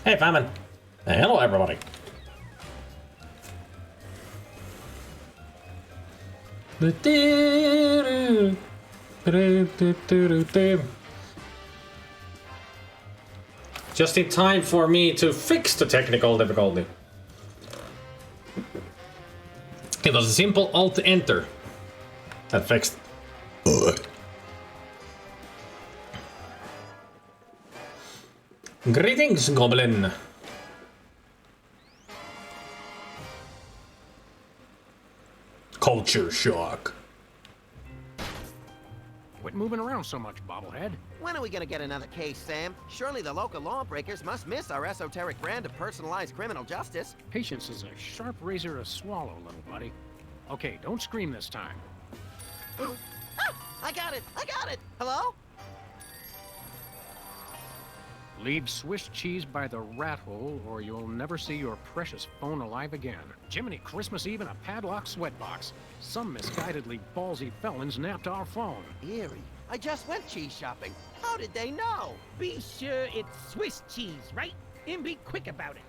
Hey, Famine. Hello, everybody. Just in time for me to fix the technical difficulty. It was a simple Alt-Enter that fixed. Greetings, Goblin. Culture shock. Quit moving around so much, bobblehead. When are we gonna get another case, Sam? Surely the local lawbreakers must miss our esoteric brand of personalized criminal justice. Patience is a sharp razor to swallow, little buddy. Okay, don't scream this time. Ah, I got it! I got it! Hello? Leave Swiss cheese by the rat hole, or you'll never see your precious phone alive again. Jiminy Christmas Eve in a padlock sweatbox. Some misguidedly ballsy felons napped our phone. Eerie. I just went cheese shopping. How did they know? Be sure it's Swiss cheese, right? And be quick about it.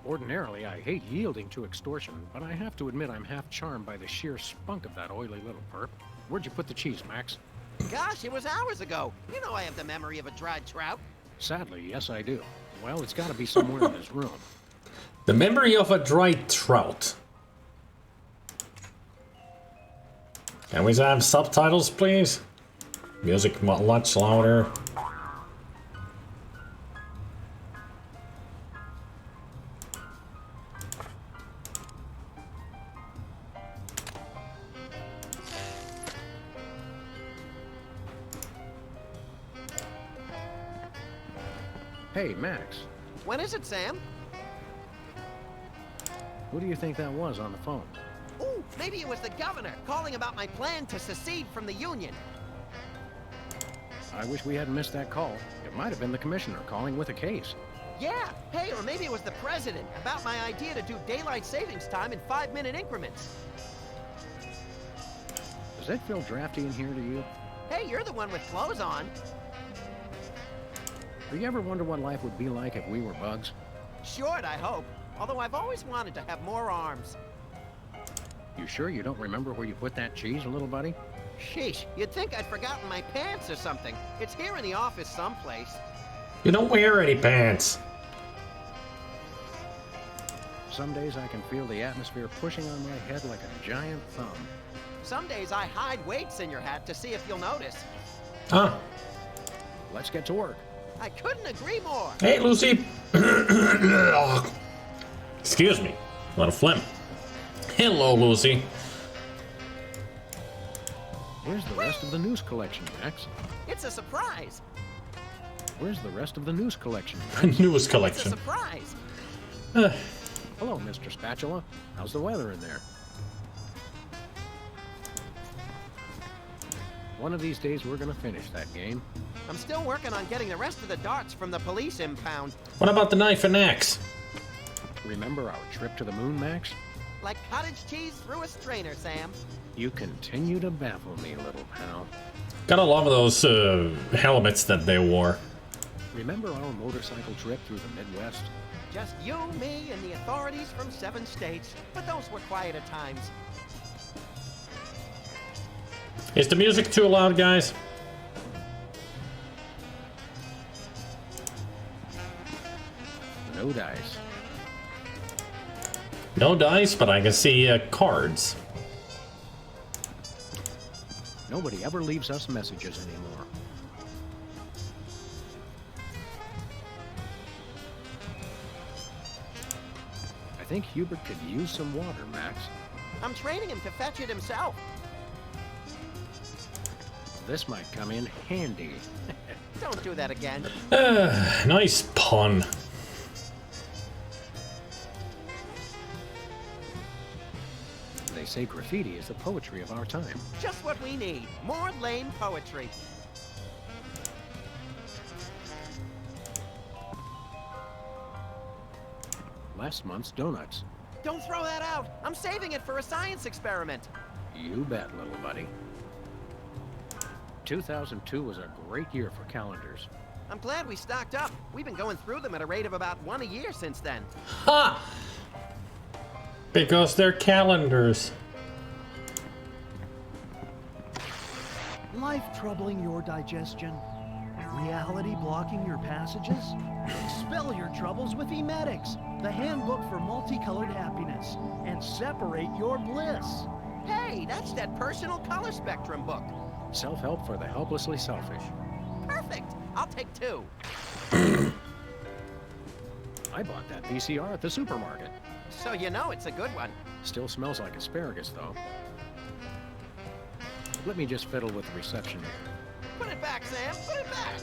Ordinarily, I hate yielding to extortion, but I have to admit I'm half charmed by the sheer spunk of that oily little perp. Where'd you put the cheese, Max? Gosh, it was hours ago. You know I have the memory of a dried trout. Sadly, yes I do. Well, it's gotta be somewhere in this room. The memory of a dried trout. Can we have subtitles, please? Music much louder. Hey, Max, When is it, Sam? who do you think that was on the phone? Ooh, maybe it was the governor calling about my plan to secede from the Union. I wish we hadn't missed that call. It might have been the commissioner calling with a case. Yeah, hey, or maybe it was the president about my idea to do daylight savings time in 5-minute increments. Does that feel drafty in here to you? Hey, you're the one with clothes on. Do you ever wonder what life would be like if we were bugs? Short, I hope. Although I've always wanted to have more arms. You sure you don't remember where you put that cheese, little buddy? Sheesh, you'd think I'd forgotten my pants or something. It's here in the office someplace. You don't wear any pants. Some days I can feel the atmosphere pushing on my head like a giant thumb. Some days I hide weights in your hat to see if you'll notice. Huh? Let's get to work. I couldn't agree more. Hey, Lucy. Excuse me. A lot of phlegm. Hello, Lucy. Where's the rest of the news collection, Max? It's a surprise. Where's the rest of the news collection? News It's a collection. surprise. Hello, Mr. Spatula. How's the weather in there? One of these days we're gonna finish that game. I'm still working on getting the rest of the darts from the police impound. What about the knife and axe? Remember our trip to the moon, Max? Like cottage cheese through a strainer, Sam. You continue to baffle me, little pal. Gotta love those helmets that they wore. Remember our motorcycle trip through the Midwest? Just you, me, and the authorities from 7 states. But those were quieter times. Is the music too loud, guys? No dice. No dice, but I can see cards. Nobody ever leaves us messages anymore. I think Hubert could use some water, Max. I'm training him to fetch it himself. This might come in handy. Don't do that again. Nice pun. They say graffiti is the poetry of our time. Just what we need. More lame poetry. Last month's donuts. Don't throw that out. I'm saving it for a science experiment. You bet, little buddy. 2002 was a great year for calendars. I'm glad we stocked up. We've been going through them at a rate of about one a year since then. Ha! Because they're calendars. Life troubling your digestion? Reality blocking your passages? Expel your troubles with Emetics, the handbook for multicolored happiness, and separate your bliss. Hey, that's that personal color spectrum book. Self-help for the helplessly selfish. Perfect. I'll take 2. I bought that VCR at the supermarket. So you know it's a good one. Still smells like asparagus, though. Let me just fiddle with the reception here. Put it back, Sam. Put it back.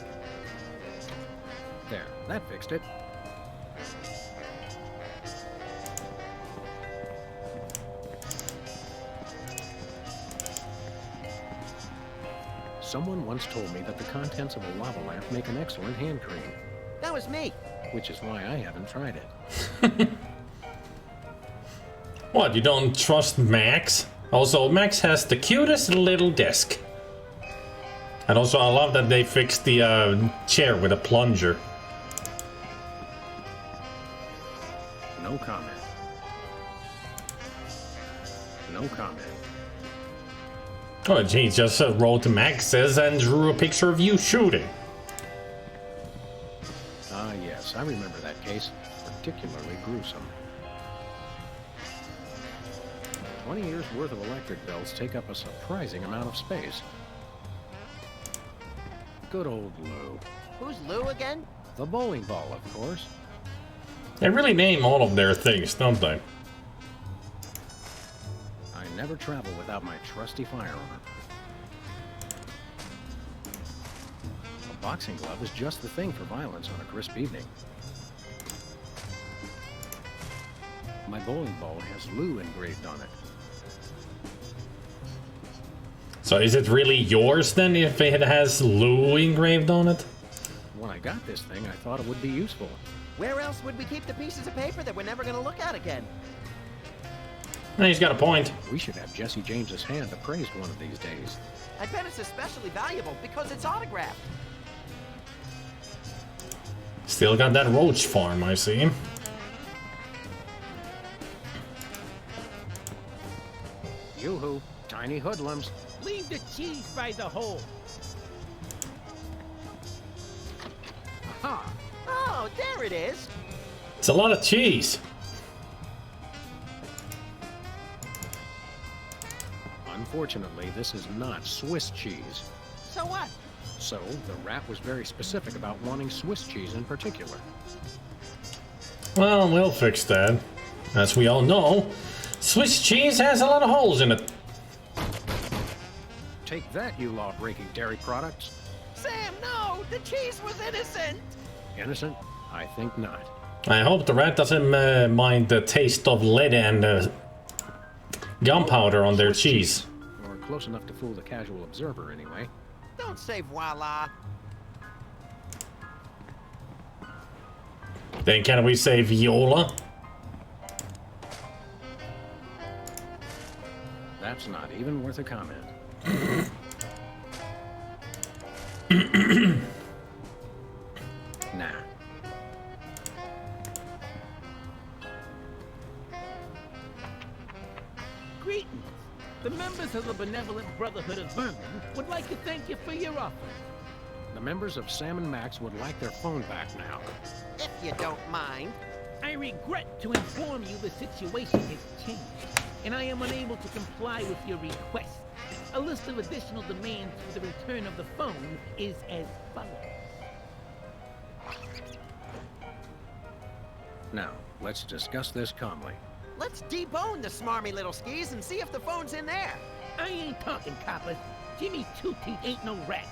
There, that fixed it. Someone once told me that the contents of a lava lamp make an excellent hand cream. That was me. Which is why I haven't tried it. What, you don't trust Max? Also, Max has the cutest little desk. And also, I love that they fixed the chair with a plunger. No comment. No comment. Oh, he just wrote Max's and drew a picture of you shooting. Ah, yes, I remember that case. Particularly gruesome. 20 years worth of electric bills take up a surprising amount of space. Good old Lou. Who's Lou again? The bowling ball, of course. They really name all of their things, don't they? I never travel without my trusty firearm. A boxing glove is just the thing for violence on a crisp evening. My bowling ball has Lou engraved on it. So is it really yours then if it has Lou engraved on it? When I got this thing, I thought it would be useful. Where else would we keep the pieces of paper that we're never going to look at again? No, he's got a point. We should have Jesse James's hand appraised one of these days. I bet it's especially valuable because it's autographed. Still got that roach farm, I see. Yoo-hoo, tiny hoodlums. Leave the cheese by the hole. Aha! Oh, there it is. It's a lot of cheese. Unfortunately, this is not Swiss cheese. So what? So, the rat was very specific about wanting Swiss cheese in particular. Well, we'll fix that. As we all know, Swiss cheese has a lot of holes in it. Take that, you law-breaking dairy products. Sam, no! The cheese was innocent! Innocent? I think not. I hope the rat doesn't mind the taste of lead and gunpowder on their cheese. Or close enough to fool the casual observer, anyway. Don't say voila. Then can we say viola? That's not even worth a comment. Nah. Greetings. The members of the Benevolent Brotherhood of Vermin would like to thank you for your offer. The members of Sam and Max would like their phone back now. If you don't mind. I regret to inform you the situation has changed, and I am unable to comply with your request. A list of additional demands for the return of the phone is as follows. Now, let's discuss this calmly. Let's debone the smarmy little skis and see if the phone's in there. I ain't talking, coppers. Jimmy Two-Teeth ain't no rat.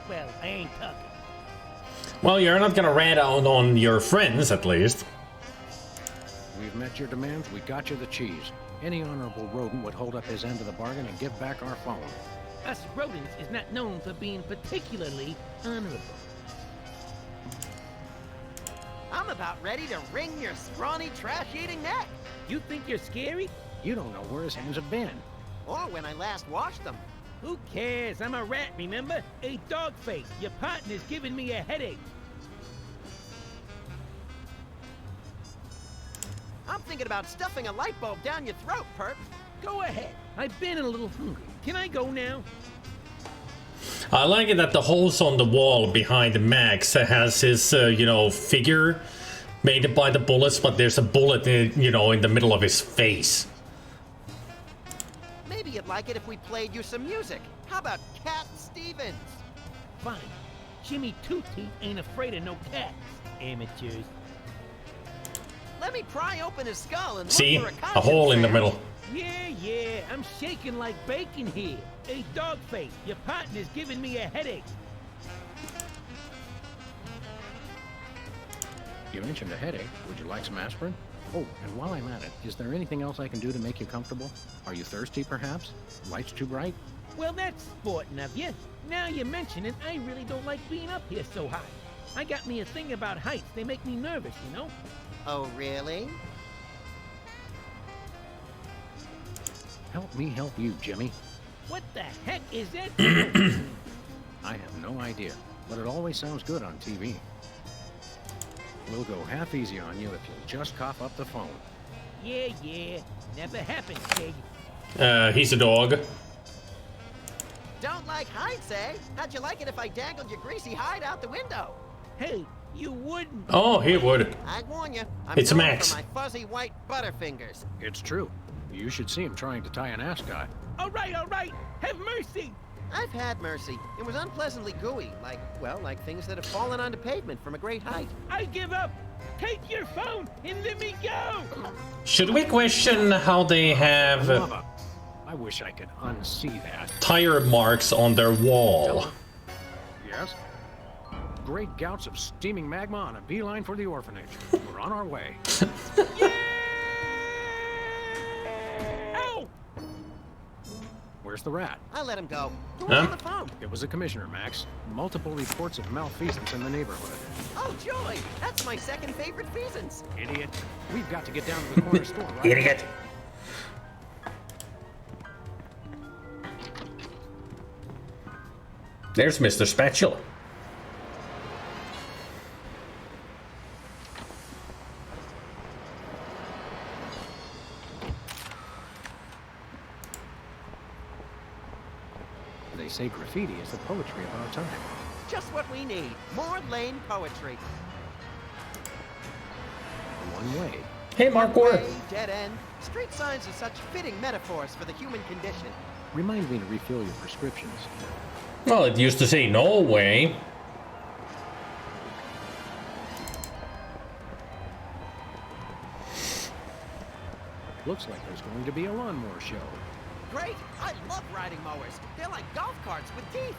Well, I ain't talking. Well, you're not gonna rat out on your friends, at least. We've met your demands, we got you the cheese. Any honorable rodent would hold up his end of the bargain and give back our phone. Us rodents is not known for being particularly honorable. I'm about ready to wring your scrawny, trash-eating neck. You think you're scary? You don't know where his hands have been. Or when I last washed them. Who cares? I'm a rat, remember? A dog face. Your partner's giving me a headache. I'm thinking about stuffing a light bulb down your throat, Perp. Go ahead. I've been a little hungry. Can I go now? I like it that the holes on the wall behind Max has his, you know, figure made by the bullets, but there's a bullet, you know, in the middle of his face. Maybe you'd like it if we played you some music. How about Cat Stevens? Fine. Jimmy Two Teeth ain't afraid of no cats. Amateurs. Let me pry open his skull and See? look for a A conscience, hole in the Sam. middle. Yeah, I'm shaking like bacon here. Hey, dog face, your partner's giving me a headache. You mentioned a headache. Would you like some aspirin? Oh, and while I'm at it, is there anything else I can do to make you comfortable? Are you thirsty, perhaps? Lights too bright? Well, that's sporting of you. Now you mention it, I really don't like being up here so high. I got me a thing about heights. They make me nervous, you know? Oh, really? Help me help you, Jimmy. What the heck is that? I have no idea, but it always sounds good on TV. We'll go half easy on you if you'll just cough up the phone. Yeah. Never happened, kid. He's a dog. Don't like heights, eh? How'd you like it if I dangled your greasy hide out the window? Hey, you wouldn't. Oh, he would. I warn you, I'm It's known Max. for my fuzzy white butterfingers. It's true. You should see him trying to tie an ascot. All right. Have mercy. I've had mercy. It was unpleasantly gooey, like things that have fallen onto pavement from a great height. I give up. Take your phone and let me go. Should we question how they have Lava. I wish I could unsee that. tire marks on their wall? Yes? Great gouts of steaming magma on a beeline for the orphanage. We're on our way. Ow! Where's the rat? I let him go. Who Huh? was on the phone? It was the commissioner, Max. Multiple reports of malfeasance in the neighborhood. Oh, joy! That's my second favorite feasance. Idiot. We've got to get down to the corner store right Idiot. There's Mr. Spatula. They say graffiti is the poetry of our time. Just what we need. More lame poetry. One way. Hey, Markor. Way, dead end. Street signs are such fitting metaphors for the human condition. Remind me to refill your prescriptions. Well, it used to say no way. Looks like there's going to be a lawnmower show. Great! I love riding mowers. They're like golf carts with teeth.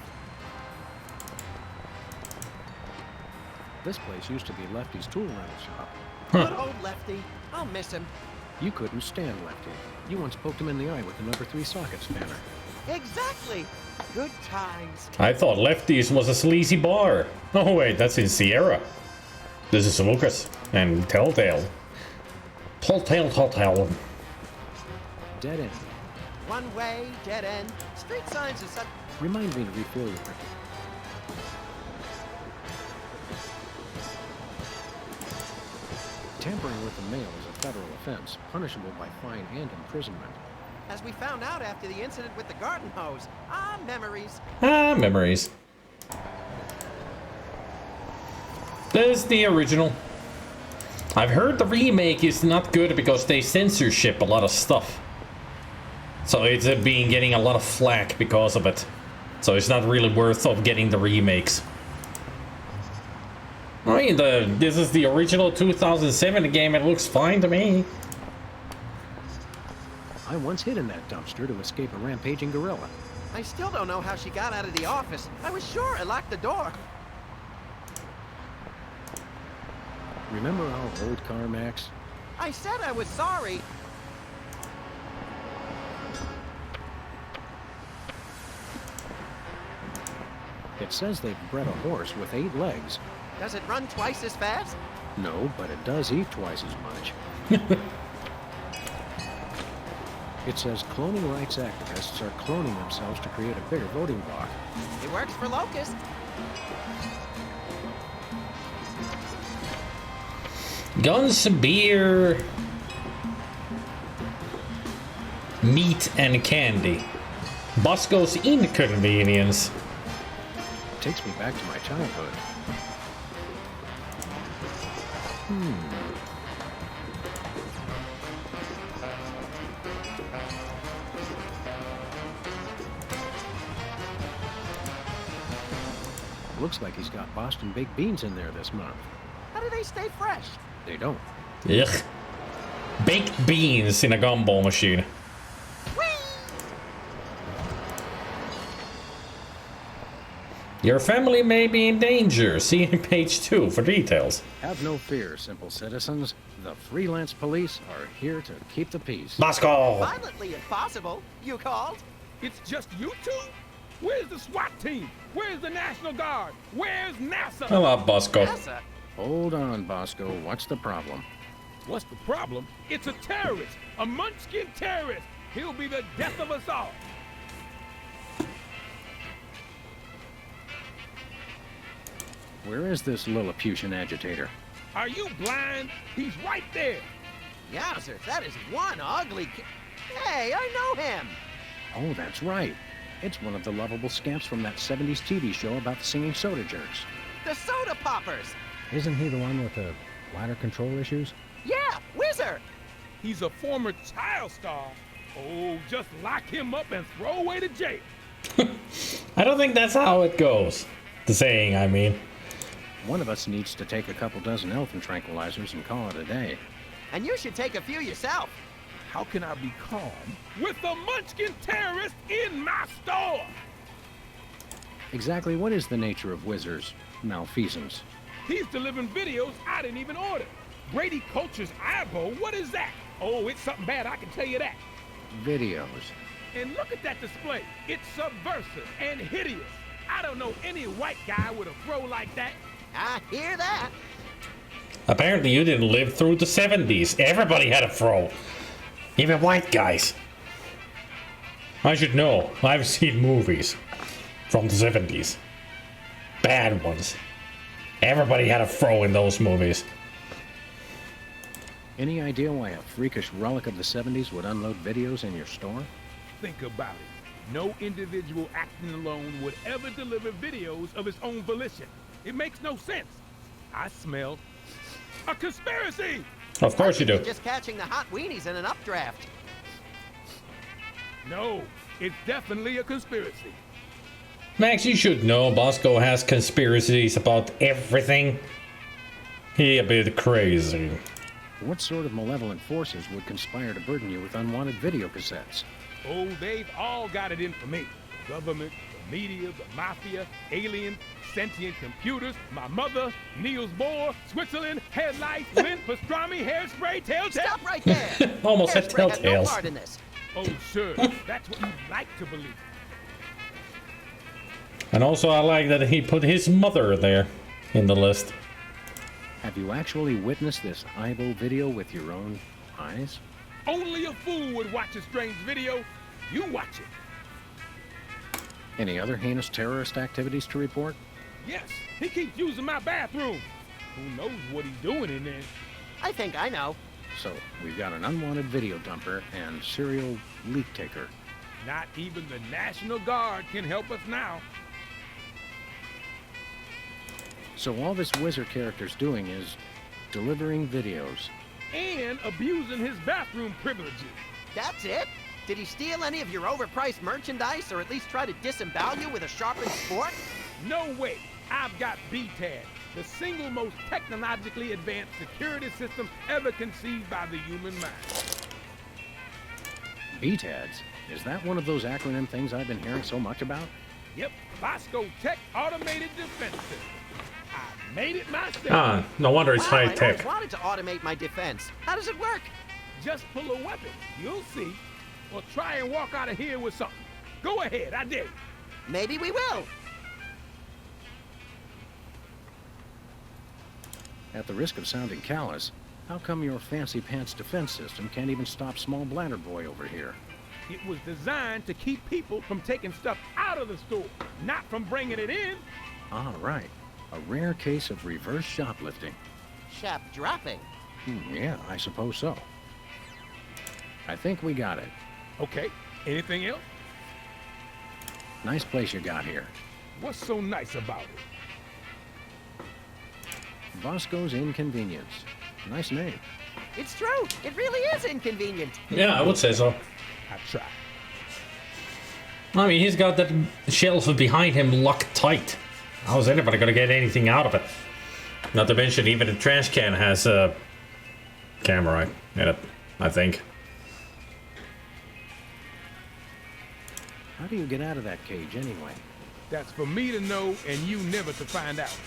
This place used to be Lefty's tool rental shop. Good old Lefty. I'll miss him. You couldn't stand Lefty. You once poked him in the eye with the number 3 socket spanner. Exactly. Good times. I thought Lefty's was a sleazy bar. Oh wait, that's in Sierra. This is Lucas and Telltale. Telltale. Dead end. One way, dead end. Street signs are such... Remind me to refill your prescription. Tampering with the mail is a federal offense, punishable by fine and imprisonment. As we found out after the incident with the garden hose. Ah, memories. Ah, memories. This is the original. I've heard the remake is not good because they censorship a lot of stuff. So it's getting a lot of flack because of it. So it's not really worth of getting the remakes. I mean, this is the original 2007 game. It looks fine to me. I once hid in that dumpster to escape a rampaging gorilla. I still don't know how she got out of the office. I was sure I locked the door. Remember our old car, Max? I said I was sorry. It says they've bred a horse with 8 legs. Does it run twice as fast? No, but it does eat twice as much. It says cloning rights activists are cloning themselves to create a bigger voting bloc. It works for Locust. Guns, beer, meat, and candy. Bosco's inconvenience. Takes me back to my childhood. Looks like he's got Boston baked beans in there this month. How do they stay fresh? They don't. Ugh. Baked beans in a gumball machine. Your family may be in danger. See page 2 for details. Have no fear, simple citizens. The Freelance Police are here to keep the peace. Bosco! Violently impossible. You called? It's just you two? Where's the SWAT team? Where's the National Guard? Where's NASA? I love Bosco. NASA. Hold on, Bosco. What's the problem? What's the problem? It's a terrorist. A munchkin terrorist. He'll be the death of us all. Where is this Lilliputian agitator? Are you blind? He's right there. Yowzers, that is one ugly Hey, I know him. Oh, that's right. It's one of the lovable scamps from that 70s TV show about the singing soda jerks. The soda poppers. Isn't he the one with the bladder control issues? Yeah, Whizzer. He's a former child star. Oh, just lock him up and throw away to jail. I don't think that's how it goes. The saying, I mean. One of us needs to take a couple dozen elephant tranquilizers and call it a day. And you should take a few yourself. How can I be calm with the munchkin terrorist in my store? Exactly what is the nature of Whizzer's malfeasance? He's delivering videos I didn't even order. Brady Culture's eyeball, what is that? Oh, it's something bad, I can tell you that. Videos. And look at that display. It's subversive and hideous. I don't know any white guy with a throw like that. I hear that. Apparently you didn't live through the 70s. Everybody had a fro. Even white guys. I should know. I've seen movies from the 70s. Bad ones. Everybody had a fro in those movies. Any idea why a freakish relic of the 70s would unload videos in your store? Think about it. No individual acting alone would ever deliver videos of his own volition. It makes no sense. I smell a conspiracy. Of course you do. Just catching the hot weenies in an updraft. No, it's definitely a conspiracy. Max, you should know Bosco has conspiracies about everything. He a bit crazy. What sort of malevolent forces would conspire to burden you with unwanted video cassettes? Oh, they've all got it in for me. Government, the media, the mafia, aliens, sentient computers, my mother, Niels Bohr, Switzerland, headlights, lint, pastrami, hairspray, telltale. Stop right there. Almost had Hairspray had no telltales. part in this. Oh, sure. That's what you like to believe. And also I like that he put his mother there in the list. Have you actually witnessed this eyeball video with your own eyes? Only a fool would watch a strange video. You watch it. Any other heinous terrorist activities to report? Yes, he keeps using my bathroom. Who knows what he's doing in there? I think I know. So, we've got an unwanted video dumper and serial leak taker. Not even the National Guard can help us now. So all this wizard character's doing is delivering videos. And abusing his bathroom privileges. That's it? Did he steal any of your overpriced merchandise or at least try to disembowel you with a sharpened fork? No way. I've got BTAD, the single most technologically advanced security system ever conceived by the human mind. BTADs? Is that one of those acronym things I've been hearing so much about? Yep, Bosco Tech Automated Defense System. I made it myself. Ah, no wonder it's Wow, high I tech. always wanted to automate my defense. How does it work? Just pull a weapon. You'll see. Or try and walk out of here with something. Go ahead, I dare you. Maybe we will. At the risk of sounding callous, how come your fancy pants defense system can't even stop small bladder boy over here? It was designed to keep people from taking stuff out of the store, not from bringing it in. All right. A rare case of reverse shoplifting. Shop dropping. Yeah, I suppose so. I think we got it. Okay, anything else? Nice place you got here. What's so nice about it? Bosco's Inconvenience. Nice name. It's true. It really is inconvenient. Yeah, I would say so. I try. I mean, he's got that shelf behind him locked tight. How's anybody gonna get anything out of it? Not to mention, even the trash can has a camera in it, I think. How do you get out of that cage anyway? That's for me to know and you never to find out.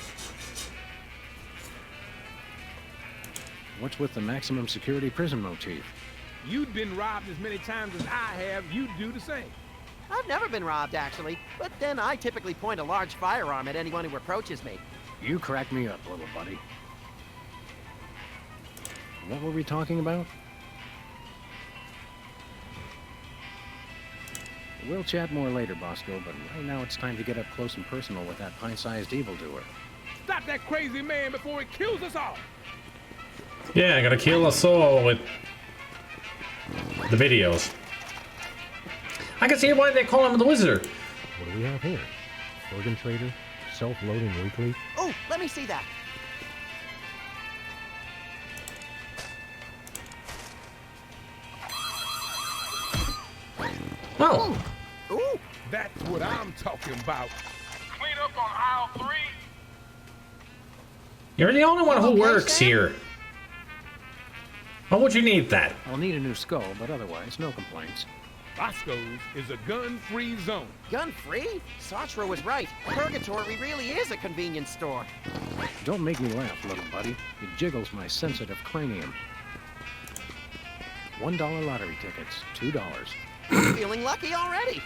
What's with the maximum security prison motif? You've been robbed as many times as I have, you do the same. I've never been robbed, actually. But then I typically point a large firearm at anyone who approaches me. You crack me up, little buddy. What were we talking about? We'll chat more later, Bosco, but right now it's time to get up close and personal with that pint-sized evildoer. Stop that crazy man before he kills us all. Yeah, I gotta kill us all with the videos. I can see why they call him the wizard. What do we have here? Organ trader? Self-loading weekly? Oh, let me see that. Oh, Ooh, That's what I'm talking about. Clean up on aisle 3. you're the only one who Okay, works Sam? here. Why would you need that? I'll need a new skull, but otherwise, no complaints. Bosco's is a gun-free zone. gun-free? Sartre was right. Purgatory really is a convenience store. Don't make me laugh, little buddy. It jiggles my sensitive cranium. $1 lottery tickets, $2. Feeling lucky already.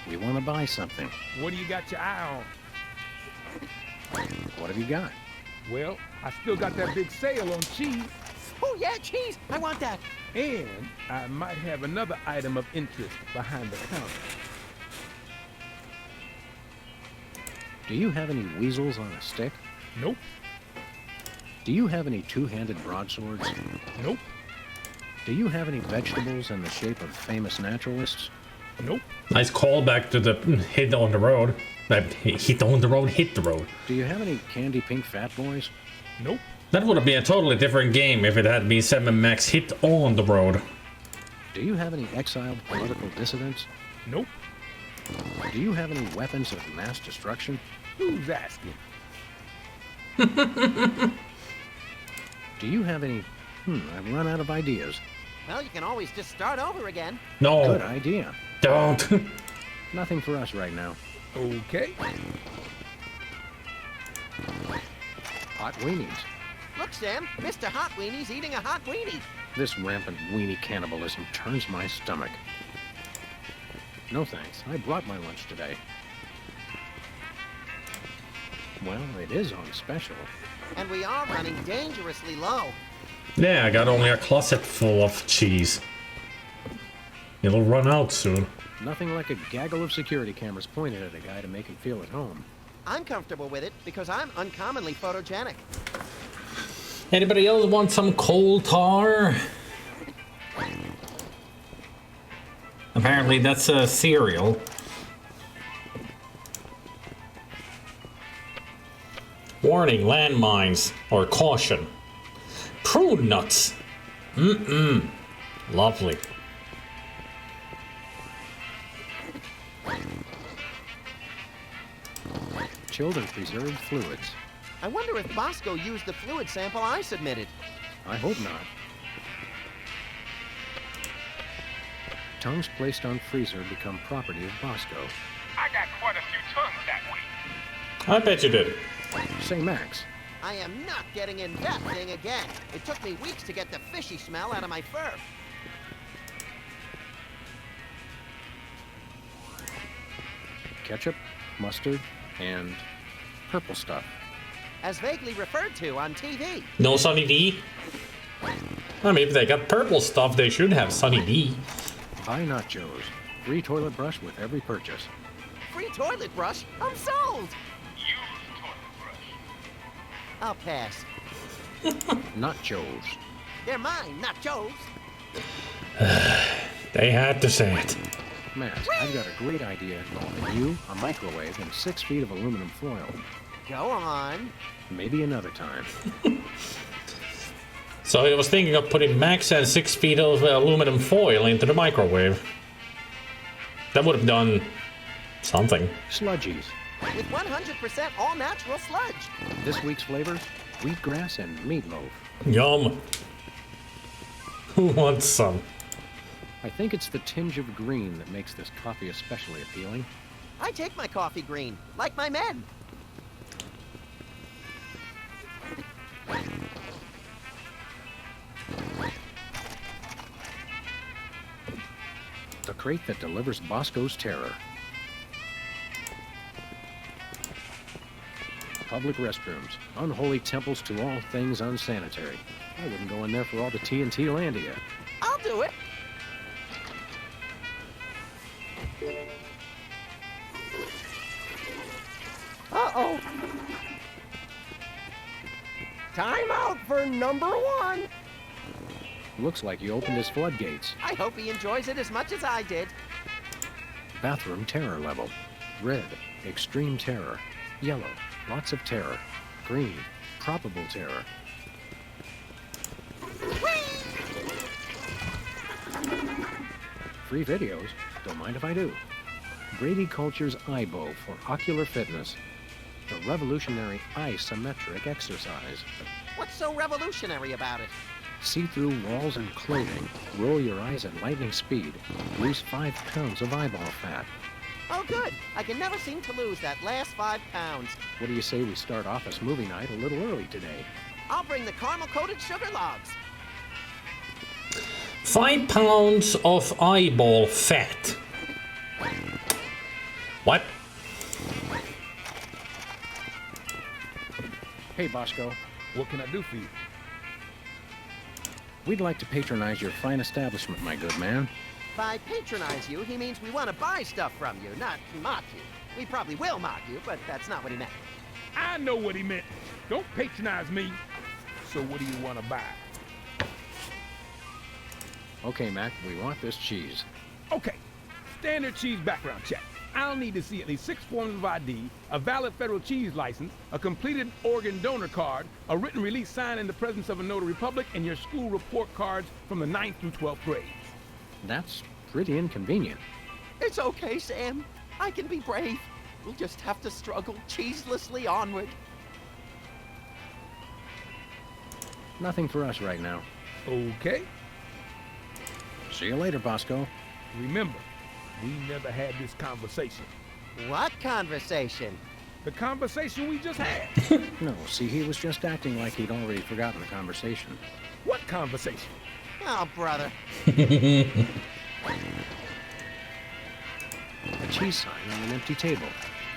We want to buy something. What do you got your eye on? What have you got? Well, I still got that big sale on cheese. Oh, yeah, cheese. I want that. And I might have another item of interest behind the counter. Do you have any weasels on a stick? Nope, Do you have any two-handed broadswords? nope, Do you have any vegetables in the shape of famous naturalists? Nope. Nice callback to the hit on the road. Hit on the road, hit the road. Do you have any candy pink fat boys? Nope. That would have been a totally different game if it had been 7 Max hit on the road. Do you have any exiled political dissidents? Nope. Do you have any weapons of mass destruction? Who's asking? Do you have any... I've run out of ideas. Well, you can always just start over again. No, Good idea. don't. Nothing for us right now. Okay. Hot weenies. Look, Sam, Mr. Hot Weenie's eating a hot weenie. This rampant weenie cannibalism turns my stomach. No thanks. I brought my lunch today. Well, it is on special. And we are running dangerously low. Yeah, I got only a closet full of cheese. It'll run out soon. Nothing like a gaggle of security cameras pointed at a guy to make him feel at home. I'm comfortable with it because I'm uncommonly photogenic. Anybody else want some coal tar? Apparently that's a cereal. Warning, landmines, or caution. Prune nuts. Lovely. Chilled and preserved fluids. I wonder if Bosco used the fluid sample I submitted. I hope not. Tongues placed on freezer become property of Bosco. I got quite a few tons that week. I bet you did. Say, Max, I am not getting in that thing again. It took me weeks to get the fishy smell out of my fur. ketchup, mustard, and purple stuff. As vaguely referred to on TV. No Sunny D? I mean, if they got purple stuff, they should have Sunny D. Buy nachos. Free toilet brush with every purchase. Free toilet brush? I'm sold! I'll pass. Nachos. They're mine, not Joe's. They had to say it. Matt, I've got a great idea involving you, a microwave, and 6 feet of aluminum foil. Go on. Maybe another time. So I was thinking of putting Max and 6 feet of aluminum foil into the microwave. That would have done something. Sludgies. With 100% all-natural sludge. This week's flavors, wheatgrass and meatloaf. Yum. Who wants some? I think it's the tinge of green that makes this coffee especially appealing. I take my coffee green, like my men. The crate that delivers Bosco's terror. Public restrooms, unholy temples to all things unsanitary. I wouldn't go in there for all the TNT Landia. I'll do it. Uh-oh. Time out for number 1. Looks like he opened his floodgates. I hope he enjoys it as much as I did. Bathroom terror level. Red, extreme terror. Yellow, lots of terror. Green, probable terror. Free videos, don't mind if I do. Brady Culture's Eyebow for ocular fitness. The revolutionary isometric exercise. What's so revolutionary about it? See-through walls and clothing. Roll your eyes at lightning speed. Lose 5 pounds of eyeball fat. Oh, good. I can never seem to lose that last 5 pounds. What do you say we start office movie night a little early today? I'll bring the caramel-coated sugar logs. 5 pounds of eyeball fat. What? Hey, Bosco. What can I do for you? We'd like to patronize your fine establishment, my good man. By patronize you, he means we want to buy stuff from you, not mock you. We probably will mock you, but that's not what he meant. I know what he meant. Don't patronize me. So what do you want to buy? Okay, Mac, we want this cheese. Okay, standard cheese background check. I'll need to see at least 6 forms of ID, a valid federal cheese license, a completed organ donor card, a written release signed in the presence of a notary public, and your school report cards from the 9th through 12th grades. That's pretty inconvenient. It's okay, Sam. I can be brave. We'll just have to struggle cheeselessly onward. Nothing for us right now. Okay, See you later, Bosco. remember, we never had this conversation. What conversation? The conversation we just had. No, see, he was just acting like he'd already forgotten the conversation. What conversation? Oh, brother. A cheese sign on an empty table.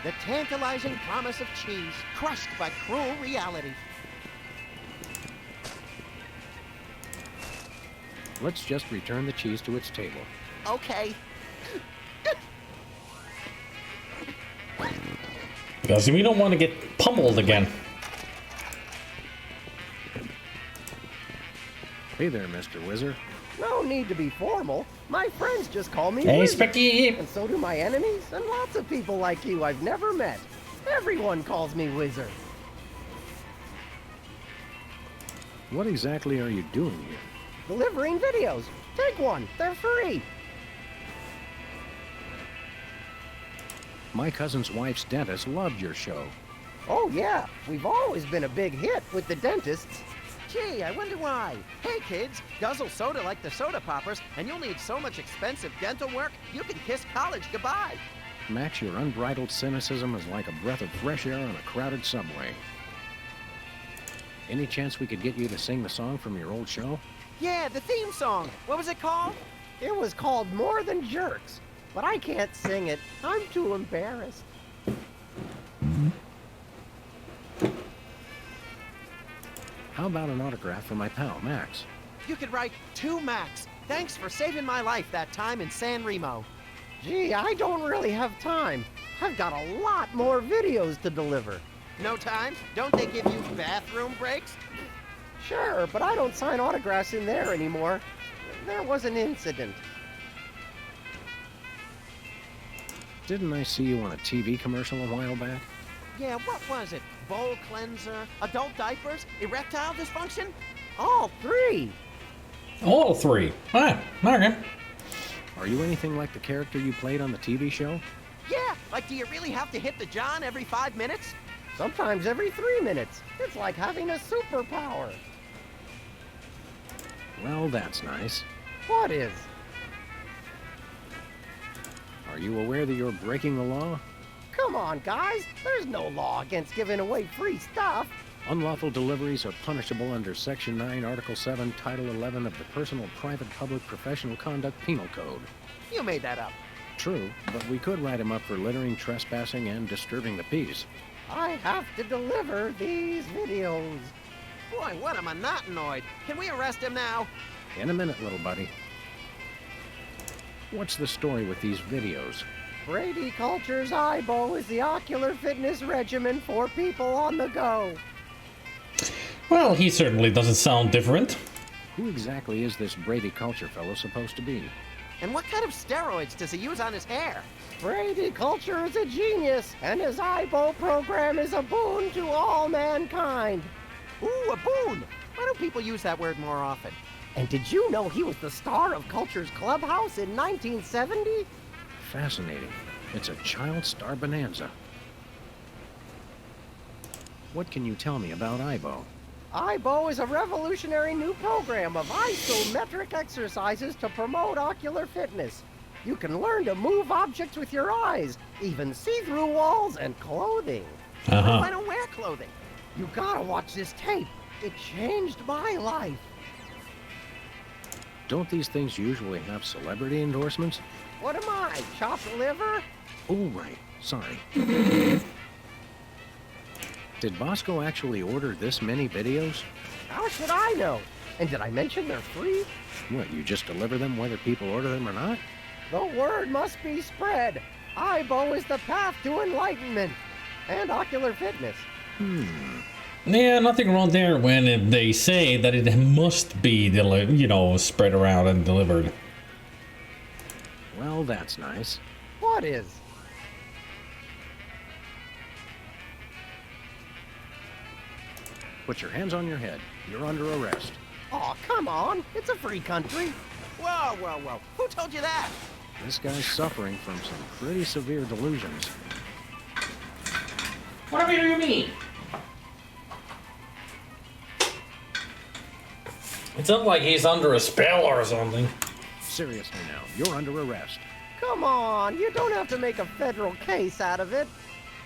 The tantalizing promise of cheese, crushed by cruel reality. Let's just return the cheese to its table. Okay. Because we don't want to get pummeled again. Hey there, Mr. Wizard. No need to be formal. My friends just call me Hey, Wizard. Specky! And so do my enemies, and lots of people like you I've never met. Everyone calls me Wizard. What exactly are you doing here? Delivering videos. Take one. They're free. My cousin's wife's dentist loved your show. Oh, yeah. We've always been a big hit with the dentists. Gee, I wonder why. Hey, kids, guzzle soda like the soda poppers, and you'll need so much expensive dental work, you can kiss college goodbye. Max, your unbridled cynicism is like a breath of fresh air on a crowded subway. Any chance we could get you to sing the song from your old show? Yeah, the theme song. What was it called? It was called More Than Jerks, but I can't sing it. I'm too embarrassed. How about an autograph for my pal, Max? You could write 2 max. Thanks for saving my life that time in San Remo. Gee, I don't really have time. I've got a lot more videos to deliver. No time? Don't they give you bathroom breaks? Sure, but I don't sign autographs in there anymore. There was an incident. Didn't I see you on a TV commercial a while back? Yeah, what was it? Bowl cleanser, adult diapers, erectile dysfunction? All 3. All 3. Ah, okay. Are you anything like the character you played on the TV show? Yeah, like do you really have to hit the John every 5 minutes? Sometimes every 3 minutes. It's like having a superpower. Well, that's nice. What is? Are you aware that you're breaking the law? Come on, guys. There's no law against giving away free stuff. Unlawful deliveries are punishable under Section 9, Article 7, Title 11 of the Personal, Private, Public, Professional Conduct Penal Code. You made that up. True, but we could write him up for littering, trespassing, and disturbing the peace. I have to deliver these videos. Boy, what a monotanoid. Can we arrest him now? In a minute, little buddy. What's the story with these videos? Brady Culture's IBO is the ocular fitness regimen for people on the go. Well, he certainly doesn't sound different. Who exactly is this Brady Culture fellow supposed to be? And what kind of steroids does he use on his hair? Brady Culture is a genius, and his IBO program is a boon to all mankind. Ooh, a boon! Why don't people use that word more often? And did you know he was the star of Culture's Clubhouse in 1970? Fascinating. It's a child star bonanza. What can you tell me about IBO? IBO is a revolutionary new program of isometric exercises to promote ocular fitness. You can learn to move objects with your eyes, even see-through walls and clothing. What if I don't wear clothing? You gotta watch this tape. It changed my life. Don't these things usually have celebrity endorsements? What am I, chopped liver? Oh, right. Sorry. Did Bosco actually order this many videos? How should I know? And did I mention they're free? What, you just deliver them whether people order them or not? The word must be spread. IBO is the path to enlightenment and ocular fitness. Yeah, nothing wrong there when they say that it must be, spread around and delivered. Well, that's nice. What is? Put your hands on your head. You're under arrest. Oh, come on. It's a free country. Whoa, whoa, whoa. Who told you that? This guy's suffering from some pretty severe delusions. Whatever you mean? It's not like he's under a spell or something. Seriously now, you're under arrest. Come on. You don't have to make a federal case out of it.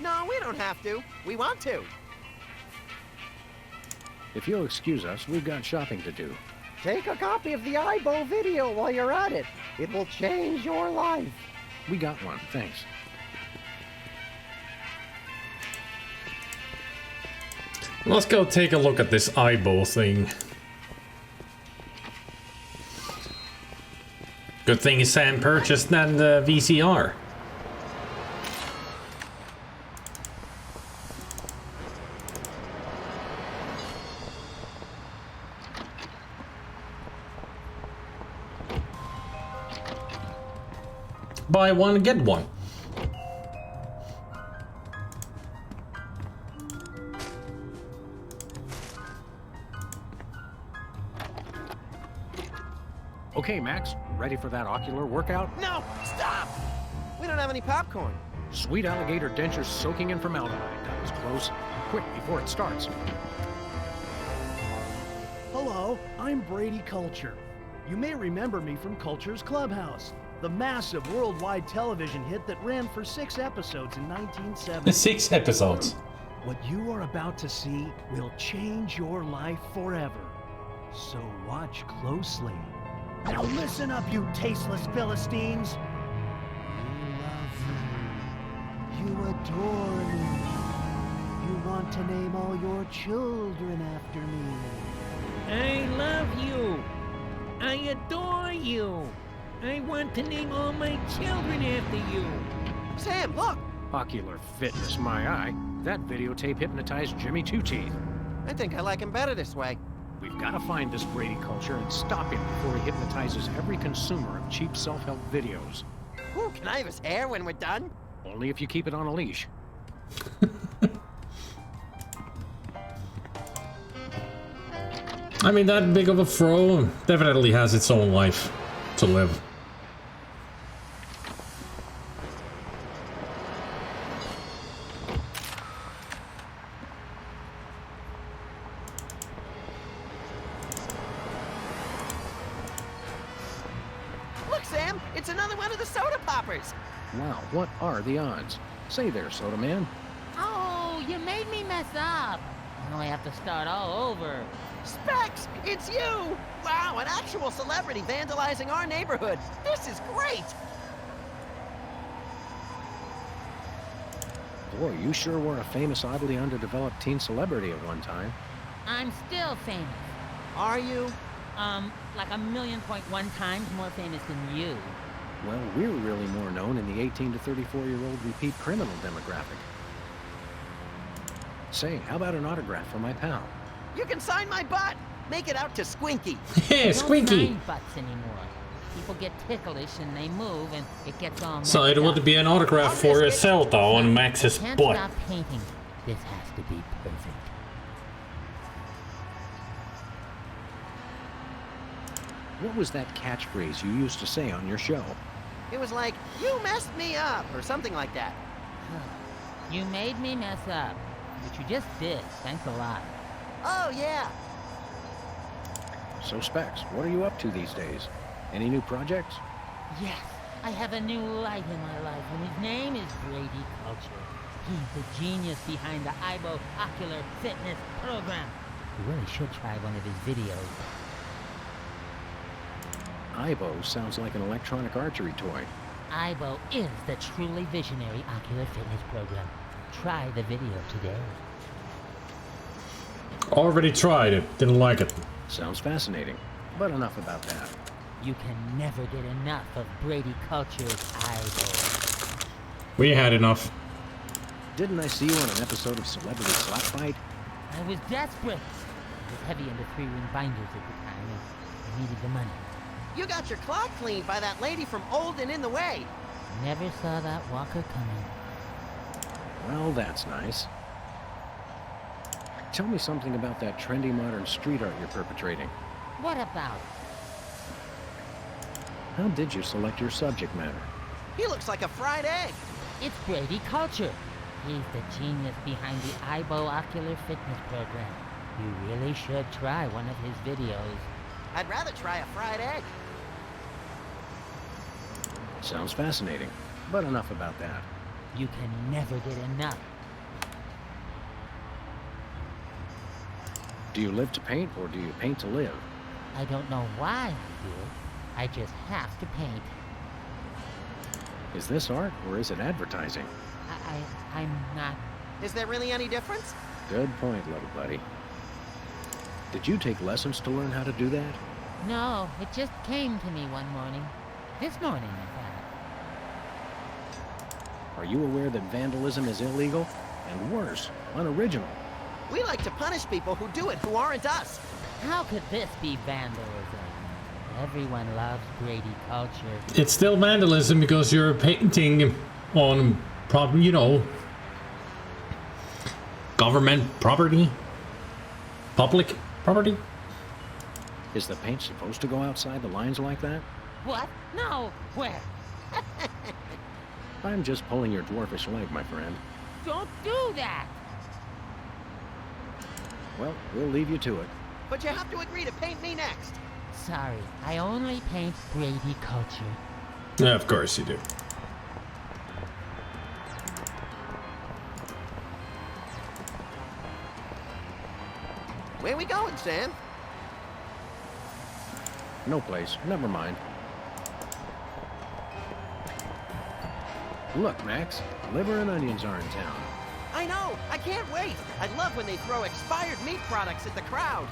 No, we don't have to. We want to. If you'll excuse us, we've got shopping to do. Take a copy of the IBO video while you're at it. It will change your life. We got one, thanks. Let's go take a look at this eyeball thing. Good thing Sam purchased that VCR. Buy one, get one. Okay, Max, ready for that ocular workout? No, stop! We don't have any popcorn. Sweet alligator dentures soaking in formaldehyde. That was close. Quick, before it starts. Hello, I'm Brady Culture. You may remember me from Culture's Clubhouse, the massive worldwide television hit that ran for 6 episodes in 1970. 6 episodes. What you are about to see will change your life forever. So watch closely. Now listen up, you tasteless Philistines. You love me. You adore me. You want to name all your children after me. I love you. I adore you. I want to name all my children after you. Sam, look! Ocular fitness, my eye. That videotape hypnotized Jimmy Two Teeth. I think I like him better this way. We've got to find this Brady culture and stop him before he hypnotizes every consumer of cheap self-help videos. Ooh, can I have his hair when we're done? Only if you keep it on a leash. I mean, that big of a throw definitely has its own life to live. Look, Sam! It's another one of the soda poppers! Wow, what are the odds? Say there, Soda Man. Oh, you made me mess up. Now I have to start all over. Specs! It's you! Wow, an actual celebrity vandalizing our neighborhood! This is great! Boy, you sure were a famous, oddly underdeveloped teen celebrity at one time. I'm still famous. Are you? Like 1,000,000.1 times more famous than you. Well, we're really more known in the 18 to 34-year-old repeat criminal demographic. Say, how about an autograph for my pal? You can sign my butt! Make it out to Squinky! Hey, Squinky! Don't sign butts anymore. People get ticklish and they move and it gets all So it messed would up. be an autograph for a Zelda on Max's Can't butt. stop painting. This has to be perfect. What was that catchphrase you used to say on your show? It was like, you messed me up, or something like that. You made me mess up, but you just did. Thanks a lot. Oh, yeah. So, Specs, what are you up to these days? Any new projects? Yes, I have a new light in my life, and his name is Brady Culture. He's the genius behind the IBO Ocular Fitness Program. You really should try one of his videos. IBO sounds like an electronic archery toy. IBO is the truly visionary ocular fitness program. Try the video today. Already tried it, didn't like it. Sounds fascinating, but enough about that. You can never get enough of Brady Culture's IBO. We had enough. Didn't I see you on an episode of Celebrity Slap Fight? I was desperate. I was heavy into 3-ring binders at the time, and I needed the money. You got your clock cleaned by that lady from Old and in the Way. Never saw that walker coming. Well, that's nice. Tell me something about that trendy modern street art you're perpetrating. What about? How did you select your subject matter? He looks like a fried egg. It's Brady Culture. He's the genius behind the IBO Ocular Fitness Program. You really should try one of his videos. I'd rather try a fried egg. Sounds fascinating, but enough about that. You can never get enough. Do you live to paint, or do you paint to live? I don't know why I do it. I just have to paint. Is this art, or is it advertising? I'm not... Is there really any difference? Good point, little buddy. Did you take lessons to learn how to do that? No, it just came to me one morning. This morning, in fact. Are you aware that vandalism is illegal? And worse, unoriginal. We like to punish people who do it who aren't us. How could this be vandalism? Everyone loves Brady Culture. It's still vandalism because you're painting on, you know, government property, public property. Is the paint supposed to go outside the lines like that? What? No, where? I'm just pulling your dwarfish leg, my friend. Don't do that! Well, we'll leave you to it. But you have to agree to paint me next. Sorry, I only paint Brady Culture. Yeah, of course you do. Where we going, Sam? No place. Never mind. Look, Max. Liver and onions are in town. I know! I can't wait! I love when they throw expired meat products at the crowd.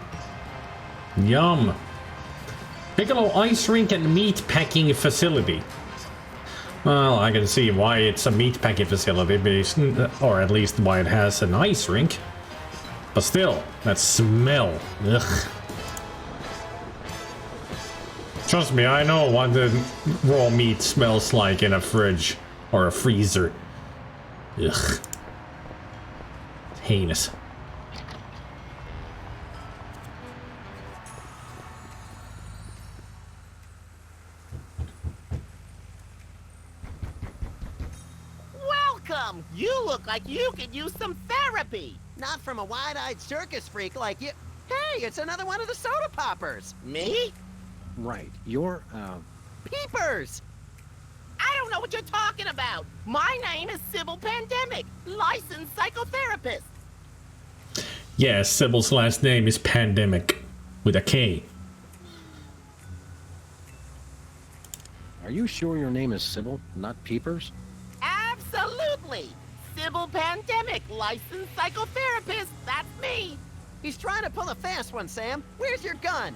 Yum. Piccolo ice rink and meat packing facility. Well, I can see why it's a meat packing facility, or at least why it has an ice rink. But still, that smell. Ugh. Trust me, I know what the raw meat smells like in a fridge or a freezer. Ugh. Heinous. Welcome! You look like you could use some therapy! Not from a wide-eyed circus freak like you. Hey, it's another one of the soda poppers! Me? Right. You're, Peepers! I don't know what you're talking about! My name is Sybil Pandemic, licensed psychotherapist! Yes, Sybil's last name is Pandemic, with a K. Are you sure your name is Sybil, not Peepers? Absolutely! Sybil Pandemic, licensed psychotherapist, that's me! He's trying to pull a fast one, Sam. Where's your gun?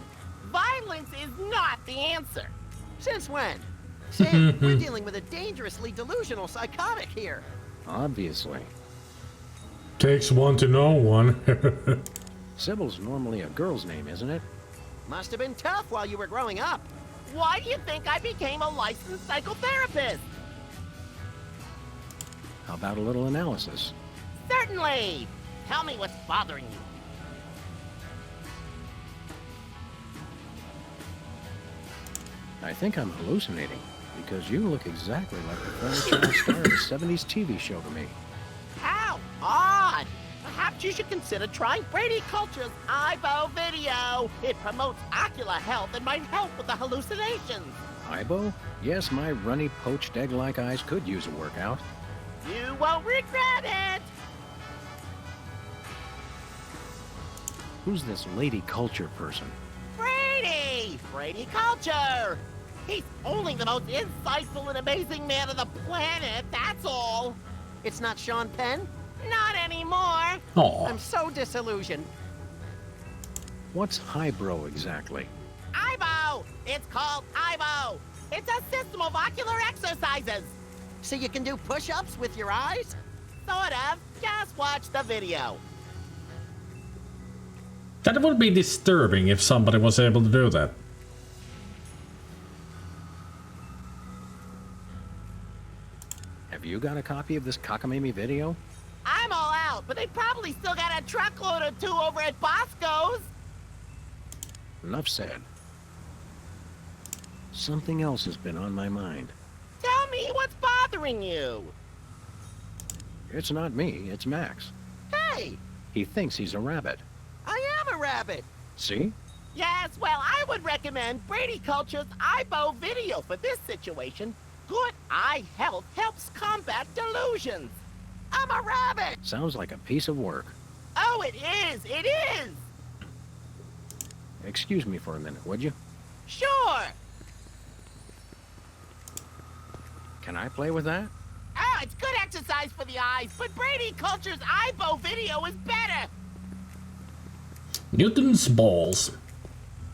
Violence is not the answer. Since when? Sam, we're dealing with a dangerously delusional psychotic here. Obviously. Takes one to know one. Sybil's normally a girl's name, isn't it? Must have been tough while you were growing up. Why do you think I became a licensed psychotherapist? How about a little analysis? Certainly! Tell me what's bothering you. I think I'm hallucinating, because you look exactly like the former child star of a 70s TV show to me. How odd! Perhaps you should consider trying Brady Culture's IBO video. It promotes ocular health and might help with the hallucinations. Ibo? Yes, my runny, poached egg-like eyes could use a workout. You won't regret it! Who's this Lady Culture person? Brady! Brady Culture! He's only the most insightful and amazing man on the planet, that's all! It's not Sean Penn? Not anymore! Aw. I'm so disillusioned. What's highbrow exactly? IBO! It's called IBO! It's a system of ocular exercises! So you can do push-ups with your eyes? Sort of. Just watch the video. That would be disturbing if somebody was able to do that. Have you got a copy of this cockamamie video? I'm all out, but they probably still got a truckload or two over at Bosco's. Enough said. Something else has been on my mind. Tell me what's bothering you. It's not me, it's Max. Hey, He thinks he's a rabbit. I am a rabbit. See? Yes, well, I would recommend Brady Culture's IBO video for this situation. Good eye health helps combat delusions. I'm a rabbit. Sounds like a piece of work. Oh, it is. It is. Excuse me for a minute, would you? Sure. Can I play with that? Oh, it's good exercise for the eyes, but Brady Culture's IBO video is better. Newton's balls.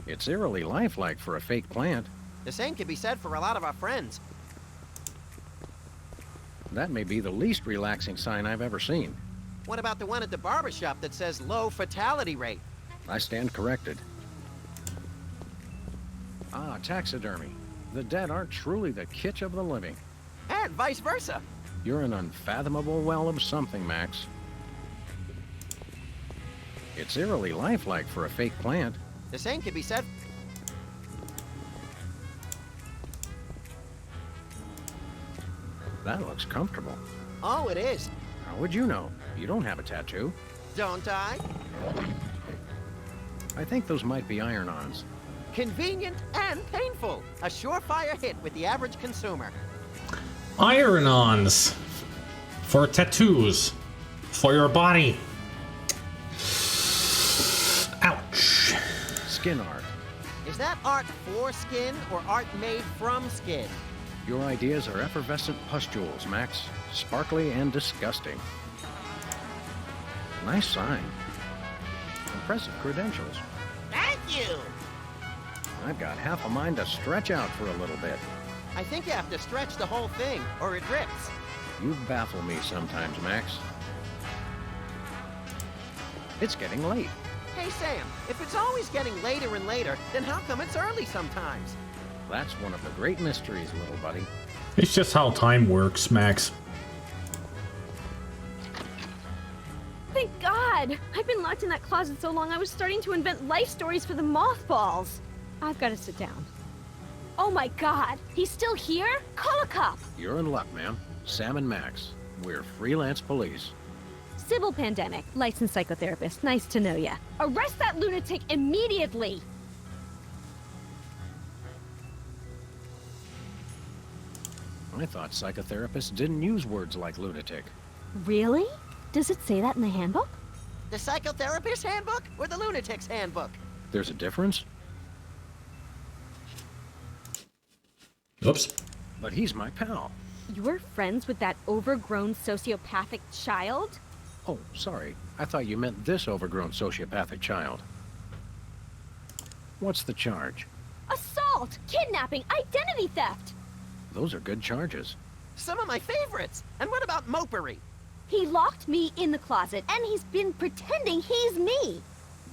It's eerily lifelike for a fake plant. The same can be said for a lot of our friends. That may be the least relaxing sign I've ever seen. What about the one at the barber shop that says low fatality rate? I stand corrected. Ah, taxidermy. The dead aren't truly the kitsch of the living. And vice versa. You're an unfathomable well of something, Max. It's eerily lifelike for a fake plant. The same can be said. That looks comfortable. Oh, it is. How would you know? You don't have a tattoo. Don't I? I think those might be iron-ons. Convenient and painful. A surefire hit with the average consumer. Iron-ons. For tattoos. For your body. Ouch. Skin art. Is that art for skin or art made from skin? Your ideas are effervescent pustules, Max. Sparkly and disgusting. Nice sign. Impressive credentials. Thank you. I've got half a mind to stretch out for a little bit. I think you have to stretch the whole thing, or it rips. You baffle me sometimes, Max. It's getting late. Hey, Sam, if it's always getting later and later, then how come it's early sometimes? That's one of the great mysteries, little buddy. It's just how time works, Max. Thank God! I've been locked in that closet so long I was starting to invent life stories for the mothballs. I've got to sit down. Oh my God! He's still here? Call a cop! You're in luck, ma'am. Sam and Max. We're Freelance Police. Sybil Pandemic, licensed psychotherapist. Nice to know ya. Arrest that lunatic immediately! I thought psychotherapists didn't use words like lunatic. Really? Does it say that in the handbook? The psychotherapist handbook or the lunatic's handbook? There's a difference? Oops. But he's my pal. You're friends with that overgrown sociopathic child? Oh, sorry. I thought you meant this overgrown sociopathic child. What's the charge? Assault! Kidnapping! Identity theft! Those are good charges. Some of my favorites. And what about mopery? He locked me in the closet, and he's been pretending he's me!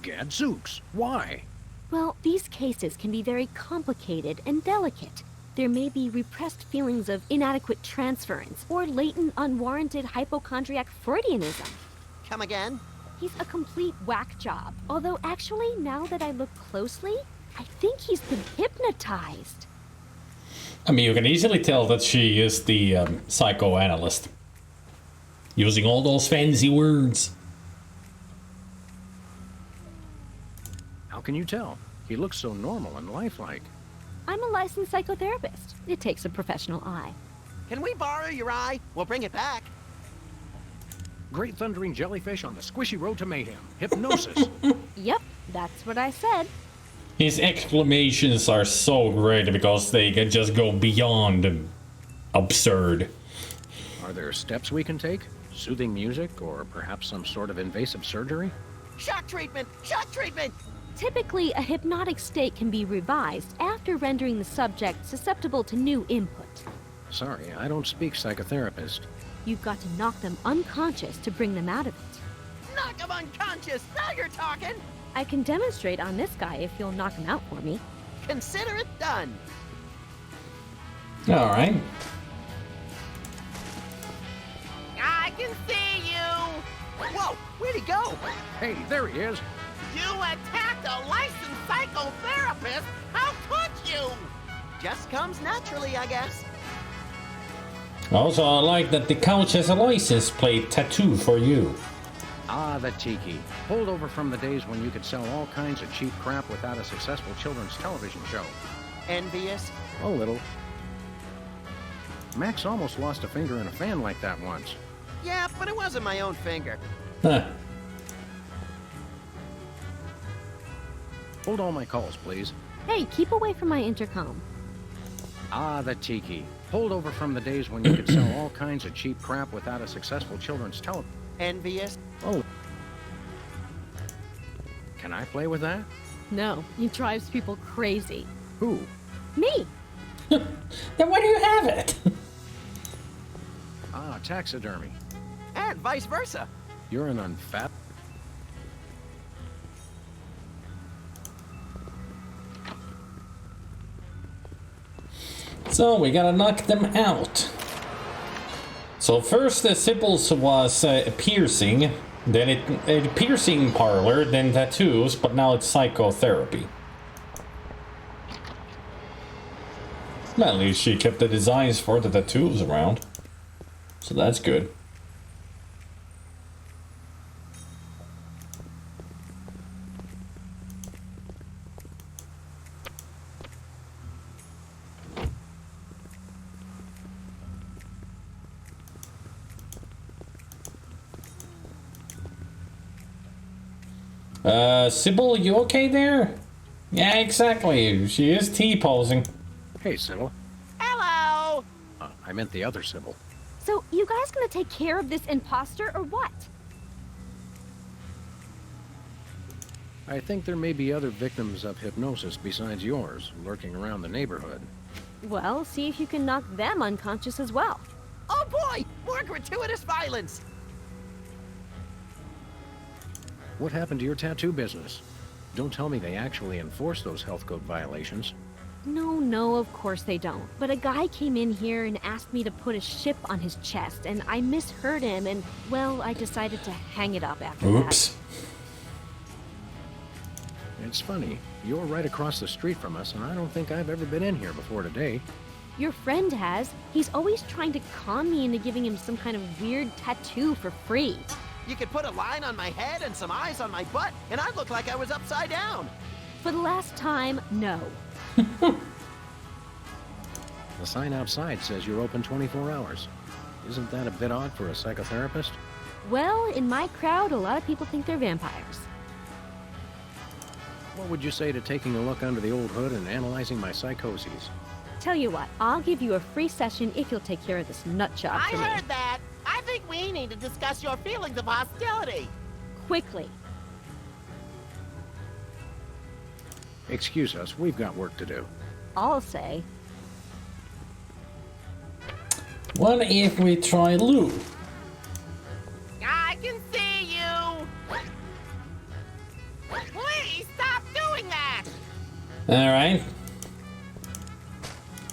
Gadzooks! Why? Well, these cases can be very complicated and delicate. There may be repressed feelings of inadequate transference, or latent unwarranted hypochondriac Freudianism. Come again? He's a complete whack job. Although actually, now that I look closely, I think he's been hypnotized. I mean, you can easily tell that she is the psychoanalyst. Using all those fancy words. How can you tell? He looks so normal and lifelike. I'm a licensed psychotherapist. It takes a professional eye. Can we borrow your eye? We'll bring it back. Great thundering jellyfish on the squishy road to mayhem. Hypnosis. Yep, that's what I said. His exclamations are so great because they can just go beyond absurd. Are there steps we can take? Soothing music, or perhaps some sort of invasive surgery? Shock treatment! Shock treatment! Typically, a hypnotic state can be revised after rendering the subject susceptible to new input. Sorry, I don't speak psychotherapist. You've got to knock them unconscious to bring them out of it. Knock him unconscious! Now you're talking! I can demonstrate on this guy if you'll knock him out for me. Consider it done. Alright. I can see you! Whoa! Where'd he go? Hey, there he is. You attacked a licensed psychotherapist? How could you? Just comes naturally, I guess. Also, I like that the couch has a license plate tattoo for you. Ah, the tiki. Holdover from the days when you could sell all kinds of cheap crap without a successful children's television show. Envious? A little. Max almost lost a finger in a fan like that once. Yeah, but it wasn't my own finger. Huh. Hold all my calls, please. Hey, keep away from my intercom. Ah, the tiki. Holdover from the days when you could sell all kinds of cheap crap without a successful children's television. Envious? Oh. Can I play with that? No, he drives people crazy. Who? Me! Then why do you have it? Ah, taxidermy. And vice versa. You're an unfat... So we gotta knock them out. So first the Sybil's was piercing, then a piercing parlor, then tattoos, but now it's psychotherapy. Well, at least she kept the designs for the tattoos around. So that's good. Sybil, you okay there? Yeah, exactly. She is T-posing. Hey, Sybil. Hello! I meant the other Sybil. So, you guys gonna take care of this imposter or what? I think there may be other victims of hypnosis besides yours lurking around the neighborhood. Well, see if you can knock them unconscious as well. Oh boy! More gratuitous violence! What happened to your tattoo business? Don't tell me they actually enforce those health code violations. No, of course they don't. But a guy came in here and asked me to put a ship on his chest, and I misheard him, and, well, I decided to hang it up after that. Oops. It's funny. You're right across the street from us, and I don't think I've ever been in here before today. Your friend has. He's always trying to con me into giving him some kind of weird tattoo for free. You could put a line on my head and some eyes on my butt, and I'd look like I was upside down. For the last time, no. The sign outside says you're open 24 hours. Isn't that a bit odd for a psychotherapist? Well, in my crowd, a lot of people think they're vampires. What would you say to taking a look under the old hood and analyzing my psychoses? Tell you what, I'll give you a free session if you'll take care of this nut job I for me. heard that. I think we need to discuss your feelings of hostility. Quickly. Excuse us, we've got work to do. I'll say. What if we try Lou? I can see you. Please stop doing that. Alright.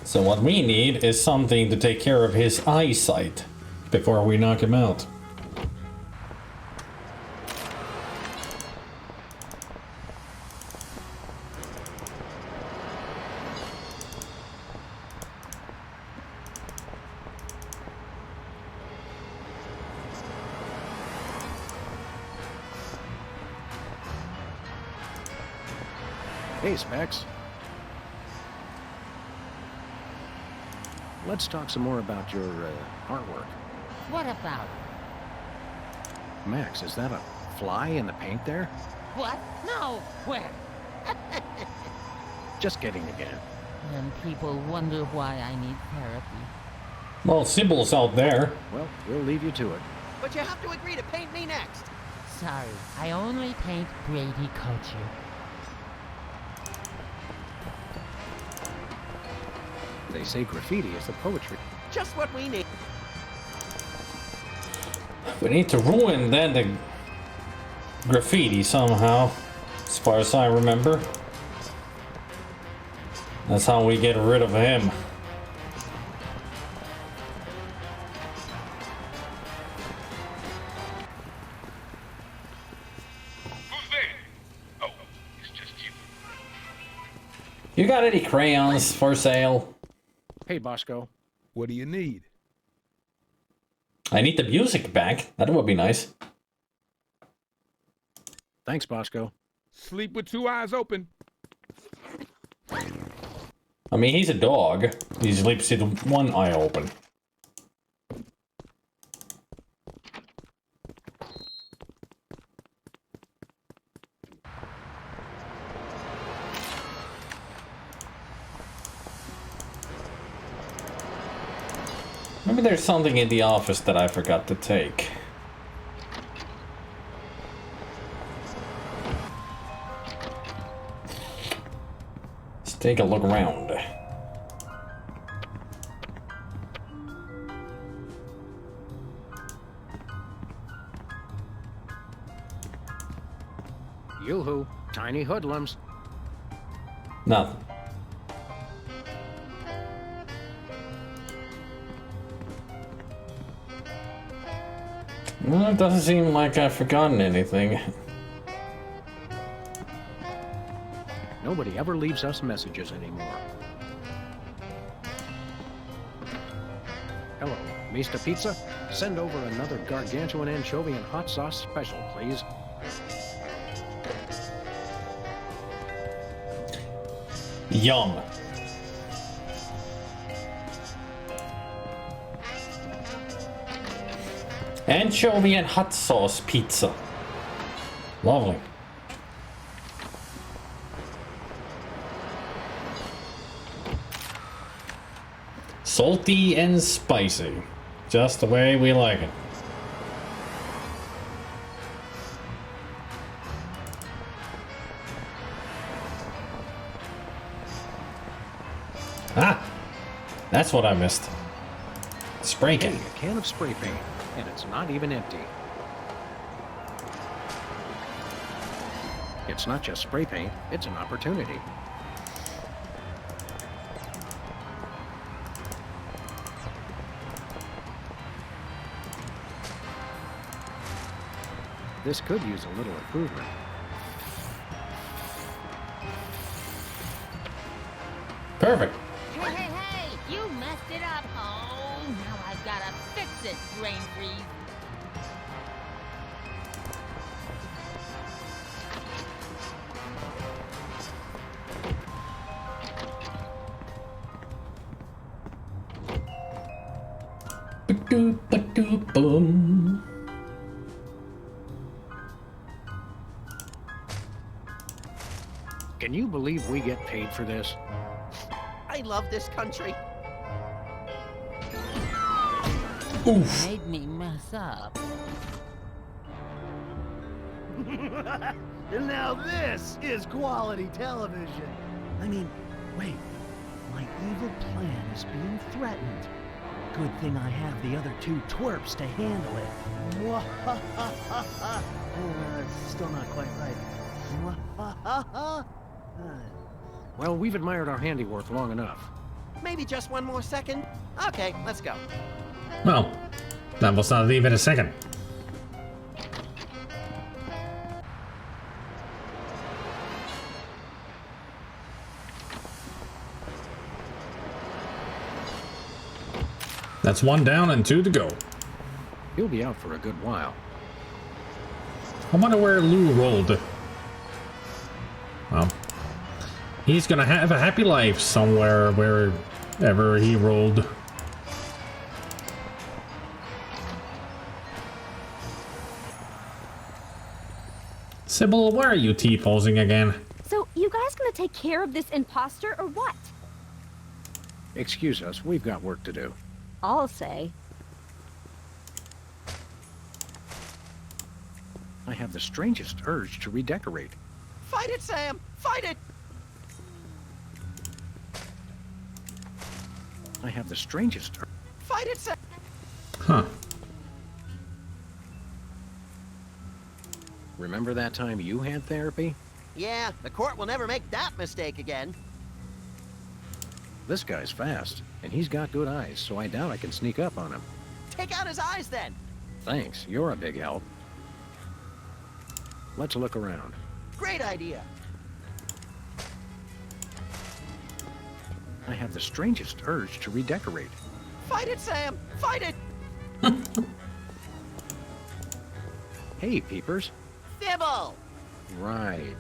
So what we need is something to take care of his eyesight before we knock him out. Hey, Specs. Let's talk some more about your artwork. What about? Max, is that a fly in the paint there? What? No, where? Just kidding again. And people wonder why I need therapy. Well, Sybil's out there. Well, we'll leave you to it. But you have to agree to paint me next. Sorry, I only paint Brady culture. They say graffiti is the poetry. Just what we need. We need to ruin then the graffiti somehow, as far as I remember. That's how we get rid of him. Who's there? Oh, it's just you. You got any crayons for sale? Hey, Bosco. What do you need? I need the music back. That would be nice. Thanks, Bosco. Sleep with two eyes open. I mean, he's a dog. He sleeps with one eye open. Maybe there's something in the office that I forgot to take. Let's take a look around. Yoo-hoo, tiny hoodlums. Nothing. Well, it doesn't seem like I've forgotten anything. Nobody ever leaves us messages anymore. Hello, Mr. Pizza? Send over another gargantuan anchovy and hot sauce special, please. Yum. Anchovy and hot sauce pizza. Lovely. Salty and spicy. Just the way we like it. Ah! That's what I missed. Spray can. Hey, a can of spray paint, and it's not even empty. It's not just spray paint, it's an opportunity. This could use a little improvement. Perfect. Hey, hey, hey! You messed it up! Oh, now I've gotta fix it, Brain Freeze. Ba-doop-ba-doop-boom. Can you believe we get paid for this? I love this country. Oof. Made me mess up. And now this is quality television. I mean, wait. My evil plan is being threatened. Good thing I have the other two twerps to handle it. It's still not quite right. Well, we've admired our handiwork long enough. Maybe just one more second? Okay, let's go. Well, that was not even a second. That's one down and two to go. He'll be out for a good while. I wonder where Lou rolled. Well, he's gonna have a happy life somewhere, wherever he rolled. Sybil, why are you T-posing again? So, you guys gonna take care of this imposter or what? Excuse us, we've got work to do. I'll say. I have the strangest urge to redecorate. Fight it, Sam! Fight it! I have the strangest urge. Fight it, Sam! Huh. Remember that time you had therapy? Yeah, the court will never make that mistake again. This guy's fast, and he's got good eyes, so I doubt I can sneak up on him. Take out his eyes, then! Thanks, you're a big help. Let's look around. Great idea! I have the strangest urge to redecorate. Fight it, Sam! Fight it! Hey, peepers. Sybil! Right.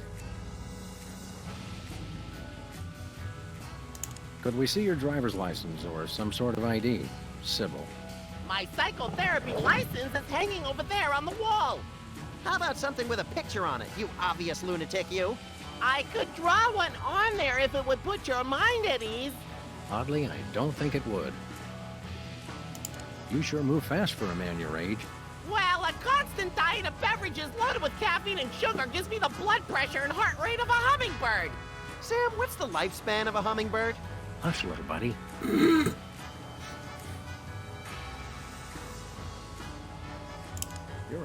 Could we see your driver's license or some sort of ID? Sybil. My psychotherapy license is hanging over there on the wall. How about something with a picture on it, you obvious lunatic, you? I could draw one on there if it would put your mind at ease. Oddly, I don't think it would. You sure move fast for a man your age. Well, a constant diet of beverages loaded with caffeine and sugar gives me the blood pressure and heart rate of a hummingbird. Sam, what's the lifespan of a hummingbird? Hush, little buddy. You're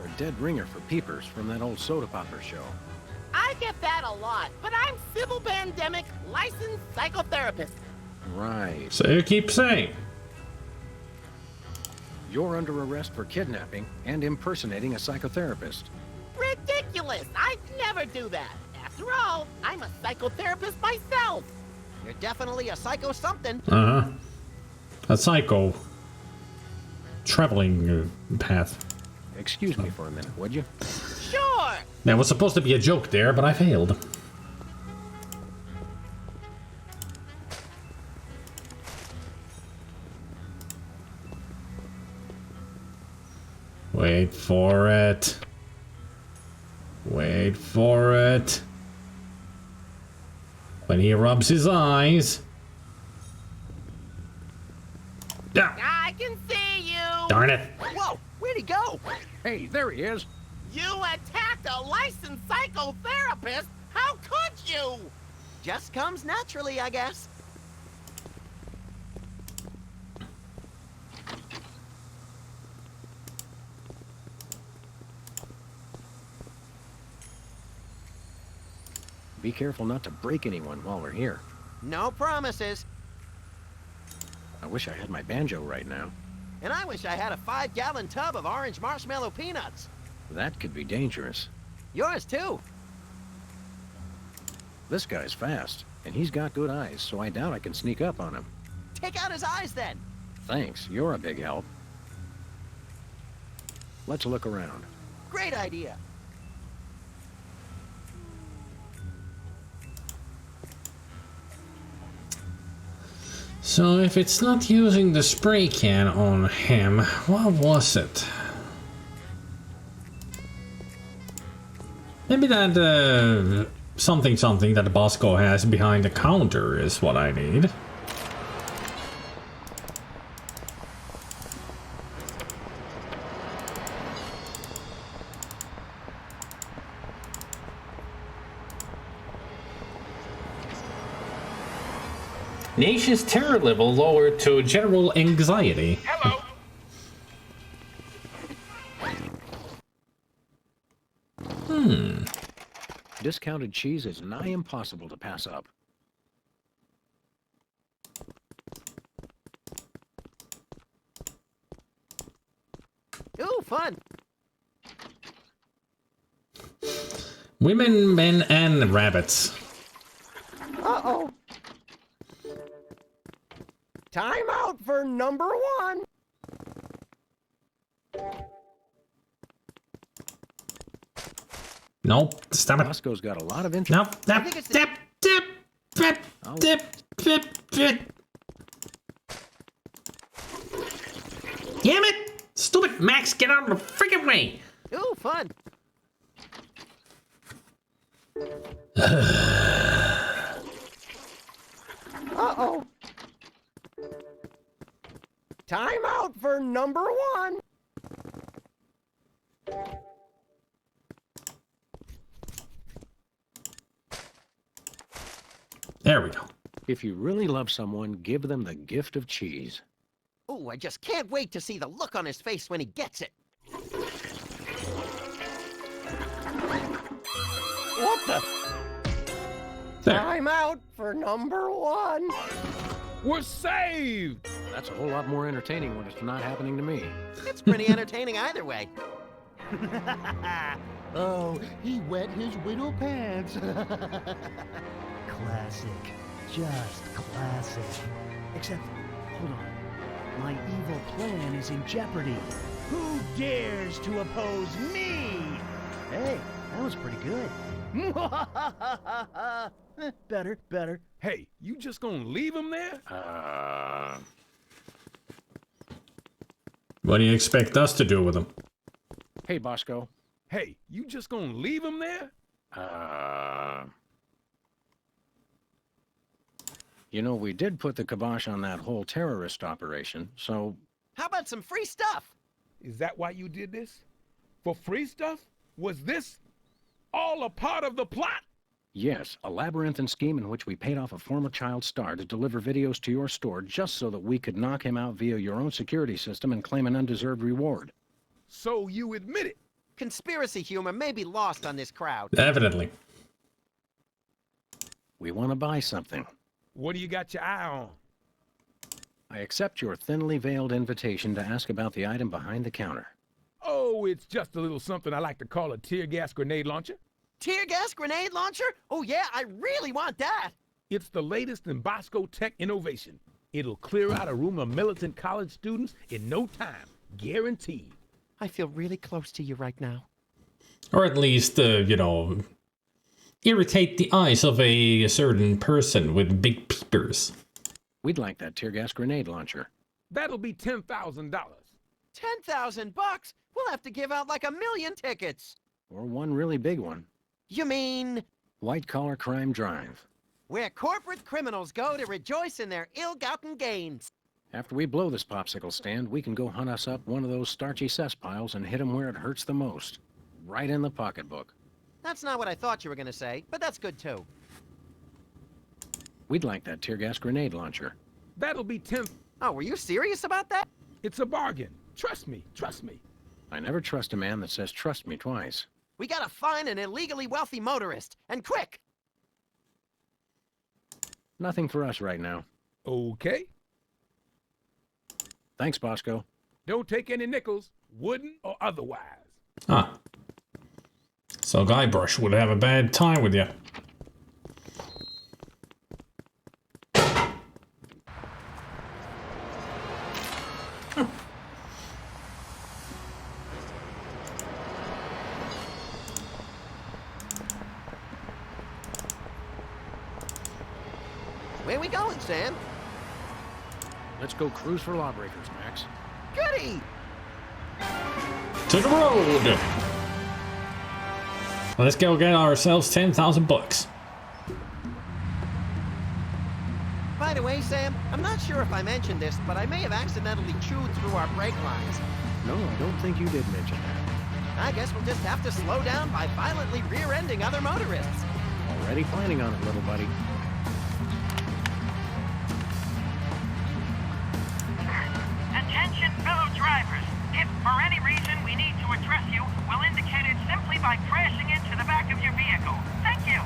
a dead ringer for peepers from that old soda popper show. I get that a lot, but I'm Sybil Pandemic, licensed psychotherapist. Right. So you keep saying. You're under arrest for kidnapping and impersonating a psychotherapist. Ridiculous! I'd never do that. After all, I'm a psychotherapist myself. You're definitely a psycho something. Uh-huh. A psycho. Traveling path. Excuse me for a minute, would you? Sure! That was supposed to be a joke there, but I failed. Wait for it. Wait for it. When he rubs his eyes. Yeah. I can see you! Darn it. Whoa! Where'd he go? Hey, there he is. You attacked a licensed psychotherapist? How could you? Just comes naturally, I guess. Be careful not to break anyone while we're here. No promises. I wish I had my banjo right now. And I wish I had a 5-gallon tub of orange marshmallow peanuts. That could be dangerous. Yours too. This guy's fast, and he's got good eyes, so I doubt I can sneak up on him. Take out his eyes then. Thanks, you're a big help. Let's look around. Great idea. So if it's not using the spray can on him, what was it? Maybe that something that Bosco has behind the counter is what I need. Nation's terror level lowered to general anxiety. Hello. Discounted cheese is nigh impossible to pass up. Ooh, fun. Women, men, and rabbits. Uh-oh. Time out for number 1. Nope, stop it. Bosco's got a lot of interest. Nope, I think it's the- Damn it! Stupid Max, get out of the freaking way! Ooh, fun. Uh-oh. Time out for number 1. There we go. If you really love someone, give them the gift of cheese. Ooh, I just can't wait to see the look on his face when he gets it. What the? There. Time out for number 1. We're saved. That's a whole lot more entertaining when it's not happening to me. It's pretty entertaining either way. Oh, he wet his widow pants. Classic. Just classic. Except, hold on. My evil plan is in jeopardy. Who dares to oppose me? Hey, that was pretty good. Better. Hey, you just gonna leave him there? What do you expect us to do with him? Hey, Bosco. Hey, you just gonna leave him there? You know, we did put the kibosh on that whole terrorist operation, so... How about some free stuff? Is that why you did this? For free stuff? Was this all a part of the plot? Yes, a labyrinthine scheme in which we paid off a former child star to deliver videos to your store just so that we could knock him out via your own security system and claim an undeserved reward. So you admit it? Conspiracy humor may be lost on this crowd. Evidently. We want to buy something. What do you got your eye on? I accept your thinly veiled invitation to ask about the item behind the counter. Oh, it's just a little something I like to call a tear gas grenade launcher. Tear gas grenade launcher? Oh yeah, I really want that. It's the latest in Bosco tech innovation. It'll clear out a room of militant college students in no time. Guaranteed. I feel really close to you right now. Or at least, irritate the eyes of a certain person with big peepers. We'd like that tear gas grenade launcher. That'll be $10,000. $10,000? We'll have to give out like 1 million tickets. Or one really big one. You mean White Collar Crime Drive. where corporate criminals go to rejoice in their ill-gotten gains? After we blow this popsicle stand, we can go hunt us up one of those starchy cesspiles and hit 'em where it hurts the most. Right in the pocketbook. That's not what I thought you were gonna say, but that's good too. We'd like that tear gas grenade launcher. That'll be 10. Oh, were you serious about that? It's a bargain. Trust me, trust me. I never trust a man that says trust me twice. We gotta find an illegally wealthy motorist, and quick! Nothing for us right now. Okay. Thanks, Bosco. Don't take any nickels, wooden or otherwise. Ah. So Guybrush would have a bad time with you. Where we going, Sam? Let's go cruise for lawbreakers, Max. Goody! To the road! Let's go get ourselves 10,000 bucks. By the way, Sam, I'm not sure if I mentioned this, but I may have accidentally chewed through our brake lines. No, I don't think you did mention that. I guess we'll just have to slow down by violently rear-ending other motorists. Already planning on it, little buddy. Attention fellow drivers. If for any reason we need to address you, we'll indicate it simply by crashing into the back of your vehicle. Thank you.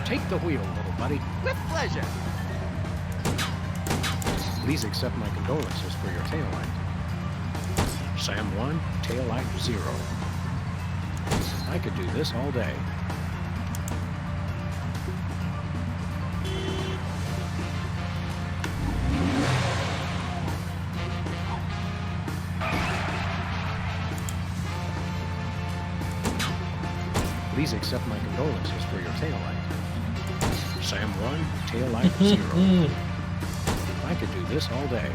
Take the wheel, little buddy. With pleasure. Please accept my condolences for your taillight. Sam 1, taillight 0. I could do this all day. Please accept my condolences for your taillight. Sam 1, taillight 0. I could do this all day.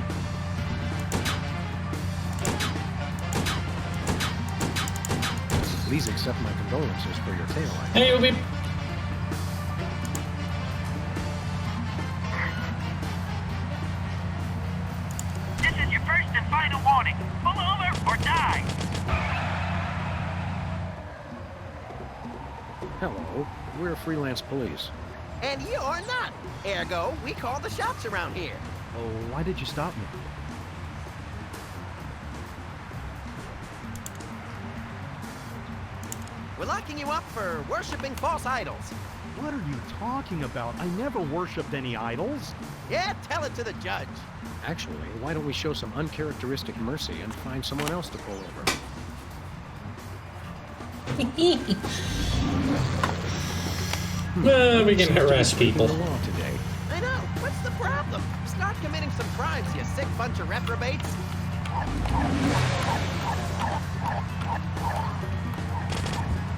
Please accept my condolences for your taillight. Hey, Ubi. This is your first and final warning. Pull over or die. Hello, we're Freelance Police. And you're not. Ergo, we call the shots around here. Oh, why did you stop me? We're locking you up for worshiping false idols. What are you talking about? I never worshipped any idols. Yeah, tell it to the judge. Actually, why don't we show some uncharacteristic mercy and find someone else to pull over? We can harass people. The law today. I know. What's the problem? Start committing some crimes, you sick bunch of reprobates.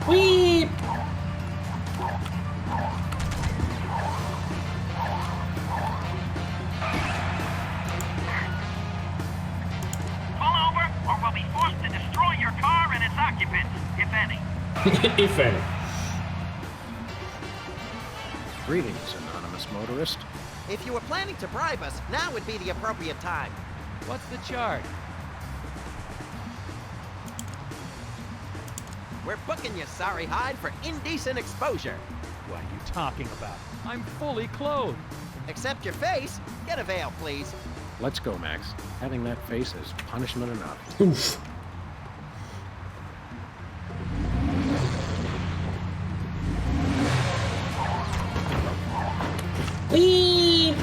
Whee! Pull over or we'll be forced to destroy your car and its occupants, if any. If any. Greetings, anonymous motorist. If you were planning to bribe us, now would be the appropriate time. What's the charge? We're booking you, sorry hide, for indecent exposure. What are you talking about? I'm fully clothed. Except your face. Get a veil, please. Let's go, Max. Having that face is punishment enough. Oof. Whee!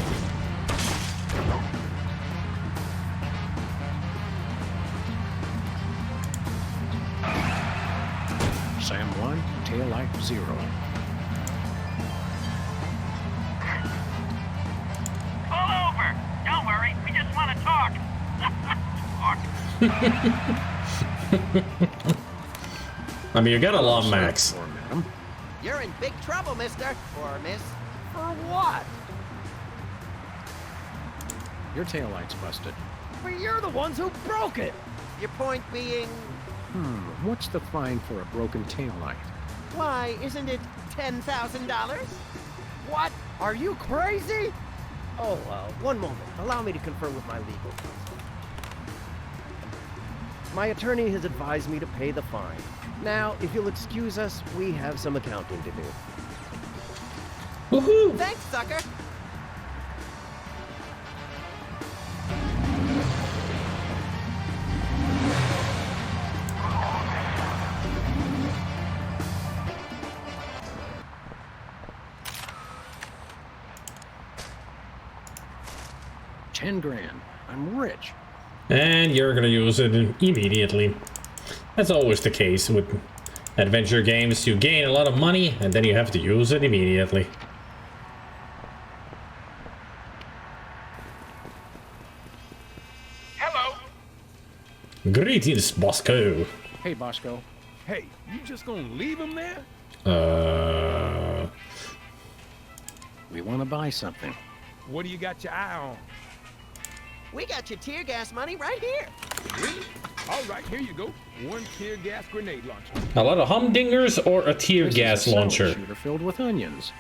Sam 1, taillight 0. Pull over. Don't worry, we just want to talk. Talk. I mean, you got a lot, Max. Or madam. You're in big trouble, mister. Or miss. For what? Your taillight's busted. But you're the ones who broke it! Your point being... What's the fine for a broken taillight? Why, isn't it $10,000? What? Are you crazy? Oh, one moment. Allow me to confer with my legal counsel. My attorney has advised me to pay the fine. Now, if you'll excuse us, we have some accounting to do. Woohoo! Thanks, sucker. 10 grand. I'm rich. And you're gonna use it immediately. That's always the case with adventure games. You gain a lot of money, and then you have to use it immediately. Hello. Greetings, Bosco. Hey, Bosco. Hey, you just gonna leave him there? We want to buy something. What do you got your eye on? We got your tear gas money right here. Really? All right, here you go. 1 tear gas grenade launcher. A lot of humdingers or a tear This gas is a launcher? salad shooter filled with onions.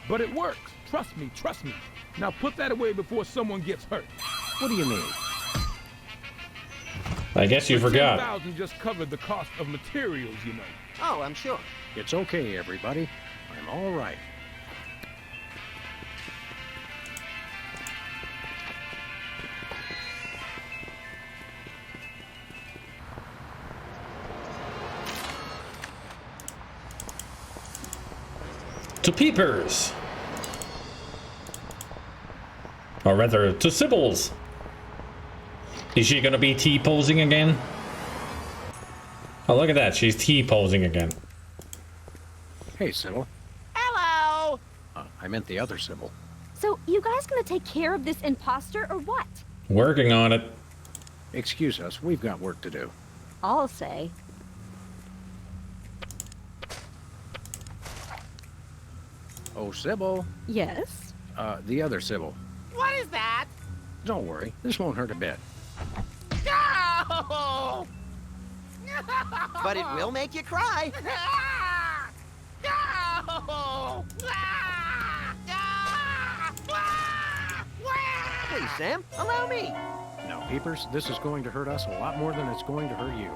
But it works. Trust me, trust me. Now put that away before someone gets hurt. What do you mean? I guess you The forgot. 10,000 just covered the cost of materials, you know. Oh, I'm sure. It's okay, everybody. I'm all right. To Peepers. Or rather, to Sybil's. Is she gonna be T-posing again? Oh, look at that. She's T-posing again. Hey, Sybil. Hello. I meant the other Sybil. So, you guys gonna take care of this imposter or what? Working on it. Excuse us, we've got work to do. I'll say. Oh, Sybil. Yes? The other Sybil. What is that? Don't worry, this won't hurt a bit. No! But it will make you cry. No! Please, Sam, allow me. Now, Peepers, this is going to hurt us a lot more than it's going to hurt you.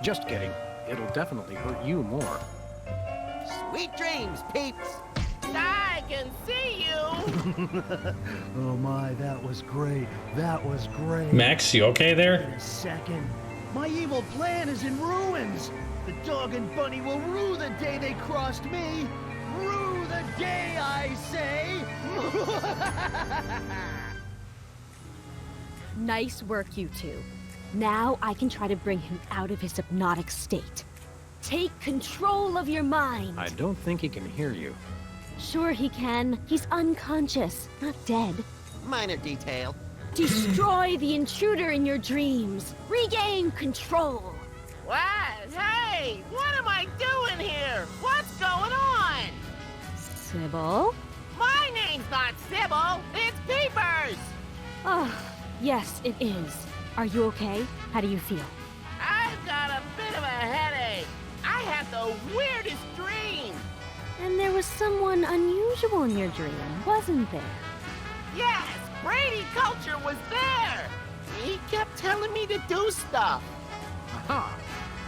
Just kidding. It'll definitely hurt you more. Sweet dreams, peeps. I can see you. Oh my, that was great. That was great. Max, you okay In there? a second. My evil plan is in ruins. The dog and bunny will rue the day they crossed me. Rue the day, I say. Nice work, you two. Now I can try to bring him out of his hypnotic state. Take control of your mind. I don't think he can hear you. Sure he can. He's unconscious, not dead. Minor detail. Destroy the intruder in your dreams. Regain control. What? Hey, what am I doing here? What's going on? Sybil? My name's not Sybil. It's Peepers. Oh, yes, it is. Are you okay? How do you feel? I've got a bit of a headache. I had the weirdest dream. And there was someone unusual in your dream, wasn't there? Yes, Brady Culture was there. He kept telling me to do stuff. Aha!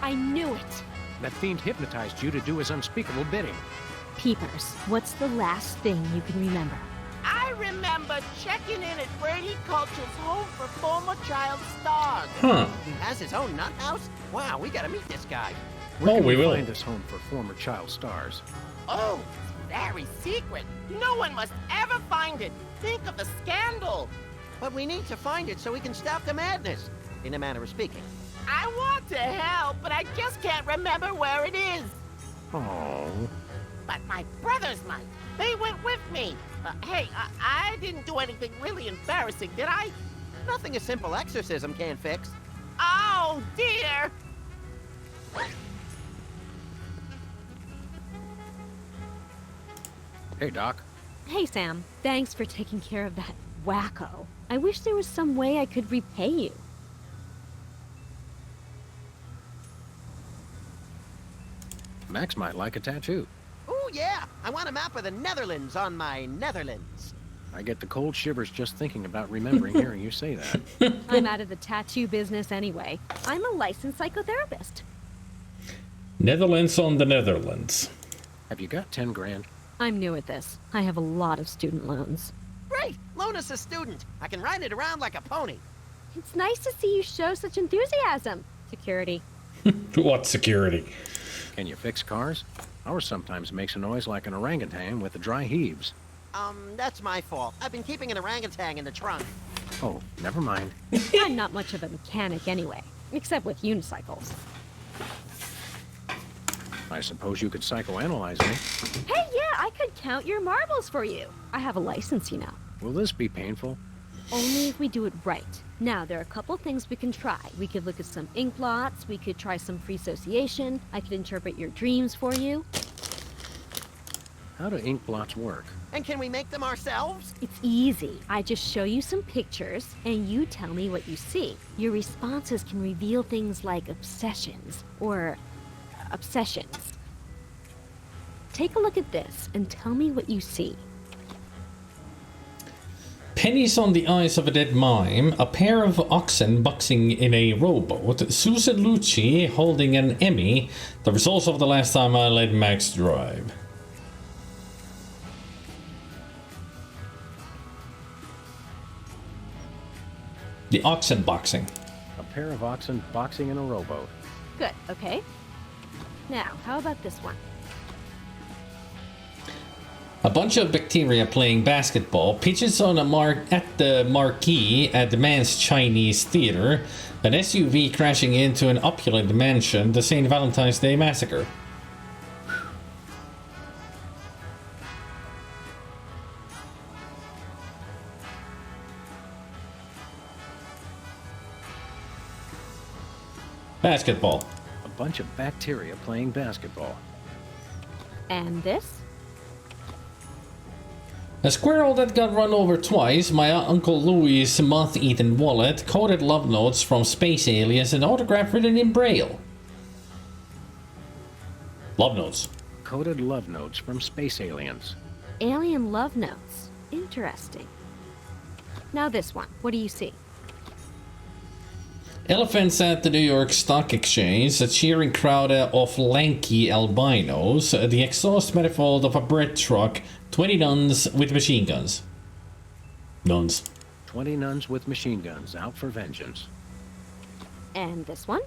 I knew it. That fiend hypnotized you to do his unspeakable bidding. Peepers, what's the last thing you can remember? I remember checking in at Brady Culture's home for former child stars. Huh. He has his own nut house? Wow, we gotta meet this guy. Where can we will. find this home for former child stars? Oh, it's very secret. No one must ever find it. Think of the scandal. But we need to find it so we can stop the madness, in a manner of speaking. I want to help, but I just can't remember where it is. Oh. But my brothers might. They went with me. Hey, I didn't do anything really embarrassing, did I? Nothing a simple exorcism can't fix. Oh, dear. Hey, Doc. Hey, Sam. Thanks for taking care of that wacko. I wish there was some way I could repay you. Max might like a tattoo. Oh, yeah. I want a map of the Netherlands on my Netherlands. I get the cold shivers just thinking about remembering hearing you say that. I'm out of the tattoo business anyway. I'm a licensed psychotherapist. Netherlands on the Netherlands. Have you got 10 grand? I'm new at this. I have a lot of student loans. Great. Loan us a student. I can ride it around like a pony. It's nice to see you show such enthusiasm. Security. What security? Can you fix cars? Ours sometimes makes a noise like an orangutan with the dry heaves. That's my fault. I've been keeping an orangutan in the trunk. Oh, never mind. I'm not much of a mechanic anyway, except with unicycles. I suppose you could psychoanalyze me. Hey, yeah, I could count your marbles for you. I have a license, you know. Will this be painful? Only if we do it right. Now, there are a couple things we can try. We could look at some ink blots, we could try some free association, I could interpret your dreams for you. How do ink blots work? And can we make them ourselves? It's easy. I just show you some pictures, and you tell me what you see. Your responses can reveal things like obsessions, or obsessions. Take a look at this, and tell me what you see. Pennies on the eyes of a dead mime, a pair of oxen boxing in a rowboat, Susan Lucci holding an Emmy, the results of the last time I let Max drive. The oxen boxing. A pair of oxen boxing in a rowboat. Good, okay. Now, how about this one? A bunch of bacteria playing basketball, pitches on at the marquee at the man's Chinese theater, an SUV crashing into an opulent mansion, the St. Valentine's Day Massacre. Basketball. A bunch of bacteria playing basketball. And this? A squirrel that got run over twice, my Uncle Louie's moth-eaten wallet, coded love notes from space aliens, and autograph written in Braille. Love notes. Coded love notes from space aliens. Alien love notes. Interesting. Now this one. What do you see? Elephants at the New York Stock Exchange, a cheering crowd of lanky albinos, the exhaust manifold of a bread truck, 20 nuns with machine guns. Nuns. 20 nuns with machine guns out for vengeance. And this one?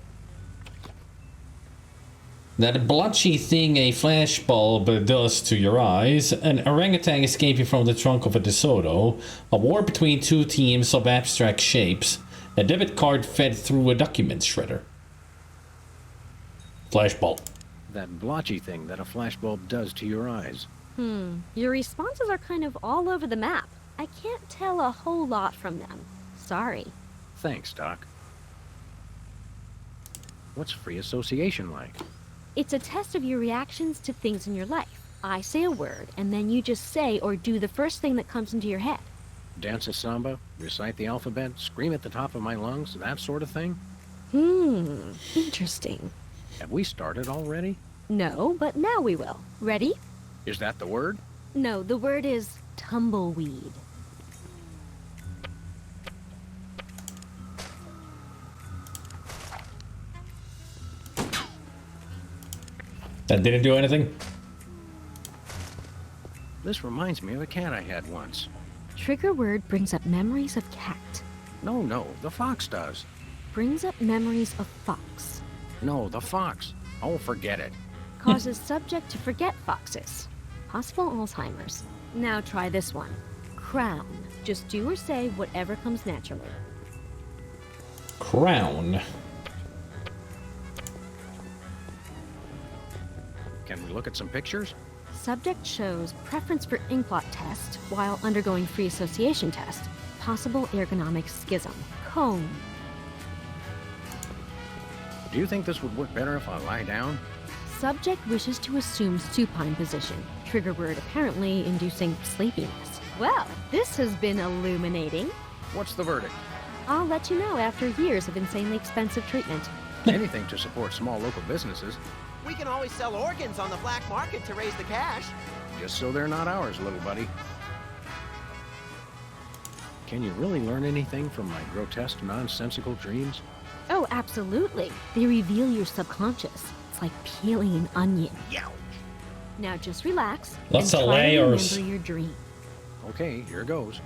That blotchy thing a flashbulb does to your eyes, an orangutan escaping from the trunk of a DeSoto, a war between two teams of abstract shapes, a debit card fed through a document shredder. Flashbulb. That blotchy thing that a flashbulb does to your eyes. Your responses are kind of all over the map. I can't tell a whole lot from them. Sorry. Thanks, Doc. What's free association like? It's a test of your reactions to things in your life. I say a word, and then you just say or do the first thing that comes into your head. Dance a samba, recite the alphabet, scream at the top of my lungs, that sort of thing? Interesting. Have we started already? No, but now we will. Ready? Is that the word? No, the word is tumbleweed. That didn't do anything? This reminds me of a cat I had once. Trigger word brings up memories of cat. No, the fox does. Brings up memories of fox. No, the fox. Oh, forget it. Causes subject to forget foxes. Possible Alzheimer's. Now try this one. Crown. Just do or say whatever comes naturally. Crown. Can we look at some pictures? Subject shows preference for inkblot test while undergoing free association test. Possible ergonomic schism. Comb. Do you think this would work better if I lie down? Subject wishes to assume supine position. Trigger word apparently inducing sleepiness. Well, this has been illuminating. What's the verdict? I'll let you know after years of insanely expensive treatment. Anything to support small local businesses, We can always sell organs on the black market to raise the cash. just so they're not ours, little buddy. Can you really learn anything from my grotesque, nonsensical dreams? Oh, absolutely. They reveal your subconscious. It's like peeling an onion. Yow. Now just relax Lots and of try to layers. remember your dream. Okay, here goes.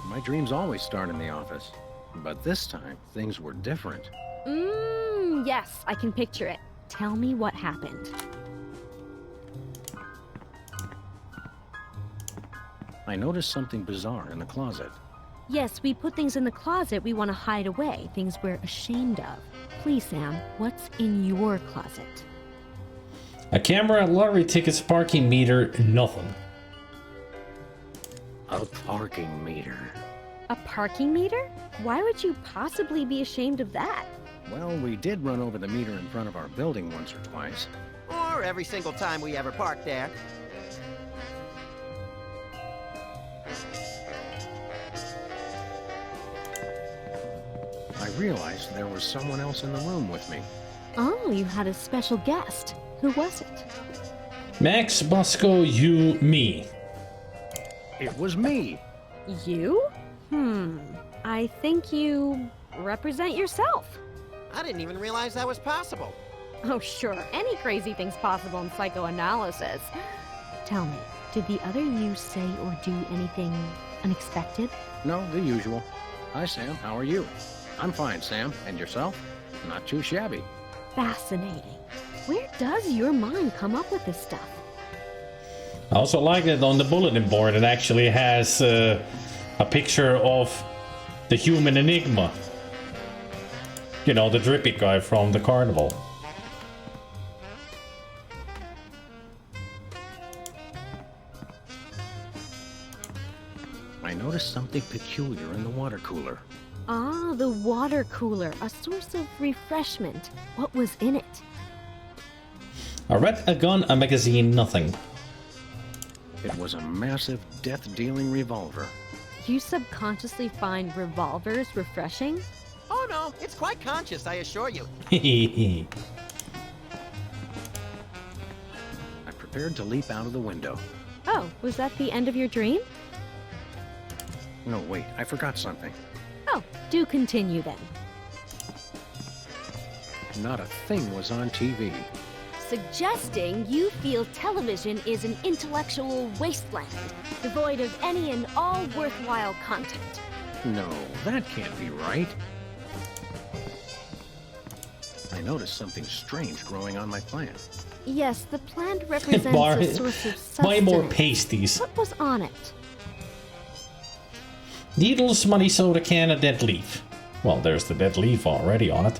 My dreams always start in the office, but this time things were different. Yes, I can picture it. Tell me what happened. I noticed something bizarre in the closet. Yes, we put things in the closet we want to hide away, things we're ashamed of. Please, Sam, what's in your closet? A camera, lottery tickets, parking meter, nothing. A parking meter. A parking meter? Why would you possibly be ashamed of that? Well, we did run over the meter in front of our building once or twice. Or every single time we ever park there. I realized there was someone else in the room with me. Oh, you had a special guest. Who was it? Max, Bosco, you, me. It was me. You? I think you represent yourself. I didn't even realize that was possible. Oh, sure. Any crazy thing's possible in psychoanalysis. Tell me, did the other you say or do anything unexpected? No, the usual. Hi, Sam. How are you? I'm fine, Sam. And yourself? Not too shabby. Fascinating. Where does your mind come up with this stuff? I also like that on the bulletin board it actually has a picture of the human enigma. You know, the drippy guy from the carnival. I noticed something peculiar in the water cooler. Ah, the water cooler, a source of refreshment. What was in it? A red, a gun, a magazine, nothing. It was a massive death-dealing revolver. You subconsciously find revolvers refreshing? Oh no, it's quite conscious, I assure you. I prepared to leap out of the window. Oh, was that the end of your dream? No, wait, I forgot something. Oh, do continue then. Not a thing was on TV. Suggesting you feel television is an intellectual wasteland, devoid of any and all worthwhile content. No, that can't be right. I noticed something strange growing on my plant. Yes, the plant represents a source of sustenance. Buy more pasties. What was on it? Needles, money, soda can, a dead leaf. Well, there's the dead leaf already on it.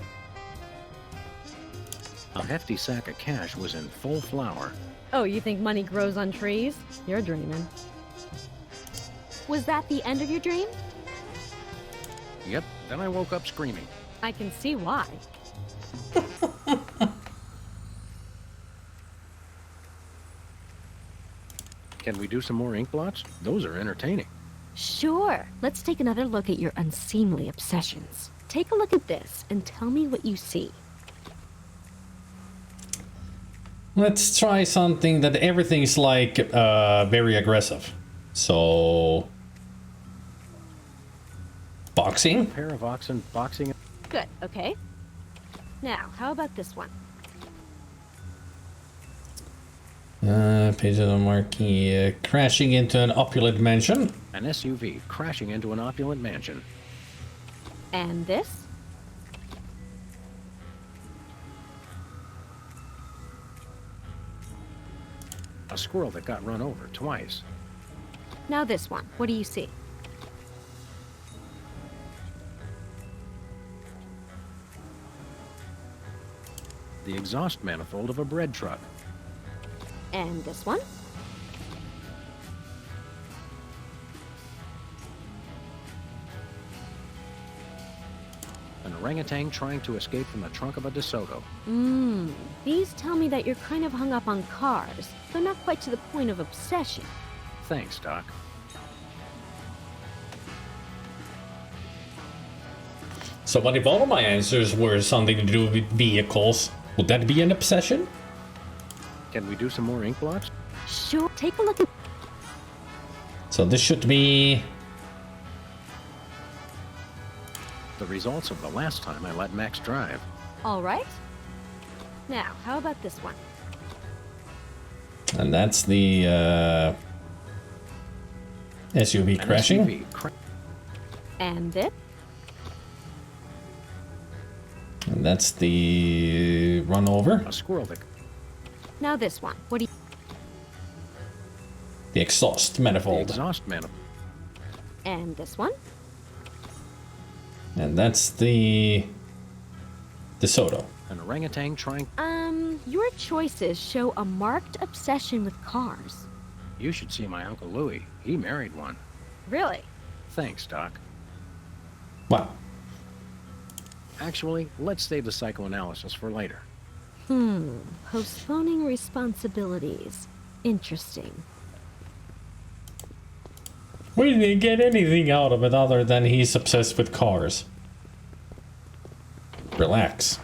A hefty sack of cash was in full flower. Oh, you think money grows on trees? You're dreaming. Was that the end of your dream? Yep, then I woke up screaming. I can see why. Can we do some more ink blots? Those are entertaining. Sure. Let's take another look at your unseemly obsessions. Take a look at this and tell me what you see. Let's try something that everything's like very aggressive. So, boxing. A pair of oxen boxing. Good, okay. Now, how about this one? Page of the marquee. Crashing into an opulent mansion. An SUV crashing into an opulent mansion. And this? A squirrel that got run over twice. Now this one. What do you see? The exhaust manifold of a bread truck. And this one? An orangutan trying to escape from the trunk of a DeSoto. These tell me that you're kind of hung up on cars, though not quite to the point of obsession. Thanks, Doc. So what if all of my answers were something to do with vehicles? Would that be an obsession? Can we do some more ink blots? Sure. Take a look at... So this should be... The results of the last time I let Max drive. All right. Now, how about this one? And that's the SUV An crashing. SUV And this? And that's the run over. A squirrel that... Now this one. What do you... The exhaust The manifold. exhaust manifold. And this one? And that's the DeSoto. An orangutan trying... Your choices show a marked obsession with cars. You should see my Uncle Louis. He married one. Really? Thanks, Doc. Wow. Actually, let's save the psychoanalysis for later. Postponing responsibilities. Interesting. We didn't get anything out of it other than he's obsessed with cars. Relax.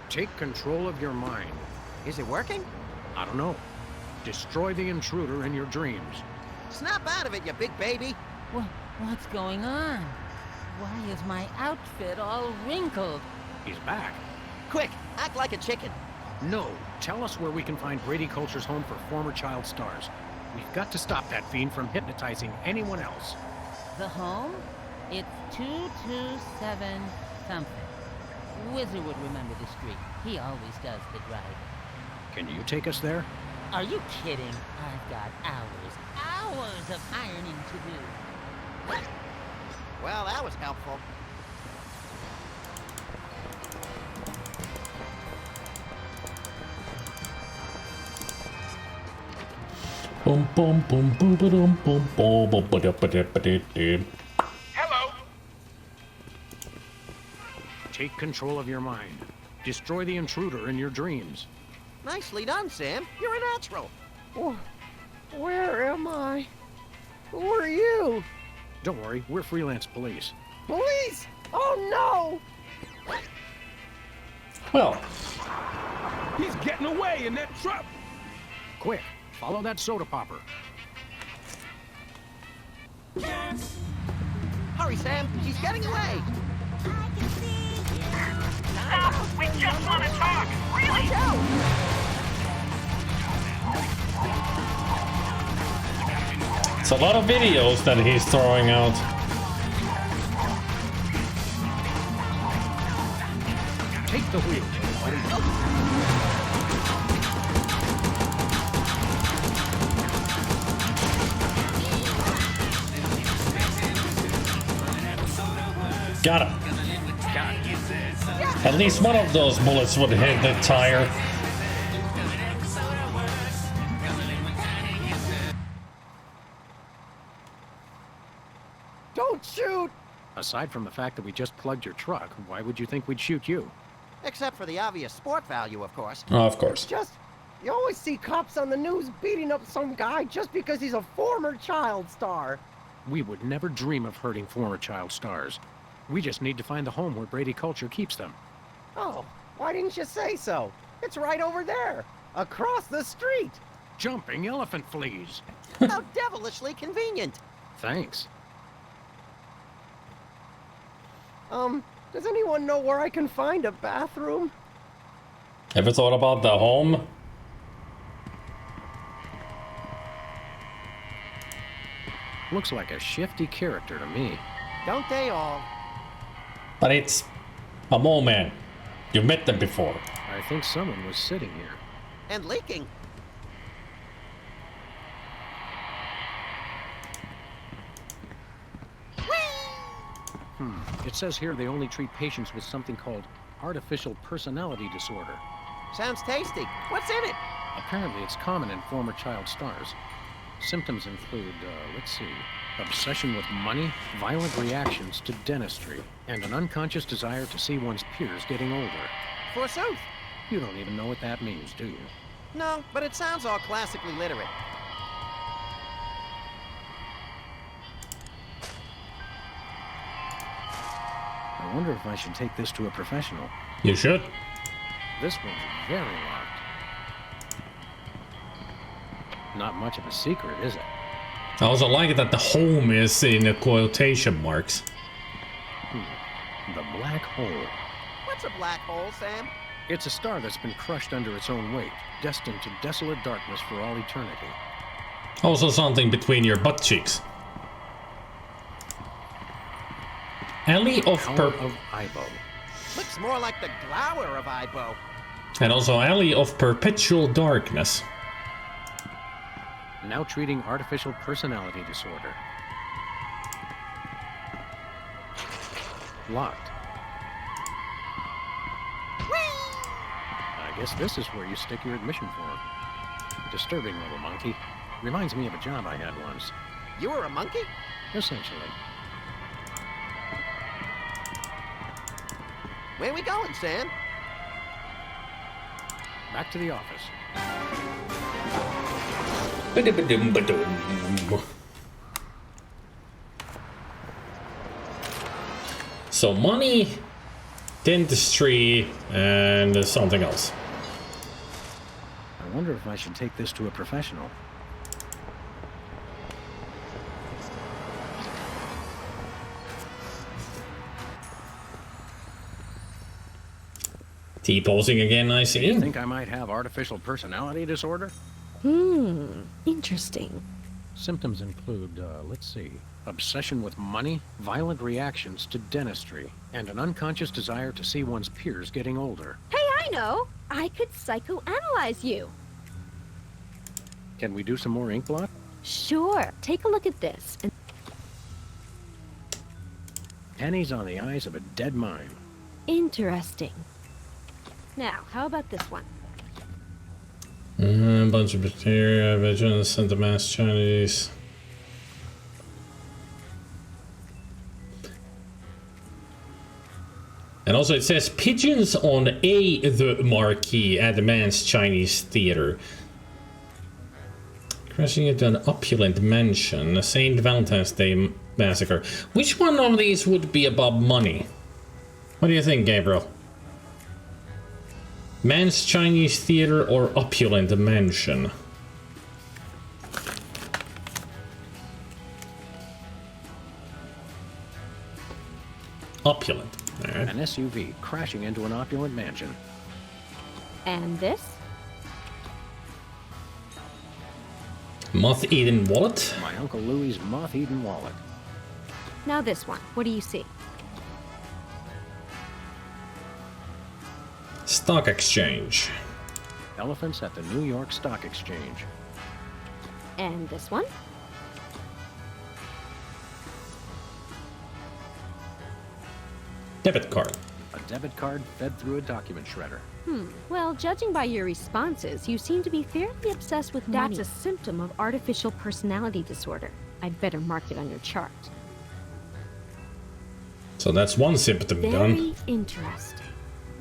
Take control of your mind. Is it working? I don't know. Destroy the intruder in your dreams. Snap out of it, you big baby. What's going on? Why is my outfit all wrinkled? He's back. Quick, act like a chicken. No, tell us where we can find Brady Culture's home for former child stars. We've got to stop that fiend from hypnotizing anyone else. The home? It's 227 something. Wizard would remember the street. He always does the driving. Can you take us there? Are you kidding? I've got hours of ironing to do. Well, that was helpful. Boom boom boom boom boom boom boom boom boom. Hello! Take control of your mind. Destroy the intruder in your dreams. Nicely done, Sam. You're a natural. Where am I? Who are you? Don't worry, we're Freelance Police. Police! Oh no! Well, He's getting away in that truck. Quick, follow that soda popper. Hurry, Sam. She's getting away. Stop! We just want to talk! Really? Watch out! it's a lot of videos that he's throwing out. Take the wheel, buddy. Got him. At least one of those bullets would hit the tire. Don't shoot! Aside from the fact that we just plugged your truck, why would you think we'd shoot you? Except for the obvious sport value, of course. Oh, of course. You always see cops on the news beating up some guy just because he's a former child star. We would never dream of hurting former child stars. We just need to find the home where Brady Culture keeps them. Oh, why didn't you say so? It's right over there, across the street. Jumping elephant fleas. How devilishly convenient. Thanks. Does anyone know where I can find a bathroom? Ever thought about the home? Looks like a shifty character to me. Don't they all? But it's a mole man. You've met them before. I think someone was sitting here. And leaking. It says here they only treat patients with something called artificial personality disorder. Sounds tasty. What's in it? Apparently it's common in former child stars. Symptoms include, let's see, obsession with money, violent reactions to dentistry, and an unconscious desire to see one's peers getting older. Forsooth. You don't even know what that means, do you? No, but it sounds all classically literate. I wonder if I should take this to a professional. You should. This one's very locked. Not much of a secret, is it? I also like it that the home is in the quotation marks. The black hole. What's a black hole, Sam? It's a star that's been crushed under its own weight, destined to desolate darkness for all eternity. Also something between your butt cheeks. Alley of Hour Per... of Ibo. Looks more like the glower of Ibo. And also Alley of Perpetual Darkness. Now treating artificial personality disorder. Locked. I guess this is where you stick your admission form. Disturbing little monkey. Reminds me of a job I had once. You were a monkey? Essentially. Where we going, Sam? Back to the office. Ba-dum-ba-dum-ba-dum. So money, dentistry, and something else. I wonder if I should take this to a professional. T-posing again, I see. Think I might have artificial personality disorder? Interesting. Symptoms include, let's see, obsession with money, violent reactions to dentistry, and an unconscious desire to see one's peers getting older. Hey, I know! I could psychoanalyze you. Can we do some more ink blot? Sure. Take a look at this. And Pennies on the eyes of a dead mime. interesting. Now, how about this one? A bunch of bacteria, vigilance, sent to mass Chinese. And also it says pigeons on the marquee at the man's Chinese theater. Crashing into an opulent mansion, a St. Valentine's Day massacre. Which one of these would be about money? What do you think, Gabriel? Man's Chinese theater or opulent mansion? Opulent. All right. An SUV crashing into an opulent mansion. And this? Moth-eaten wallet? My Uncle Louie's moth-eaten wallet. Now this one. What do you see? Stock exchange. Elephants at the New York Stock Exchange. And this one? Debit card. A debit card fed through a document shredder. Well, judging by your responses, you seem to be fairly obsessed with money. That's a symptom of artificial personality disorder. I'd better mark it on your chart. So that's one symptom Very done. interesting.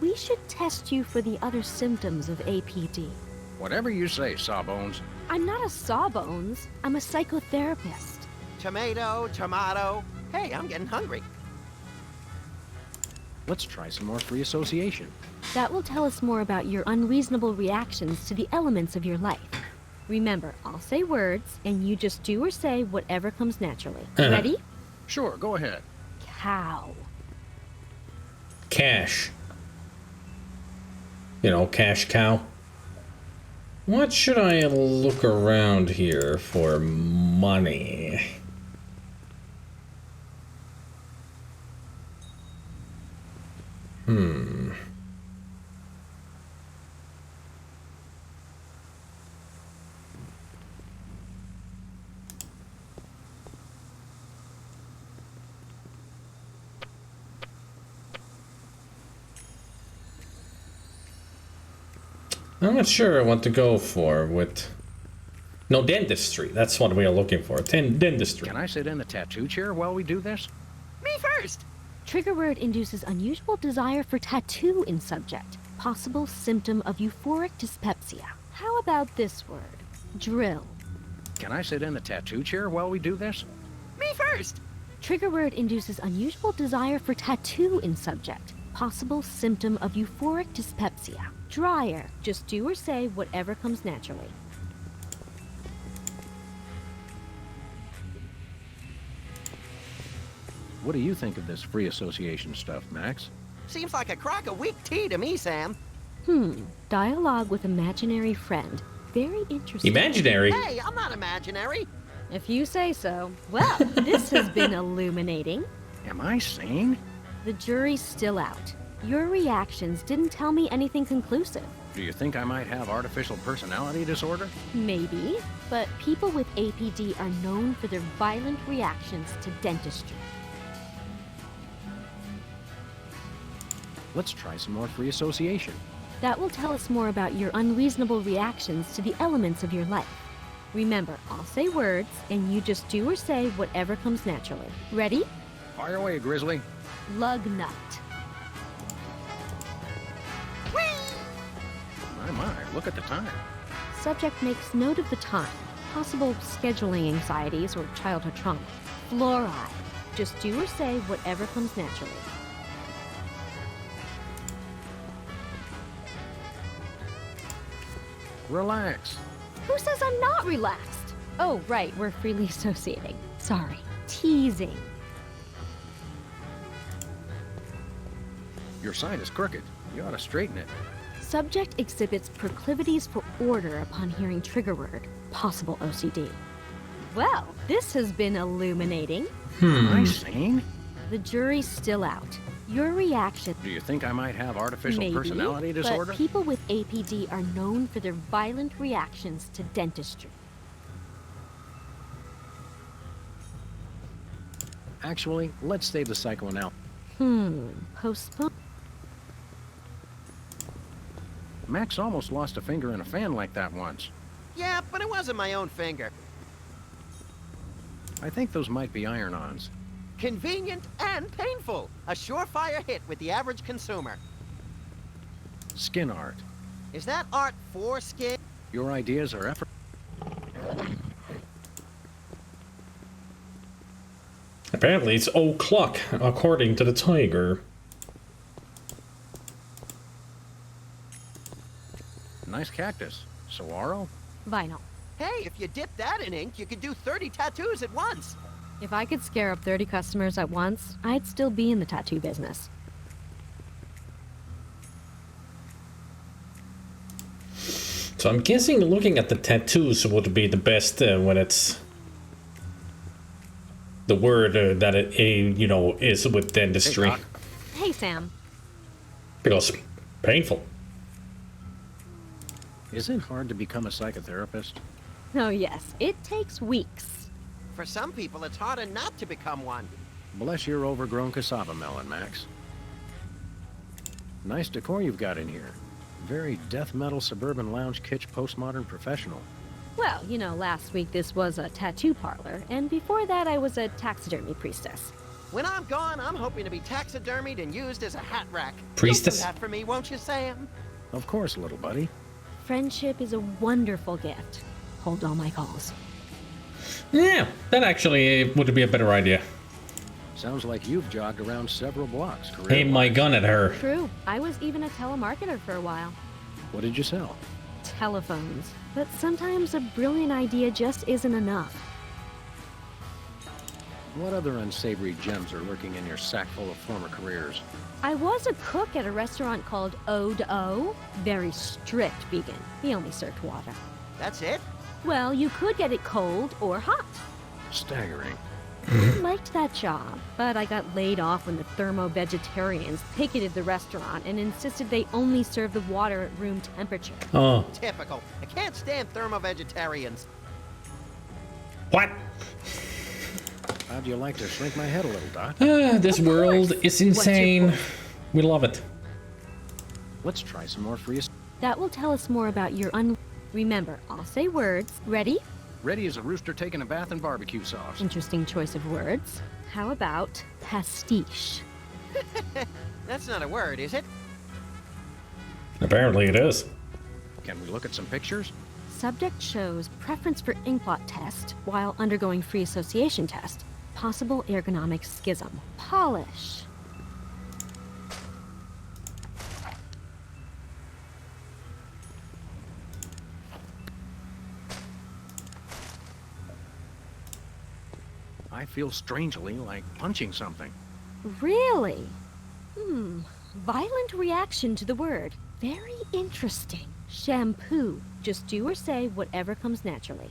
We should test you for the other symptoms of APD. Whatever you say, Sawbones. I'm not a sawbones. I'm a psychotherapist. Tomato. Hey, I'm getting hungry. Let's try some more free association. That will tell us more about your unreasonable reactions to the elements of your life. Remember, I'll say words, and you just do or say whatever comes naturally. Ready? Sure, go ahead. Cow. Cash. You know, cash cow. What should I look around here for money? I'm not sure what to go for with... No, dentistry. That's what we are looking for. Dentistry. Can I sit in the tattoo chair while we do this? Me first. Trigger word induces unusual desire for tattoo in subject. Possible symptom of euphoric dyspepsia. How about this word? Drill. Can I sit in the tattoo chair while we do this? Me first. Trigger word induces unusual desire for tattoo in subject. Possible symptom of euphoric dyspepsia. Dryer. Just do or say whatever comes naturally. What do you think of this free association stuff, Max? Seems like a crock of weak tea to me, Sam. Dialogue with imaginary friend. Very interesting. Imaginary? Hey, I'm not imaginary. If you say so. Well, this has been illuminating. Am I sane? The jury's still out. Your reactions didn't tell me anything conclusive. Do you think I might have artificial personality disorder? Maybe, but people with APD are known for their violent reactions to dentistry. Let's try some more free association. That will tell us more about your unreasonable reactions to the elements of your life. Remember, I'll say words, and you just do or say whatever comes naturally. Ready? Fire away, Grizzly. Lug nut. My, look at the time. Subject makes note of the time. Possible scheduling anxieties or childhood trauma. Fluoride. Just do or say whatever comes naturally. Relax. Who says I'm not relaxed? Oh, right, we're freely associating. Sorry. Teasing. Your sign is crooked. You ought to straighten it. Subject exhibits proclivities for order upon hearing trigger word. Possible OCD. Well, this has been illuminating. Am I sane? The jury's still out. Your reaction... Do you think I might have artificial Maybe, personality disorder? but people with APD are known for their violent reactions to dentistry. Actually, let's save the psychoanalysis. Postpone... Max almost lost a finger in a fan like that once. Yeah, but it wasn't my own finger. I think those might be iron-ons. Convenient and painful. A surefire hit with the average consumer. Skin art. Is that art for skin? Your ideas are effort. Apparently it's o'clock, according to the tiger. Nice cactus. Saguaro? Vinyl. Hey, if you dip that in ink, you could do 30 tattoos at once. If I could scare up 30 customers at once, I'd still be in the tattoo business. So I'm guessing looking at the tattoos would be the best when it's the word that it, you know, is with dentistry. Hey, Doc. Hey, Sam. Because painful. Is it hard to become a psychotherapist? Oh, yes. It takes weeks. For some people, it's harder not to become one. Bless your overgrown cassava melon, Max. Nice decor you've got in here. Very death metal suburban lounge kitsch postmodern professional. Well, you know, last week this was a tattoo parlor, and before that I was a taxidermy priestess. When I'm gone, I'm hoping to be taxidermied and used as a hat rack. Priestess? You'll do that for me, won't you, Sam? Of course, little buddy. Friendship is a wonderful gift. Hold all my calls. Yeah, that actually would be a better idea. Sounds like you've jogged around several blocks. Aim my gun at her. True. I was even a telemarketer for a while. What did you sell? Telephones. But sometimes a brilliant idea just isn't enough. What other unsavory gems are lurking in your sack full of former careers? I was a cook at a restaurant called Ode O. Very strict vegan. He only served water. That's it? Well, you could get it cold or hot. Staggering. I liked that job, but I got laid off when the thermo-vegetarians picketed the restaurant and insisted they only serve the water at room temperature. Oh. Typical. I can't stand thermo-vegetarians. What? How'd you like to shrink my head a little, Doc? This world is insane. We love it. Let's try some more free. That will tell us more about your Remember, I'll say words. Ready? Ready as a rooster taking a bath in barbecue sauce. Interesting choice of words. How about pastiche? That's not a word, is it? Apparently it is. Can we look at some pictures? Subject shows preference for inkblot test while undergoing free association test. Possible ergonomic schism. Polish. I feel strangely like punching something. Really? Violent reaction to the word. Very interesting. Shampoo. Just do or say whatever comes naturally.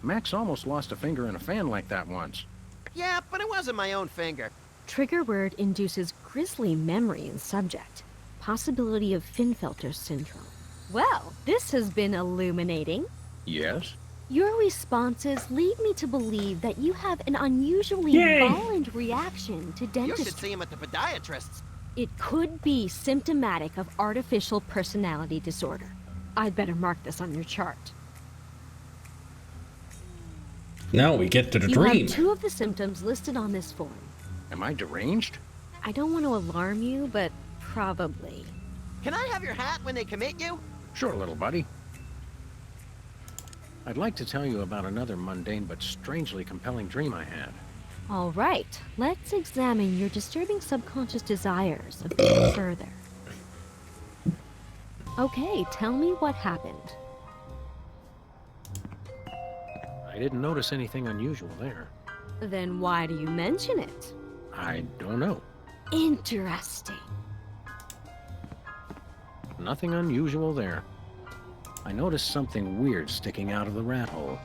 Max almost lost a finger in a fan like that once. Yeah, but it wasn't my own finger. Trigger word induces grisly memory in subject. Possibility of Finfelter syndrome. Well, this has been illuminating. Yes? Your responses lead me to believe that you have an unusually Yay. violent reaction to You should dentistry. see him at the podiatrist's. It could be symptomatic of artificial personality disorder. I'd better mark this on your chart. Now we get to the You dream. have 2 of the symptoms listed on this form. Am I deranged? I don't want to alarm you, but probably. Can I have your hat when they commit you? Sure, little buddy. I'd like to tell you about another mundane but strangely compelling dream I had. All right, let's examine your disturbing subconscious desires a bit further. Okay, tell me what happened. I didn't notice anything unusual there. Then why do you mention it? I don't know. Interesting. Nothing unusual there. I noticed something weird sticking out of the rat hole.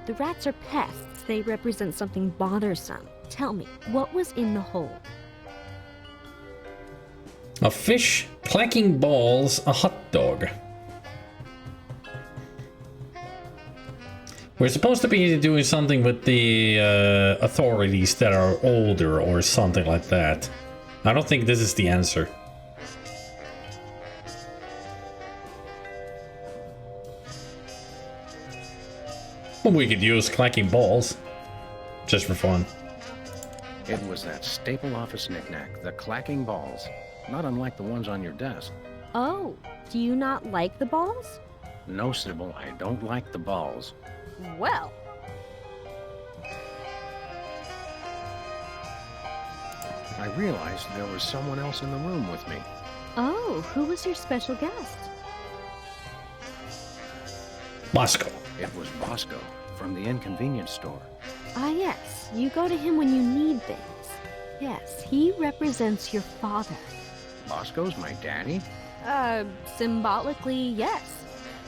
The rats are pests. They represent something bothersome. Tell me, what was in the hole? A fish, clacking balls, a hot dog. We're supposed to be doing something with the authorities that are older or something like that. I don't think this is the answer. Well, we could use clacking balls, just for fun. It was that staple office knickknack, the clacking balls. Not unlike the ones on your desk. Oh, do you not like the balls? No, Sybil, I don't like the balls. Well, I realized there was someone else in the room with me. oh, who was your special guest? Bosco. It was Bosco from the inconvenience store. Ah, yes, you go to him when you need things. Yes, he represents your father. Bosco's my daddy? Symbolically, yes.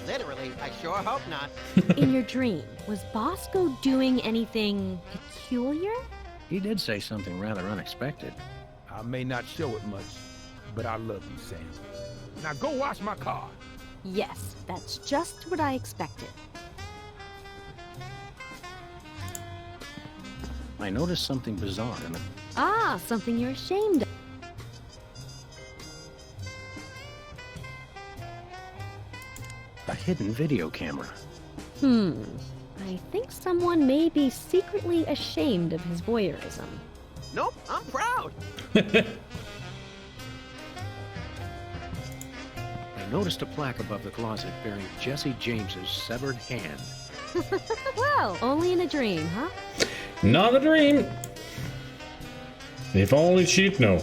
Literally, I sure hope not. In your dream, was Bosco doing anything peculiar? He did say something rather unexpected. I may not show it much, but I love you, Sam. Now go wash my car. Yes, that's just what I expected. I noticed something bizarre in the... Ah, something you're ashamed of. a hidden video camera. I think someone may be secretly ashamed of his voyeurism. Nope, I'm proud. I noticed a plaque above the closet bearing Jesse James's severed hand. Well, only in a dream, huh? Not a dream. If only she'd know.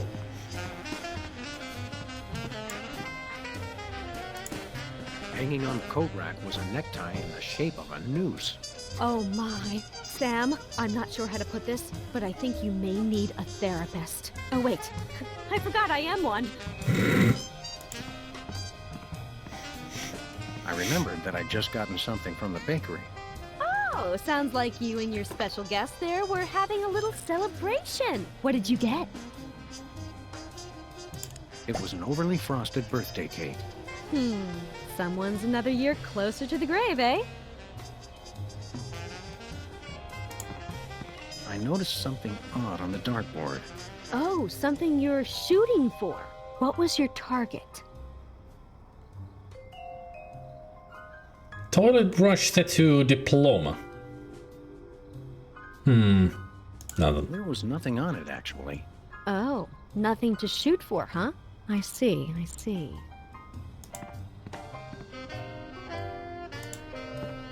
Hanging on the coat rack was a necktie in the shape of a noose. Oh my. Sam, I'm not sure how to put this, but I think you may need a therapist. Oh wait, I forgot I am one. I remembered that I'd just gotten something from the bakery. Oh, sounds like you and your special guest there were having a little celebration. What did you get? It was an overly frosted birthday cake. Someone's another year closer to the grave, eh? I noticed something odd on the dartboard. Oh, something you're shooting for. What was your target? Toilet brush tattoo diploma. Nothing. There was nothing on it, actually. Oh, nothing to shoot for, huh? I see, I see.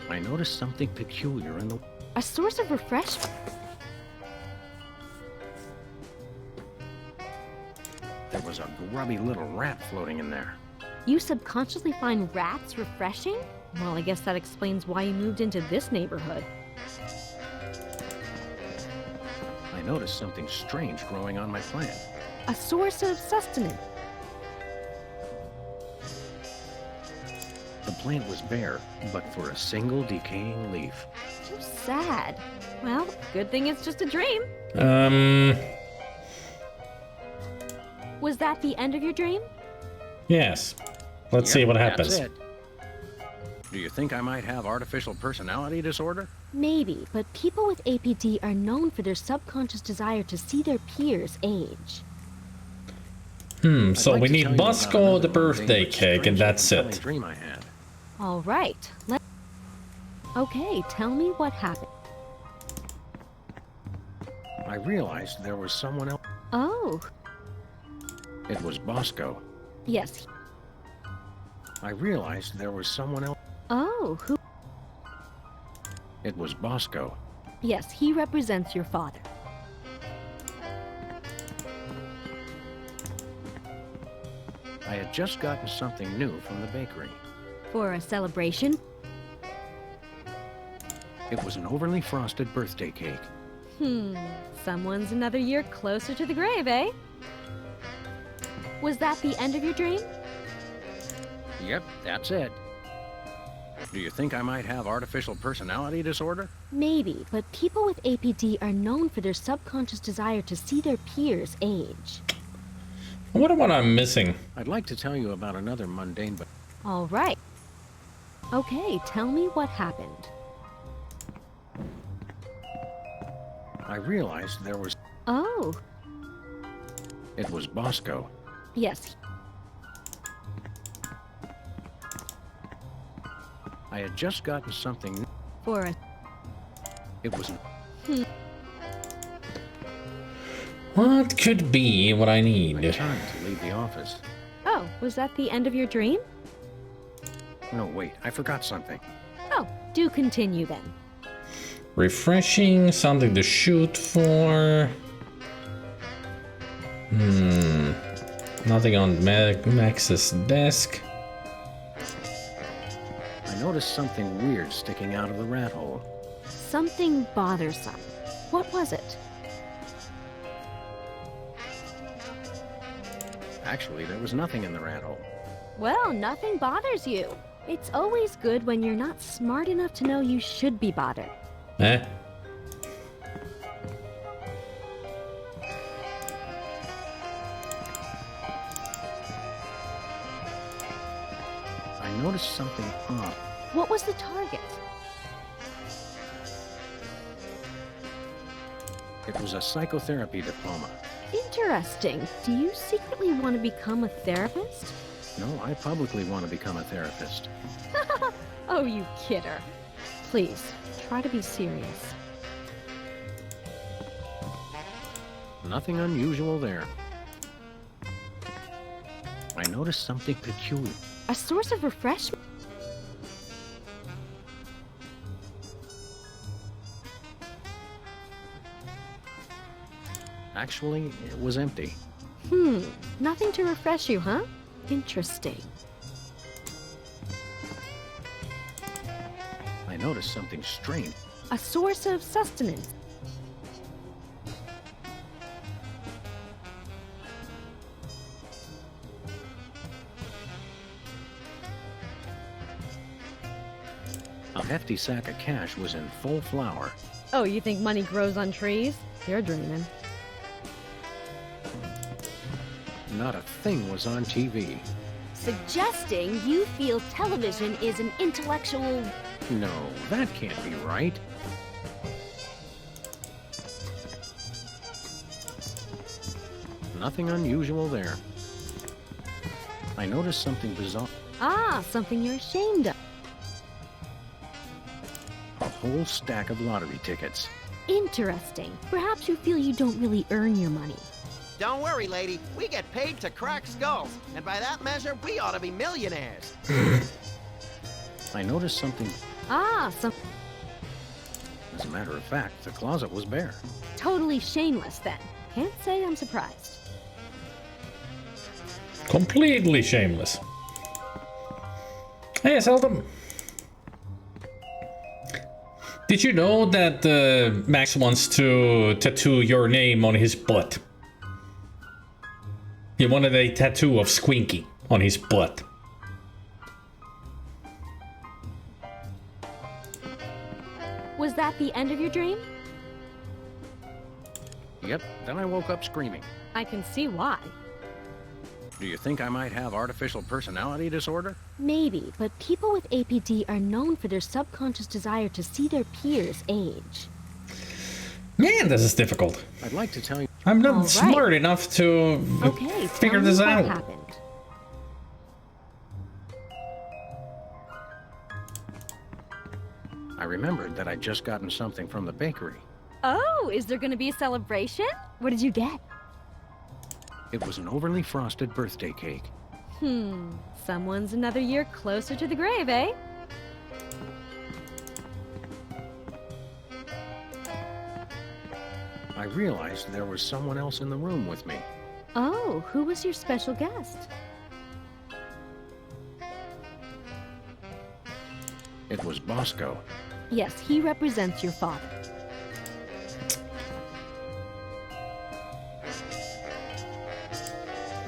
I noticed something peculiar in the... A source of refreshment. There was a grubby little rat floating in there. You subconsciously find rats refreshing? Well, I guess that explains why you moved into this neighborhood. I noticed something strange growing on my plant. A source of sustenance. The plant was bare, but for a single decaying leaf. Too sad. Well, good thing it's just a dream. Was that the end of your dream? Yes. Let's see what happens. That's it. Do you think I might have artificial personality disorder? Maybe, but people with APD are known for their subconscious desire to see their peers age. So we need Bosco, the birthday cake, and that's it. Dream I had. All right. Okay, tell me what happened. I realized there was someone else. Oh, It was Bosco. yes. I realized there was someone else. Oh, who? It was Bosco. Yes, he represents your father. I had just gotten something new from the bakery. For a celebration? It was an overly frosted birthday cake. Someone's another year closer to the grave, eh? Was that the end of your dream? Yep, that's it. Do you think I might have artificial personality disorder? Maybe, but people with APD are known for their subconscious desire to see their peers age. I wonder what I'm missing. I'd like to tell you about another mundane but All right. Okay, tell me what happened. I realized there was. Oh, It was Bosco. yes. I had just gotten something new. For a... It was. What could be what I I need? turned to leave the office. Oh, was that the end of your dream? No, wait, I forgot something. Oh, do continue then. Refreshing, something to shoot for. Nothing on Max's desk. I noticed something weird sticking out of the rat hole. Something bothersome. What was it? Actually, there was nothing in the rat hole. Well, nothing bothers you. It's always good when you're not smart enough to know you should be bothered. Eh? I noticed something odd. What was the target? It was a psychotherapy diploma. Interesting. Do you secretly want to become a therapist? No, I publicly want to become a therapist. Oh, you kidder. Please, try to be serious. Nothing unusual there. I noticed something peculiar. A source of refreshment? Actually, it was empty. Nothing to refresh you, huh? Interesting. I noticed something strange. A source of sustenance. A hefty sack of cash was in full flower. Oh, you think money grows on trees? You're dreaming. Not a thing was on TV. Suggesting you feel television is an intellectual... No, that can't be right. Nothing unusual there. I noticed something bizarre. Ah, something you're ashamed of. A whole stack of lottery tickets. Interesting. Perhaps you feel you don't really earn your money. Don't worry, lady. We get paid to crack skulls, and by that measure, we ought to be millionaires. I noticed something. Ah, As a matter of fact, the closet was bare. totally shameless then. Can't say I'm surprised. Completely shameless. Hey, Seldom. Did you know that Max wants to tattoo your name on his butt? He wanted a tattoo of Squinky on his butt. Was that the end of your dream? Yep, then I woke up screaming. I can see why. Do you think I might have artificial personality disorder? Maybe, but people with APD are known for their subconscious desire to see their peers age. Man, this is difficult. I'd like to tell you. I'm not All right. smart enough to Okay, figure tell me this what out. happened. I remembered that I'd just gotten something from the bakery. Oh, is there gonna be a celebration? What did you get? It was an overly frosted birthday cake. Someone's another year closer to the grave, eh? I realized there was someone else in the room with me. Oh, who was your special guest? It was Bosco. Yes, he represents your father.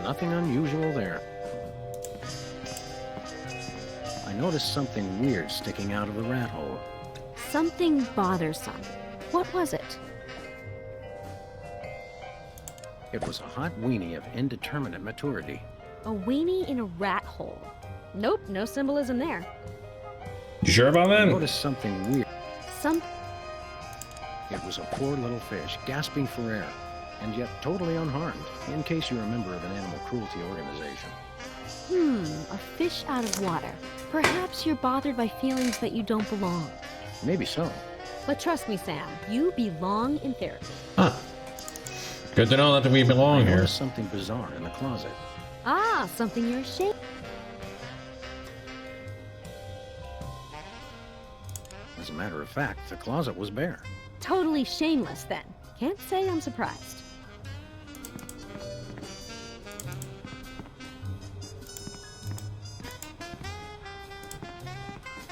Nothing unusual there. I noticed something weird sticking out of the rat hole. Something bothersome. What was it? It was a hot weenie of indeterminate maturity. A weenie in a rat hole. Nope, no symbolism there. You sure about I that? noticed something weird. Some... It was a poor little fish, gasping for air, and yet totally unharmed, in case you're a member of an animal cruelty organization. A fish out of water. Perhaps you're bothered by feelings that you don't belong. Maybe so. But trust me, Sam, you belong in therapy. Huh. Good to know that we belong I here. noticed something bizarre in the closet. Ah, something you're ashamed. As a matter of fact, the closet was bare. Totally shameless, then. Can't say I'm surprised.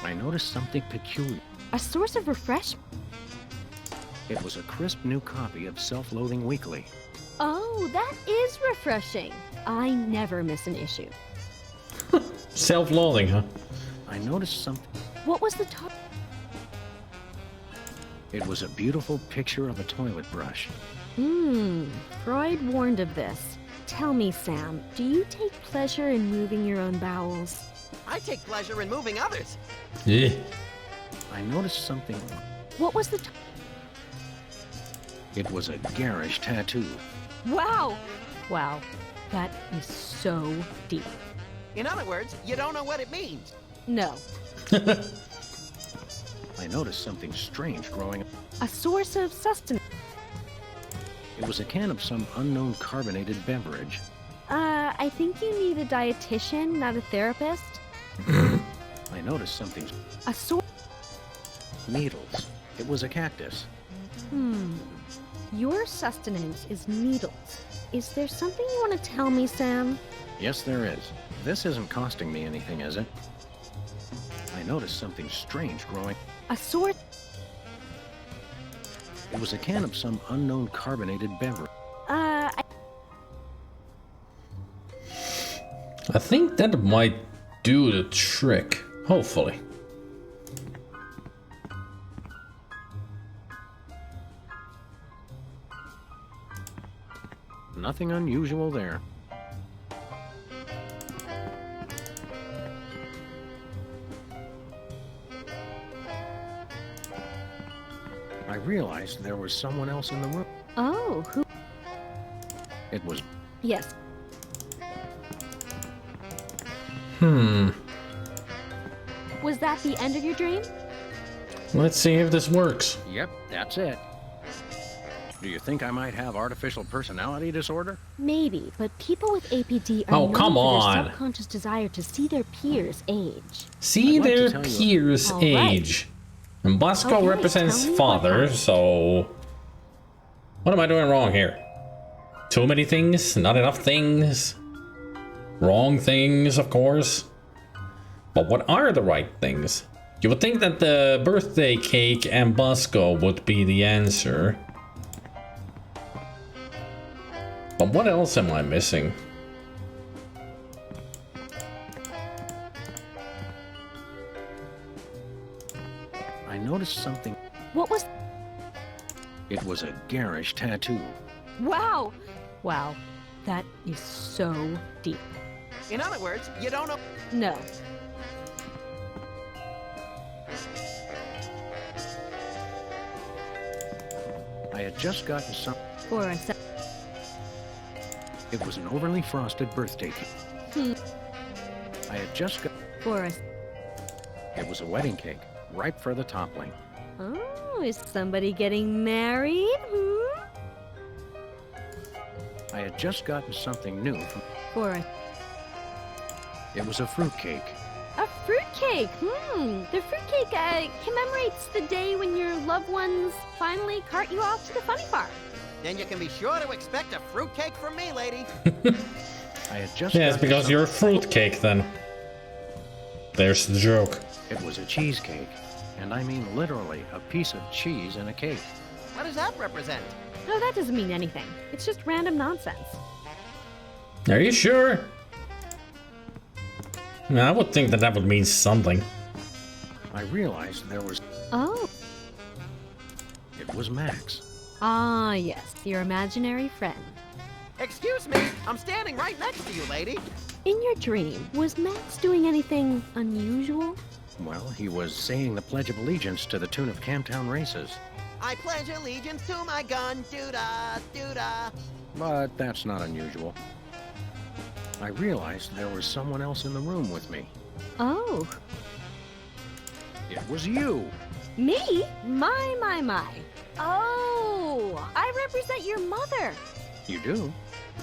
I noticed something peculiar. A source of refreshment. It was a crisp new copy of Self-Loathing Weekly. Oh, that is refreshing. I never miss an issue. Self-loathing, huh? I noticed something. What was the top? It was a beautiful picture of a toilet brush. Freud warned of this. Tell me, Sam, do you take pleasure in moving your own bowels? I take pleasure in moving others. Yeah. I noticed something. What was the top? It was a garish tattoo. Wow! Wow, that is so deep. In other words, you don't know what it means. No. I noticed something strange growing up. A source of sustenance. It was a can of some unknown carbonated beverage. I think you need a dietitian, not a therapist. I noticed something. A source. Needles. It was a cactus. Your sustenance is needles. Is there something you want to tell me, Sam? Yes, there is. This isn't costing me anything, is it? I noticed something strange growing. A source. It was a can of some unknown carbonated beverage. I think that might do the trick. Hopefully. Nothing unusual there. I realized there was someone else in the room. Oh, who? It was. Yes. Was that the end of your dream? Let's see if this works. Yep, that's it. Do you think I might have artificial personality disorder? Maybe, but people with APD are Oh, known come for on. their subconscious desire to see their peers age. See I'd like to their tell you- peers' All right. age. And Bosco Okay, represents tell me what father, happened. so... What am I doing wrong here? Too many things? Not enough things? Wrong things, of course. But what are the right things? You would think that the birthday cake and Bosco would be the answer. But what else am I missing? I noticed something. What was... It was a garish tattoo. Wow! Wow. That is so deep. In other words, you don't know. No. I had just gotten some. For a sec. It was an overly frosted birthday cake. I had just got. For a... It was a wedding cake, ripe for the toppling. Oh, is somebody getting married? I had just gotten something new from. For a... It was a fruitcake. A fruitcake! The fruitcake commemorates the day when your loved ones finally cart you off to the funny farm. Then you can be sure to expect a fruitcake from me, lady. I had just. Yeah, it's because you're a fruitcake then. There's the joke. It was a cheesecake, and I mean literally a piece of cheese in a cake. What does that represent? No, that doesn't mean anything. It's just random nonsense. Are you sure? No, I would think that that would mean something. I realized there was. Oh. It was Max. Ah, yes, your imaginary friend. Excuse me, I'm standing right next to you, lady. In your dream, was Max doing anything unusual? Well, he was saying the Pledge of Allegiance to the tune of Camptown Races. I pledge allegiance to my gun, doo-da, doo-da. But that's not unusual. I realized there was someone else in the room with me. Oh. It was you. Me? My. Oh, I represent your mother. You do?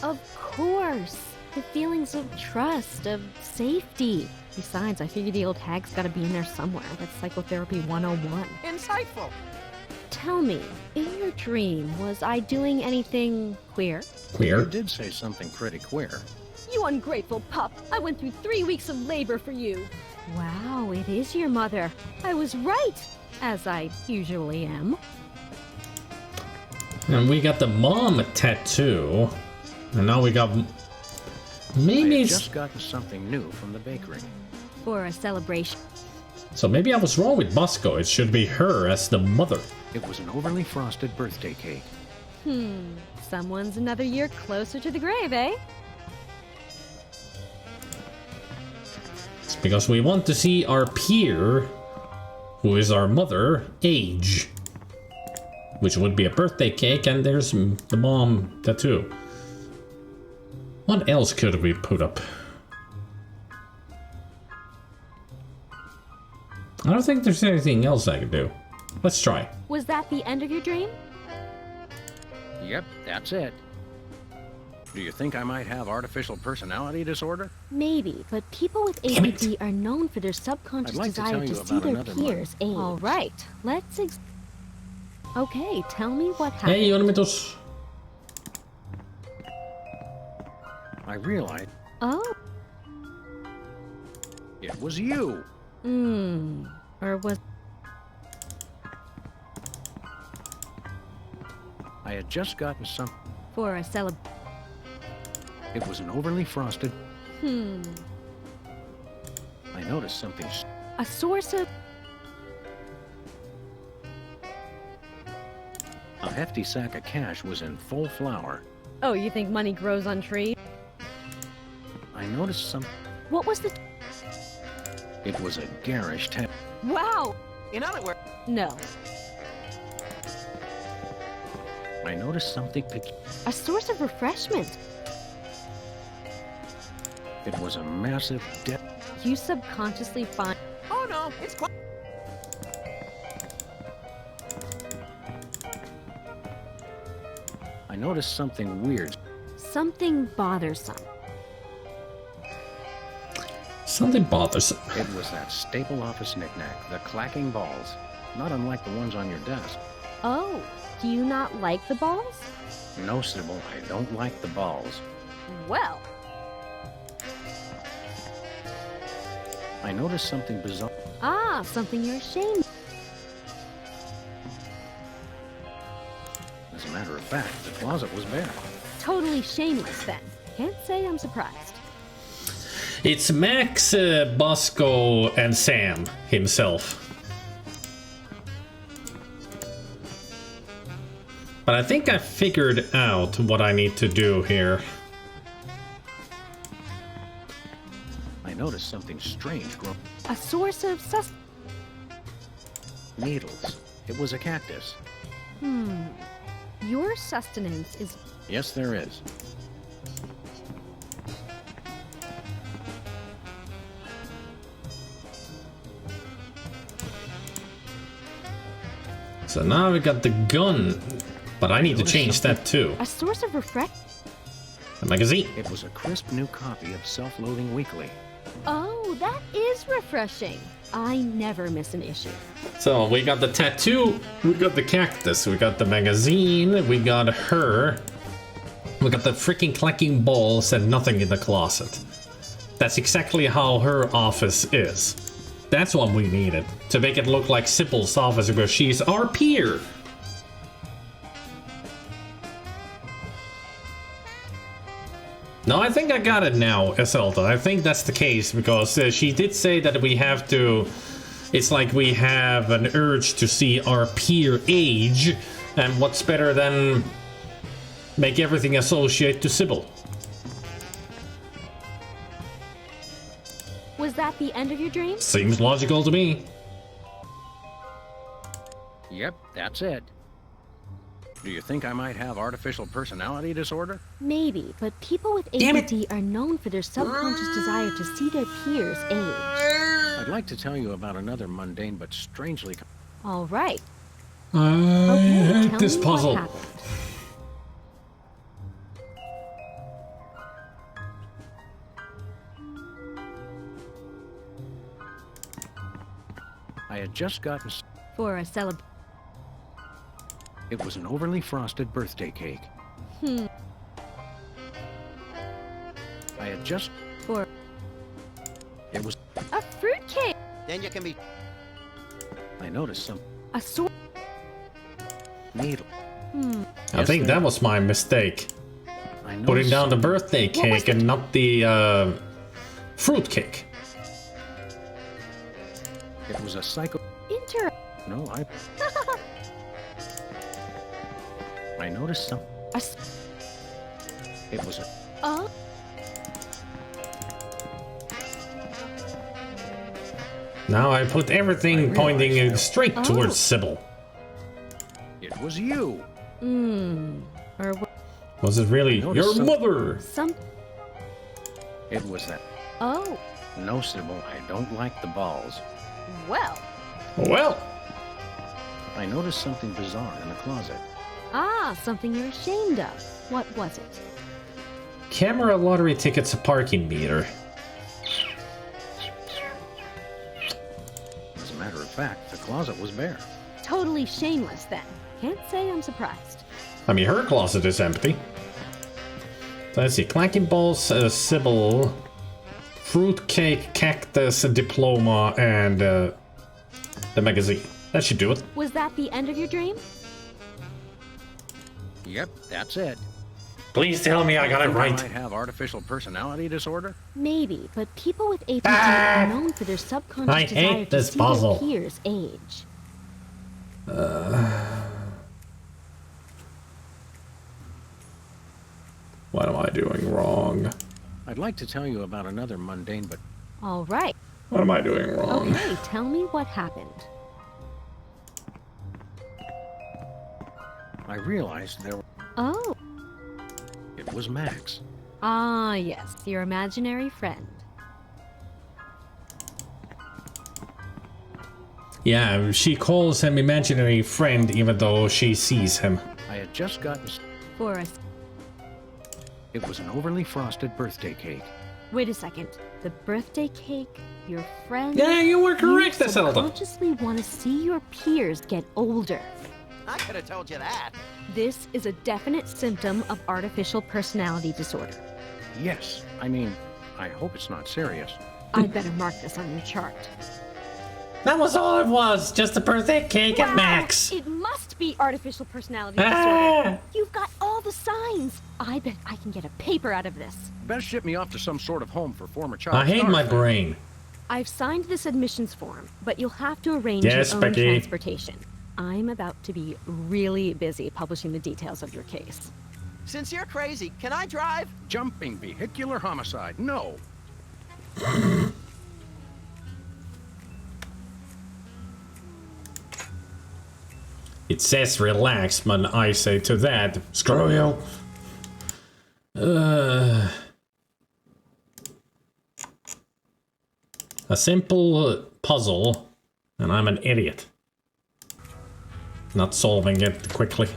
Of course. The feelings of trust, of safety. Besides, I figure the old hag's gotta be in there somewhere. That's psychotherapy 101. Insightful. Tell me, in your dream, was I doing anything queer? Queer? You did say something pretty queer. You ungrateful pup! I went through 3 weeks of labor for you. Wow, it is your mother. I was right, as I usually am. And we got the mom tattoo. And now we got... I Maybe had it's... just gotten something new from the bakery. For a celebration. So maybe I was wrong with Bosco. It should be her as the mother. It was an overly frosted birthday cake. Someone's another year closer to the grave, eh? It's because we want to see our peer, who is our mother, age. Which would be a birthday cake, and there's the mom tattoo. What else could we put up? I don't think there's anything else I could do. Let's try. Was that the end of your dream? Yep, that's it. Do you think I might have artificial personality disorder? Maybe, but people with Damn it. ADD are known for their subconscious I'd like to desire tell to you see about their another peers age. All right, let's Okay, tell me what happened. Hey, Yonomitos. I realized Oh. it was you. Or was... I had just gotten some. For a It was an overly frosted. I noticed something. A source of... A hefty sack of cash was in full flower. Oh, you think money grows on trees? I noticed some. What was the... It was a garish tattoo. Wow! In other words, No. I noticed something A source of refreshment. It was a massive You subconsciously find... oh no, it's quite. I noticed something weird. Something bothersome. Something bothersome. It was that staple office knickknack, the clacking balls. Not unlike the ones on your desk. Oh, do you not like the balls? No, Sybil, I don't like the balls. Well, I noticed something bizarre. something you're ashamed of. As a matter of fact, the closet was bare. Totally shameless then. Can't say I'm surprised. It's Max, Bosco, and Sam himself. But I think I figured out what I need to do here. I noticed something strange growing. A source of Needles. It was a cactus. Your sustenance is... Yes, there is. So now we got the gun, but I need to change that too. A source of refresh... The magazine. It was a crisp new copy of Self-Loathing Weekly. Oh, that is refreshing. I never miss an issue. So we got the tattoo, we got the cactus, we got the magazine, we got her. We got the freaking clacking balls and nothing in the closet. That's exactly how her office is. That's what we needed, to make it look like Sybil's office because she's our peer. No, I think I got it now, Iselda. I think that's the case because she did say that we have to... It's like we have an urge to see our peer age, and what's better than make everything associate to Sybil. Was that the end of your dream? Seems logical to me. Yep, that's it. Do you think I might have artificial personality disorder? Maybe, but people with ADD are known for their subconscious desire to see their peers age. I'd like to tell you about another mundane but strangely... All right. I hate this me puzzle. what happened. I had just gotten... For a celebration. It was an overly frosted birthday cake. I had just... For It was... a fruitcake. Then you can be... I noticed some... A sword. Needle. I think that was my mistake. I noticed Putting down the some- birthday cake and not the fruit cake. It was a psycho... Inter... No, I noticed some... A s- It was a... Oh. Now I put everything pointing straight towards Sybil. It was you. Or Was it really noticed your some- mother? some... It was that... Oh. No, Sybil, I don't like the balls. Well. Well, I noticed something bizarre in the closet. Ah, something you're ashamed of. What was it? camera, lottery tickets, a parking meter. As a matter of fact, the closet was bare. Totally shameless then. Can't say I'm surprised. I mean, her closet is empty. So let's see, clacking balls, Sybil, fruitcake, cactus, a diploma, and the magazine. That should do it. Was that the end of your dream? Yep, that's it. Please tell me I got it I right. might have artificial personality disorder. Maybe, but people with ADD are known for their subconscious I desire hate to this see puzzle. their peers age. What am I doing wrong? I'd like to tell you about another mundane but... All right. What am I doing wrong? Okay, tell me what happened. I realized there... Oh. It was Max. Ah, yes, your imaginary friend. Yeah, she calls him imaginary friend even though she sees him. I had just gotten... For us. It was an overly frosted birthday cake. Wait a second. The birthday cake, your friend. Yeah, you were correct, You Iselda. subconsciously want to see your peers get older. I could have told you that. This is a definite symptom of artificial personality disorder. Yes, I mean, I hope it's not serious. I'd better mark this on your chart. That was all it was, just a birthday cake at Wow, Max. It must be artificial personality Ah. disorder. You've got all the signs. I bet I can get a paper out of this. Best ship me off to some sort of home for former child I hate stars. my brain. I've signed this admissions form, but you'll have to arrange Yes, your own Becky. transportation. I'm about to be really busy publishing the details of your case. Since you're crazy, can I drive? Jumping vehicular homicide. No. It says relax, but I say to that, screw you. A simple puzzle, and I'm an idiot. Not solving it quickly.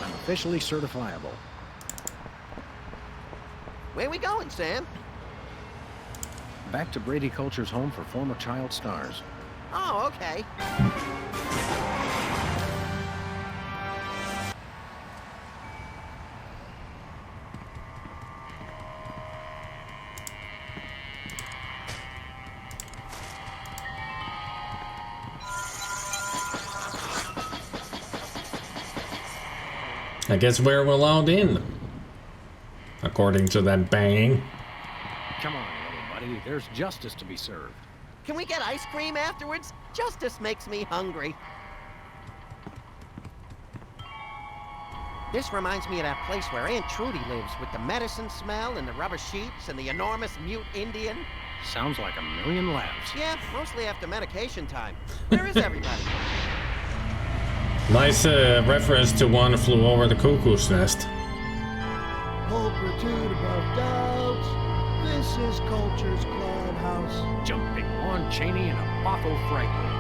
I'm officially certifiable. Where we going, Sam? Back to Brady Culture's home for former child stars. Oh, okay. I guess we're allowed in. According to that banging. Come on, little buddy. There's justice to be served. Can we get ice cream afterwards? Justice makes me hungry. This reminds me of that place where Aunt Trudy lives with the medicine smell and the rubber sheets and the enormous mute Indian. Sounds like a million laughs. Yeah, mostly after medication time. Where is everybody? Nice reference to One Flew Over the Cuckoo's Nest. Pulchritude above doubts. This is Culture's clubhouse. Jumping Lon Chaney and a Botho Franklin.